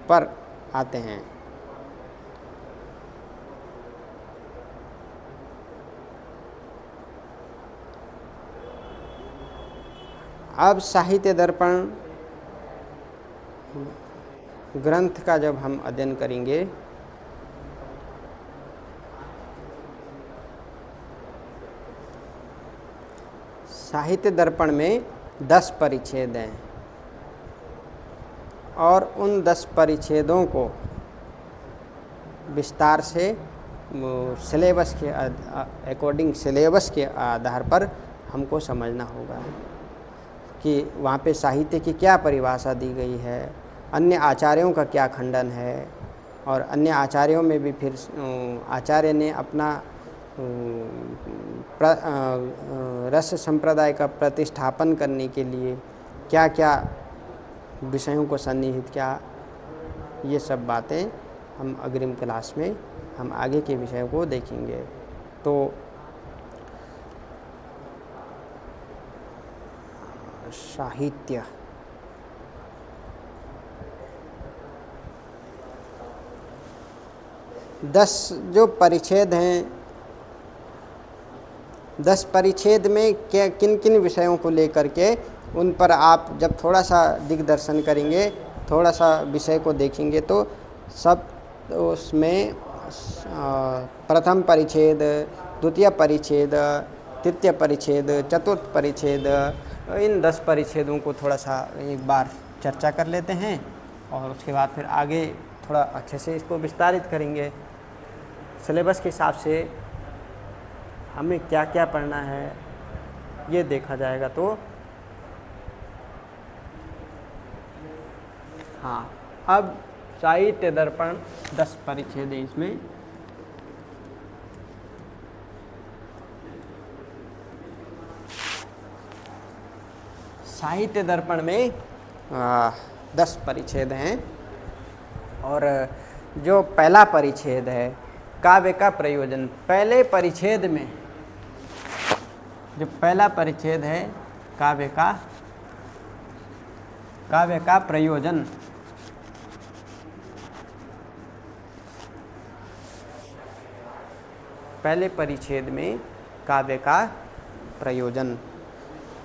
पर आते हैं। अब साहित्य दर्पण ग्रंथ का जब हम अध्ययन करेंगे साहित्य दर्पण में 10 परिच्छेद हैं और उन 10 परिच्छेदों को विस्तार से सिलेबस के अकॉर्डिंग सिलेबस के आधार पर हमको समझना होगा कि वहाँ पे साहित्य की क्या परिभाषा दी गई है, अन्य आचार्यों का क्या खंडन है, और अन्य आचार्यों में भी फिर आचार्य ने अपना रस संप्रदाय का प्रतिष्ठापन करने के लिए क्या क्या विषयों को सन्निहित किया। ये सब बातें हम अग्रिम क्लास में हम आगे के विषयों को देखेंगे। तो साहित्य जो परिच्छेद हैं, 10 परिच्छेद में क्या किन किन विषयों को लेकर के उन पर आप जब थोड़ा सा दिग्दर्शन करेंगे, थोड़ा सा विषय को देखेंगे तो सब उसमें प्रथम परिच्छेद, द्वितीय परिच्छेद, तृतीय परिच्छेद, चतुर्थ परिच्छेद, इन 10 परिच्छेदों को थोड़ा सा एक बार चर्चा कर लेते हैं और उसके बाद फिर आगे थोड़ा अच्छे से इसको विस्तारित करेंगे। सिलेबस के हिसाब से हमें क्या क्या पढ़ना है ये देखा जाएगा। तो हाँ, अब साहित्य दर्पण 10 परिच्छेद है इसमें। साहित्य दर्पण में 10 परिच्छेद हैं और जो पहला परिच्छेद है काव्य का प्रयोजन, पहले परिच्छेद में जो पहला परिच्छेद है काव्य का प्रयोजन, पहले परिच्छेद में काव्य का प्रयोजन,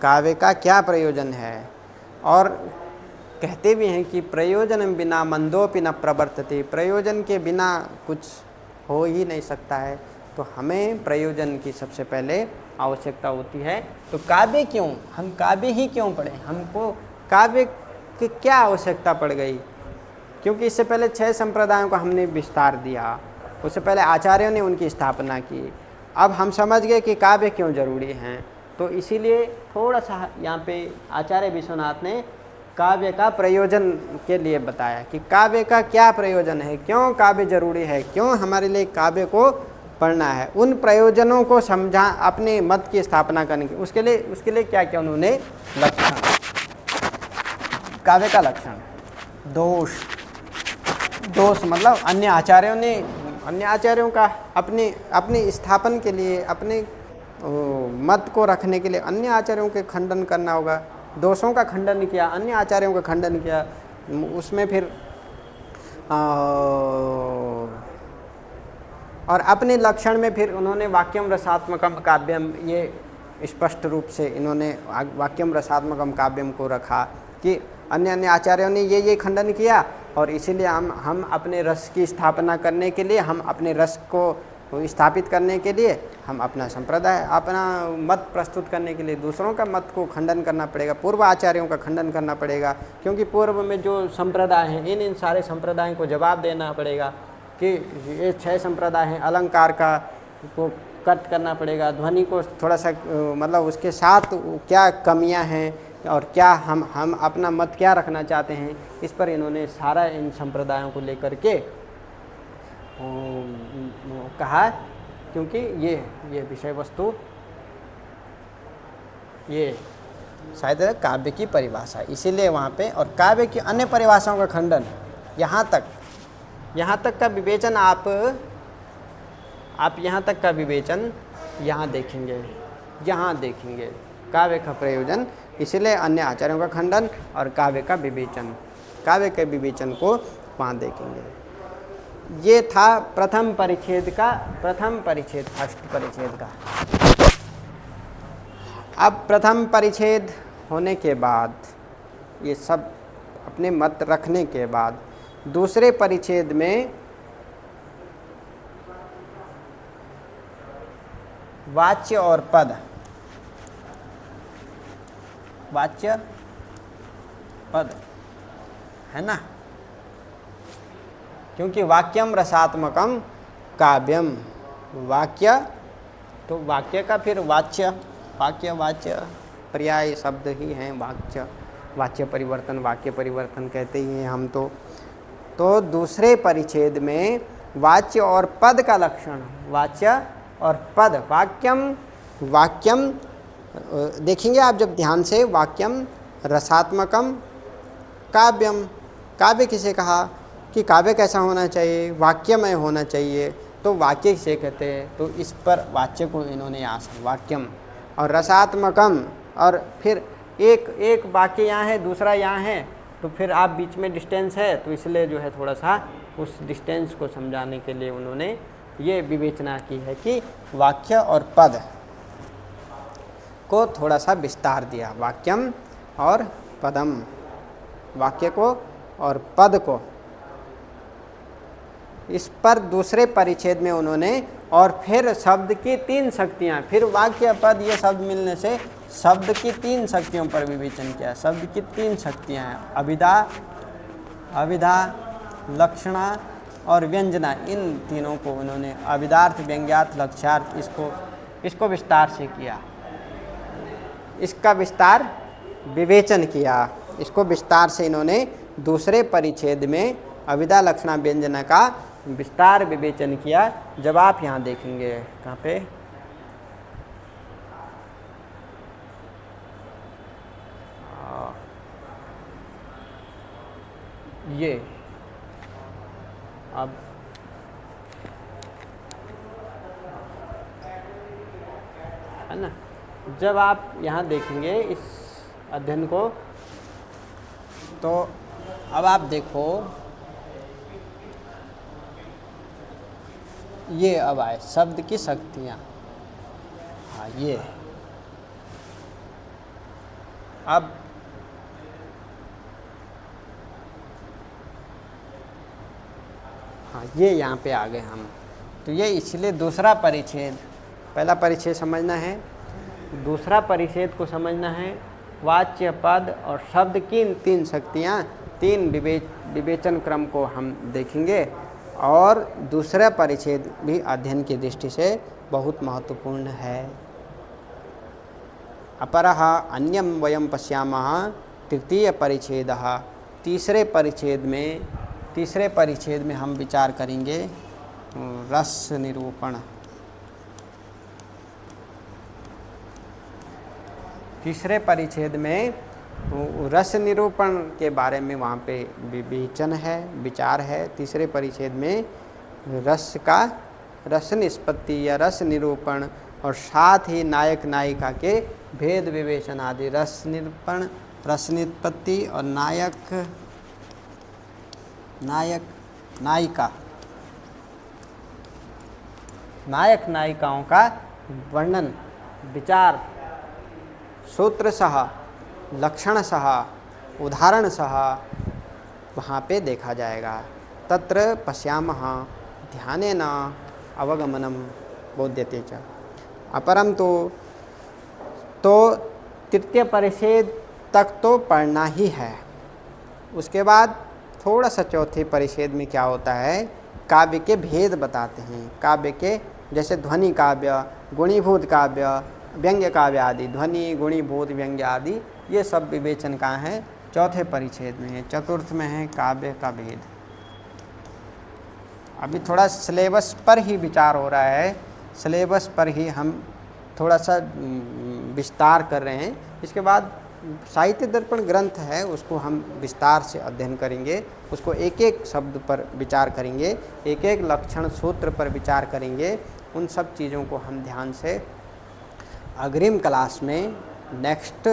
काव्य का क्या प्रयोजन है। और कहते भी हैं कि प्रयोजन बिना मंदोपि न प्रवर्तते, प्रयोजन के बिना कुछ हो ही नहीं सकता है। तो हमें प्रयोजन की सबसे पहले आवश्यकता होती है। तो काव्य क्यों, हम काव्य ही क्यों पढ़ें, हमको काव्य की क्या आवश्यकता पड़ गई। क्योंकि इससे पहले 6 संप्रदायों को हमने विस्तार दिया, उससे पहले आचार्यों ने उनकी स्थापना की। अब हम समझ गए कि काव्य क्यों जरूरी हैं, तो इसीलिए थोड़ा सा यहाँ पे आचार्य विश्वनाथ ने काव्य का प्रयोजन के लिए बताया कि काव्य का क्या प्रयोजन है, क्यों काव्य जरूरी है, क्यों हमारे लिए काव्य को पढ़ना है। उन प्रयोजनों को समझा अपने मत की स्थापना करने की, उसके लिए क्या क्या उन्होंने लक्षण, काव्य का लक्षण, दोष मतलब अन्य आचार्यों का अपने स्थापन के लिए, अपने मत को रखने के लिए अन्य आचार्यों के खंडन करना होगा। दोषों का खंडन किया, अन्य आचार्यों का खंडन किया, उसमें फिर और अपने लक्षण में फिर उन्होंने वाक्यम रसात्मकम काव्यम, ये स्पष्ट रूप से इन्होंने वाक्यम रसात्मकम काव्यम को रखा कि अन्य आचार्यों ने ये खंडन किया और इसीलिए हम अपने रस की स्थापना करने के लिए, हम अपने रस को स्थापित करने के लिए, हम अपना संप्रदाय, अपना मत प्रस्तुत करने के लिए दूसरों का मत को खंडन करना पड़ेगा, पूर्व आचार्यों का खंडन करना पड़ेगा। क्योंकि पूर्व में जो संप्रदाय हैं, इन सारे संप्रदायों को जवाब देना पड़ेगा कि ये 6 संप्रदाय हैं। अलंकार का को कट करना पड़ेगा, ध्वनि को थोड़ा सा मतलब उसके साथ क्या कमियां हैं और क्या हम अपना मत क्या रखना चाहते हैं, इस पर इन्होंने सारा इन संप्रदायों को लेकर के कहा। क्योंकि ये विषय वस्तु, ये शायद काव्य की परिभाषा, इसीलिए वहाँ पे, और काव्य की अन्य परिभाषाओं का खंडन, यहाँ तक का विवेचन आप यहाँ तक का विवेचन यहाँ देखेंगे काव्य का प्रयोजन, इसलिए अन्य आचार्यों का खंडन और काव्य के विवेचन को वहाँ देखेंगे। ये था फर्स्ट परिच्छेद का। अब प्रथम परिच्छेद होने के बाद, ये सब अपने मत रखने के बाद, दूसरे परिच्छेद में वाच्य और पद, है ना, क्योंकि वाक्यम रसात्मकम काव्यम, वाक्य तो वाक्य का फिर वाच्य पर्याय शब्द ही हैं। वाच्य परिवर्तन, वाक्य परिवर्तन कहते ही हैं हम तो दूसरे परिच्छेद में वाच्य और पद का लक्षण, वाच्य और पद, वाक्यम देखेंगे आप जब ध्यान से, वाक्यम रसात्मकम काव्यम, काव्य किसे कहा कि काव्य कैसा होना चाहिए, वाक्यमय होना चाहिए, तो वाक्य किसे कहते हैं, तो इस पर वाच्य को इन्होंने यहाँ से वाक्यम, और रसात्मकम, और फिर एक वाक्य यहाँ है, दूसरा यहाँ है, तो फिर आप बीच में डिस्टेंस है, तो इसलिए जो है थोड़ा सा उस डिस्टेंस को समझाने के लिए उन्होंने ये विवेचना की है कि वाक्य और पद को थोड़ा सा विस्तार दिया, वाक्यम और पदम, वाक्य को और पद को। इस पर दूसरे परिच्छेद में उन्होंने, और फिर शब्द की 3 शक्तियाँ, फिर वाक्य पद ये शब्द मिलने से शब्द की 3 शक्तियों पर विवेचन किया। शब्द की 3 शक्तियाँ हैं, अभिधा, लक्षणा और व्यंजना, इन तीनों को उन्होंने अभिधार्थ, व्यंग्यार्थ, लक्ष्यार्थ, इसको विस्तार से किया, इसका विस्तार विवेचन किया, इसको विस्तार से इन्होंने दूसरे परिच्छेद में अविदा लक्षणा व्यंजना का विस्तार विवेचन किया। जब आप यहाँ देखेंगे, कहाँ पे, ये अब है ना, जब आप यहाँ देखेंगे इस अध्ययन को, तो अब आप देखो ये अब आए शब्द की शक्तियाँ। हाँ ये अब हाँ ये यहाँ पे आ गए हम। तो ये इसलिए दूसरा परिच्छेद, पहला परिच्छेद समझना है, दूसरा परिच्छेद को समझना है। वाच्य, पद और शब्द की तीन शक्तियाँ, तीन विवेचन क्रम को हम देखेंगे। और दूसरा परिच्छेद भी अध्ययन की दृष्टि से बहुत महत्वपूर्ण है। अपरः अन्यम वयम पश्यामः तृतीय परिच्छेदः। तीसरे परिच्छेद में हम विचार करेंगे रस निरूपण। तीसरे परिच्छेद में रस निरूपण के बारे में वहाँ पे विवेचन है, विचार है। तीसरे परिच्छेद में रस निष्पत्ति या रस निरूपण और साथ ही नायक नायिका के भेद विवेचन आदि। रस निरूपण, रस निष्पत्ति और नायक नायिकाओं का वर्णन, विचार सूत्र सह, लक्षण सह, उदाहरण सह वहाँ पे देखा जाएगा। तत्र पश्यामः ध्यानेन अवगमनम बोध्यते च। अपरम तो तृतीय परिच्छेद तक तो पढ़ना ही है। उसके बाद थोड़ा सा चौथे परिच्छेद में क्या होता है, काव्य के भेद बताते हैं। काव्य के जैसे ध्वनि काव्य, गुणीभूत काव्य, व्यंग्य काव्य आदि, ध्वनि, गुणीभूत, व्यंग्य आदि, ये सब विवेचन कहाँ है, चौथे परिच्छेद में है। चतुर्थ में है काव्य का भेद। अभी थोड़ा सिलेबस पर ही विचार हो रहा है, सिलेबस पर ही हम थोड़ा सा विस्तार कर रहे हैं। इसके बाद साहित्य दर्पण ग्रंथ है, उसको हम विस्तार से अध्ययन करेंगे, उसको एक एक शब्द पर विचार करेंगे, एक एक लक्षण सूत्र पर विचार करेंगे। उन सब चीज़ों को हम ध्यान से अग्रिम क्लास में नेक्स्ट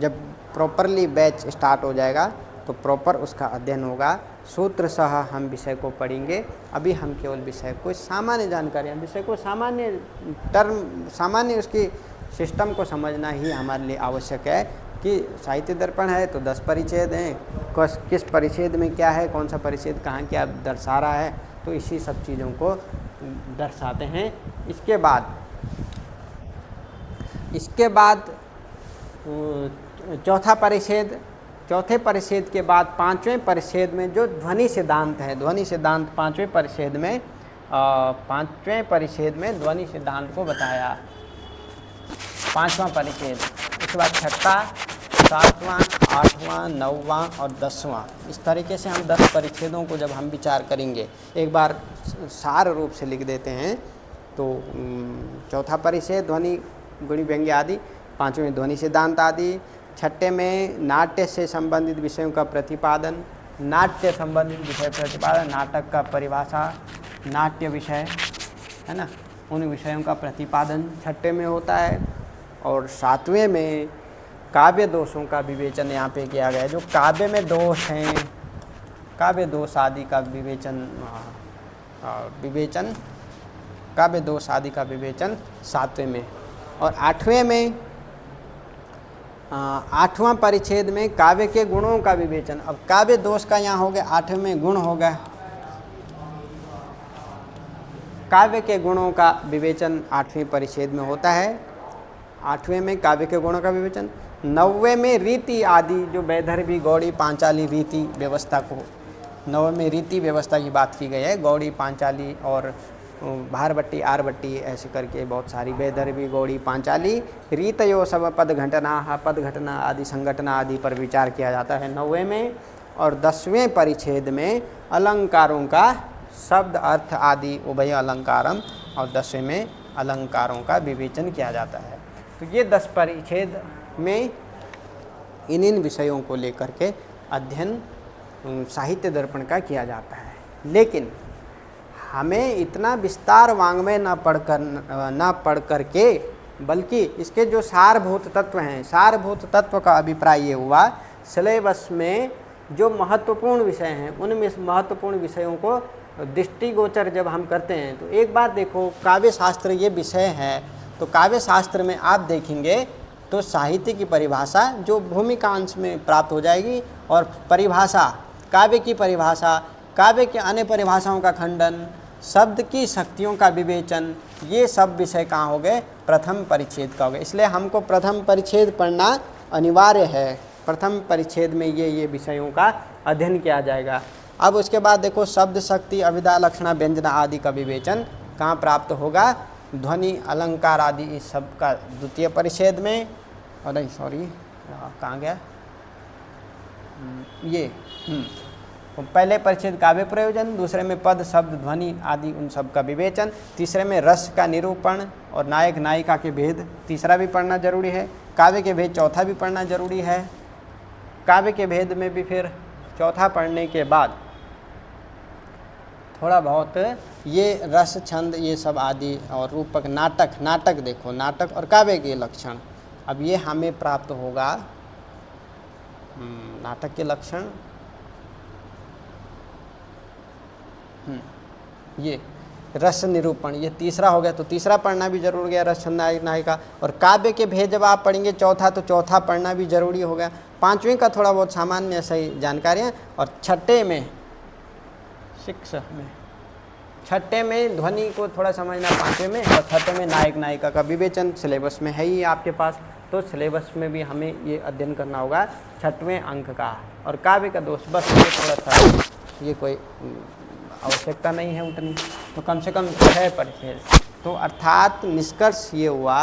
जब प्रॉपरली बैच स्टार्ट हो जाएगा तो प्रॉपर उसका अध्ययन होगा। सूत्र सह हम विषय को पढ़ेंगे। अभी हम केवल विषय को सामान्य जानकारियाँ, विषय को सामान्य टर्म, सामान्य उसकी सिस्टम को समझना ही हमारे लिए आवश्यक है कि साहित्य दर्पण है तो 10 परिच्छेद हैं, किस परिच्छेद में क्या है, कौन सा परिच्छेद कहाँ क्या दर्शा रहा है, तो इसी सब चीज़ों को दर्शाते हैं। इसके बाद चौथा परिच्छेद, चौथे परिच्छेद के बाद पांचवें परिच्छेद में जो ध्वनि सिद्धांत है, ध्वनि सिद्धांत पांचवें परिच्छेद में ध्वनि सिद्धांत को बताया, पांचवा परिच्छेद। उसके बाद छठा, सातवां, आठवां, नौवां और 10वां, इस तरीके से हम 10 परिच्छेदों को जब हम विचार करेंगे, एक बार सार रूप से लिख देते हैं तो चौथा परिच्छेद ध्वनि, गुणी, व्यंग्य आदि, पांचवें ध्वनि सिद्धांत आदि, छठे में नाट्य से संबंधित विषयों का प्रतिपादन, नाट्य संबंधित विषय प्रतिपादन, नाटक का परिभाषा, नाट्य विषय है ना, उन विषयों का प्रतिपादन छठे में होता है। और सातवें में काव्य दोषों का विवेचन यहाँ पे किया गया है। जो काव्य में दोष हैं, काव्य दोष आदि का विवेचन काव्य दोष आदि का विवेचन सातवें में। और आठवां परिच्छेद में काव्य के गुणों का विवेचन। अब काव्य दोष का यहाँ हो गया, 8वें में गुण हो गया, काव्य के गुणों का विवेचन 8वें परिच्छेद में होता है। 8वें में काव्य के गुणों का विवेचन। 9वें में रीति आदि, जो वैदर्भी, गौड़ी, पांचाली रीति व्यवस्था को, 9वें में रीति व्यवस्था की बात की गई है। गौड़ी, पांचाली और भारभट्टी, आरभट्टी ऐसे करके बहुत सारी वैदर्भी, गौड़ी, पांचाली, रीतयो सब पद घटना आदि संगठना आदि पर विचार किया जाता है 9वें में। और 10वें परिच्छेद में अलंकारों का शब्द अर्थ आदि उभय अलंकारम और 10वें में अलंकारों का विवेचन किया जाता है। तो ये 10 परिच्छेद में इन विषयों को लेकर के अध्ययन साहित्य दर्पण का किया जाता है। लेकिन हमें इतना विस्तार वाङ्मय न पढ़ करके बल्कि इसके जो सारभूत तत्व हैं, सारभूत तत्व का अभिप्राय ये हुआ सिलेबस में जो महत्वपूर्ण विषय हैं उनमें महत्वपूर्ण विषयों को दृष्टिगोचर जब हम करते हैं तो एक बात देखो, काव्य शास्त्र ये विषय है तो काव्य शास्त्र में आप देखेंगे तो साहित्य की परिभाषा जो भूमिकांश में प्राप्त हो जाएगी और परिभाषा, काव्य की परिभाषा, काव्य के अन्य परिभाषाओं का खंडन, शब्द की शक्तियों का विवेचन, ये सब विषय कहाँ हो गए? प्रथम परिच्छेद का हो गए। इसलिए हमको प्रथम परिच्छेद पढ़ना अनिवार्य है। प्रथम परिच्छेद में ये विषयों का अध्ययन किया जाएगा। अब उसके बाद देखो शब्द शक्ति, अभिधा, लक्षणा, व्यंजना आदि का विवेचन कहाँ प्राप्त होगा? ध्वनि, अलंकार आदि इस सब का द्वितीय परिच्छेद में, और नहीं सॉरी कहाँ गया ये पहले परिच्छेद काव्य प्रयोजन, दूसरे में पद, शब्द, ध्वनि आदि उन सब का विवेचन, तीसरे में रस का निरूपण और नायक नायिका के भेद तीसरा भी पढ़ना जरूरी है, काव्य के भेद चौथा भी पढ़ना जरूरी है। काव्य के भेद में भी फिर चौथा पढ़ने के बाद थोड़ा बहुत ये रस, छंद, ये सब आदि और रूपक, नाटक देखो, नाटक और काव्य के लक्षण, अब ये हमें प्राप्त होगा। नाटक के लक्षण ये रस निरूपण, ये तीसरा हो गया तो तीसरा पढ़ना भी जरूर गया, रस, छंद, नायक नायिका। और काव्य के भेद जब आप पढ़ेंगे चौथा तो चौथा पढ़ना भी जरूरी हो गया। पांचवें का थोड़ा बहुत सामान्य सही जानकारियाँ, और छठे में छठे में ध्वनि को थोड़ा समझना पांचवें में, और छठे में नायक नायिका का विवेचन सिलेबस में है ही आपके पास, तो सिलेबस में भी हमें ये अध्ययन करना होगा 6वें अंक का। और काव्य का दोष बस ये थोड़ा सा, ये कोई आवश्यकता नहीं है उतनी, तो कम से कम 6 परिच्छेद। तो अर्थात निष्कर्ष ये हुआ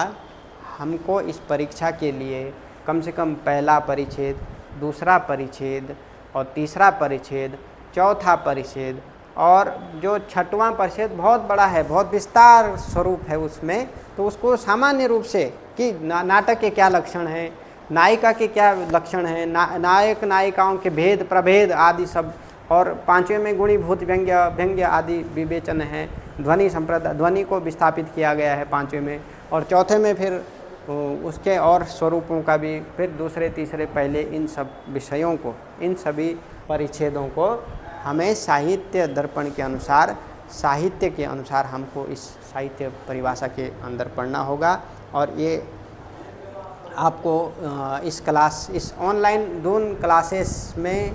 हमको इस परीक्षा के लिए कम से कम पहला परिच्छेद, दूसरा परिच्छेद और तीसरा परिच्छेद, चौथा परिच्छेद, और जो 6वां परिच्छेद बहुत बड़ा है, बहुत विस्तार स्वरूप है उसमें, तो उसको सामान्य रूप से कि नाटक के क्या लक्षण हैं, नायिका के क्या लक्षण हैं, नायक नायिकाओं के भेद प्रभेद आदि सब, और 5वें में गुणीभूत व्यंग्य आदि विवेचन है, ध्वनि संप्रदाय, ध्वनि को विस्थापित किया गया है 5वें में, और चौथे में फिर उसके और स्वरूपों का भी, फिर दूसरे तीसरे पहले, इन सब विषयों को, इन सभी परिच्छेदों को हमें साहित्य दर्पण के अनुसार, साहित्य के अनुसार हमको इस साहित्य परिभाषा के अंदर पढ़ना होगा। और ये आपको इस ऑनलाइन 2 क्लासेस में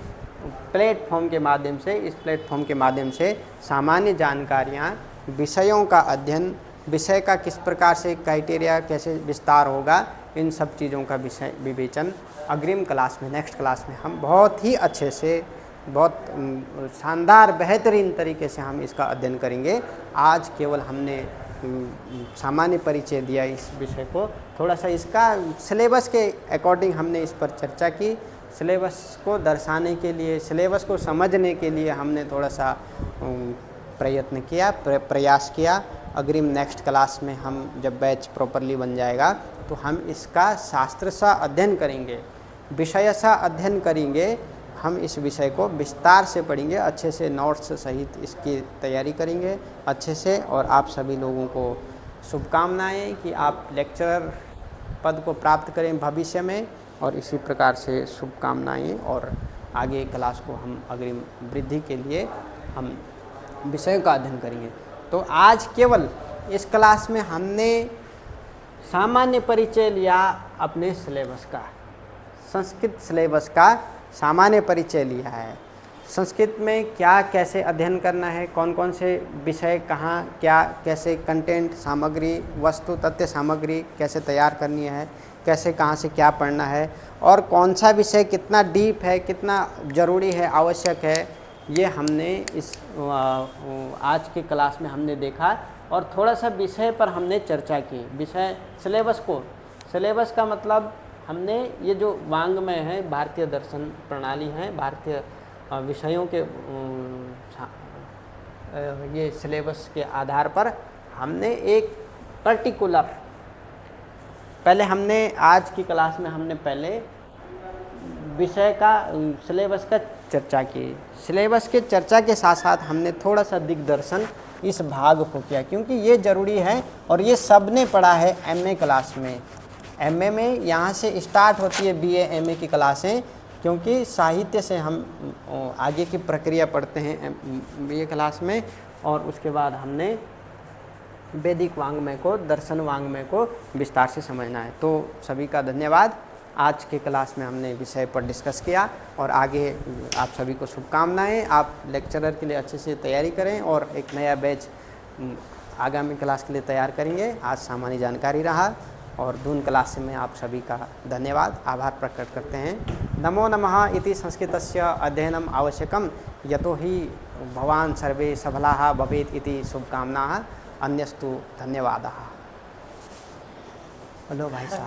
प्लेटफॉर्म के माध्यम से, इस प्लेटफॉर्म के माध्यम से सामान्य जानकारियाँ, विषयों का अध्ययन, विषय का किस प्रकार से क्राइटेरिया कैसे विस्तार होगा, इन सब चीज़ों का विषय विवेचन अग्रिम क्लास में, नेक्स्ट क्लास में हम बहुत ही अच्छे से, बहुत शानदार बेहतरीन तरीके से हम इसका अध्ययन करेंगे। आज केवल हमने सामान्य परिचय दिया इस विषय को, थोड़ा सा इसका सिलेबस के अकॉर्डिंग हमने इस पर चर्चा की, सिलेबस को दर्शाने के लिए, सिलेबस को समझने के लिए हमने थोड़ा सा प्रयत्न किया, प्रयास किया। अग्रिम नेक्स्ट क्लास में हम जब बैच प्रॉपरली बन जाएगा तो हम इसका शास्त्र सा अध्ययन करेंगे, विषय सा अध्ययन करेंगे, हम इस विषय को विस्तार से पढ़ेंगे, अच्छे से नोट्स सहित इसकी तैयारी करेंगे अच्छे से। और आप सभी लोगों को शुभकामनाएं कि आप लेक्चरर पद को प्राप्त करें भविष्य में, और इसी प्रकार से शुभकामनाएं। और आगे क्लास को हम अग्रिम वृद्धि के लिए हम विषयों का अध्ययन करेंगे। तो आज केवल इस क्लास में हमने सामान्य परिचय लिया अपने सिलेबस का, संस्कृत सिलेबस का सामान्य परिचय लिया है। संस्कृत में क्या कैसे अध्ययन करना है, कौन कौन से विषय कहाँ क्या कैसे कंटेंट, सामग्री, वस्तु तथ्य सामग्री कैसे तैयार करनी है, कैसे कहाँ से क्या पढ़ना है, और कौन सा विषय कितना डीप है, कितना ज़रूरी है, आवश्यक है, ये हमने इस आज के क्लास में हमने देखा। और थोड़ा सा विषय पर हमने चर्चा की, विषय सिलेबस को, सिलेबस का मतलब हमने ये जो वाङ्मय है, भारतीय दर्शन प्रणाली है, भारतीय विषयों के ये सिलेबस के आधार पर हमने एक पर्टिकुलर, पहले हमने आज की क्लास में हमने पहले विषय का सिलेबस का चर्चा की। सिलेबस के चर्चा के साथ साथ हमने थोड़ा सा दिग्दर्शन इस भाग को किया, क्योंकि ये ज़रूरी है और ये सब ने पढ़ा है एमए क्लास में। एमए में यहाँ से स्टार्ट होती है बीए एमए की क्लासें, क्योंकि साहित्य से हम आगे की प्रक्रिया पढ़ते हैं बीए क्लास में, और उसके बाद हमने वैदिक वाङ्मय को, दर्शन वाङ्मय को विस्तार से समझना है। तो सभी का धन्यवाद। आज के क्लास में हमने विषय पर डिस्कस किया और आगे आप सभी को शुभकामनाएं। आप लेक्चरर के लिए अच्छे से तैयारी करें और एक नया बैच आगामी क्लास के लिए तैयार करेंगे। आज सामान्य जानकारी रहा और दून क्लास में आप सभी का धन्यवाद, आभार प्रकट करते हैं। नमो नमः इति संस्कृतस्य अध्ययनम आवश्यकम यतो हि भवान सर्वे सफलाः भवेत् इति शुभकामनाः। अन्यस्तु धन्यवादाः। हेलो भाई साहब।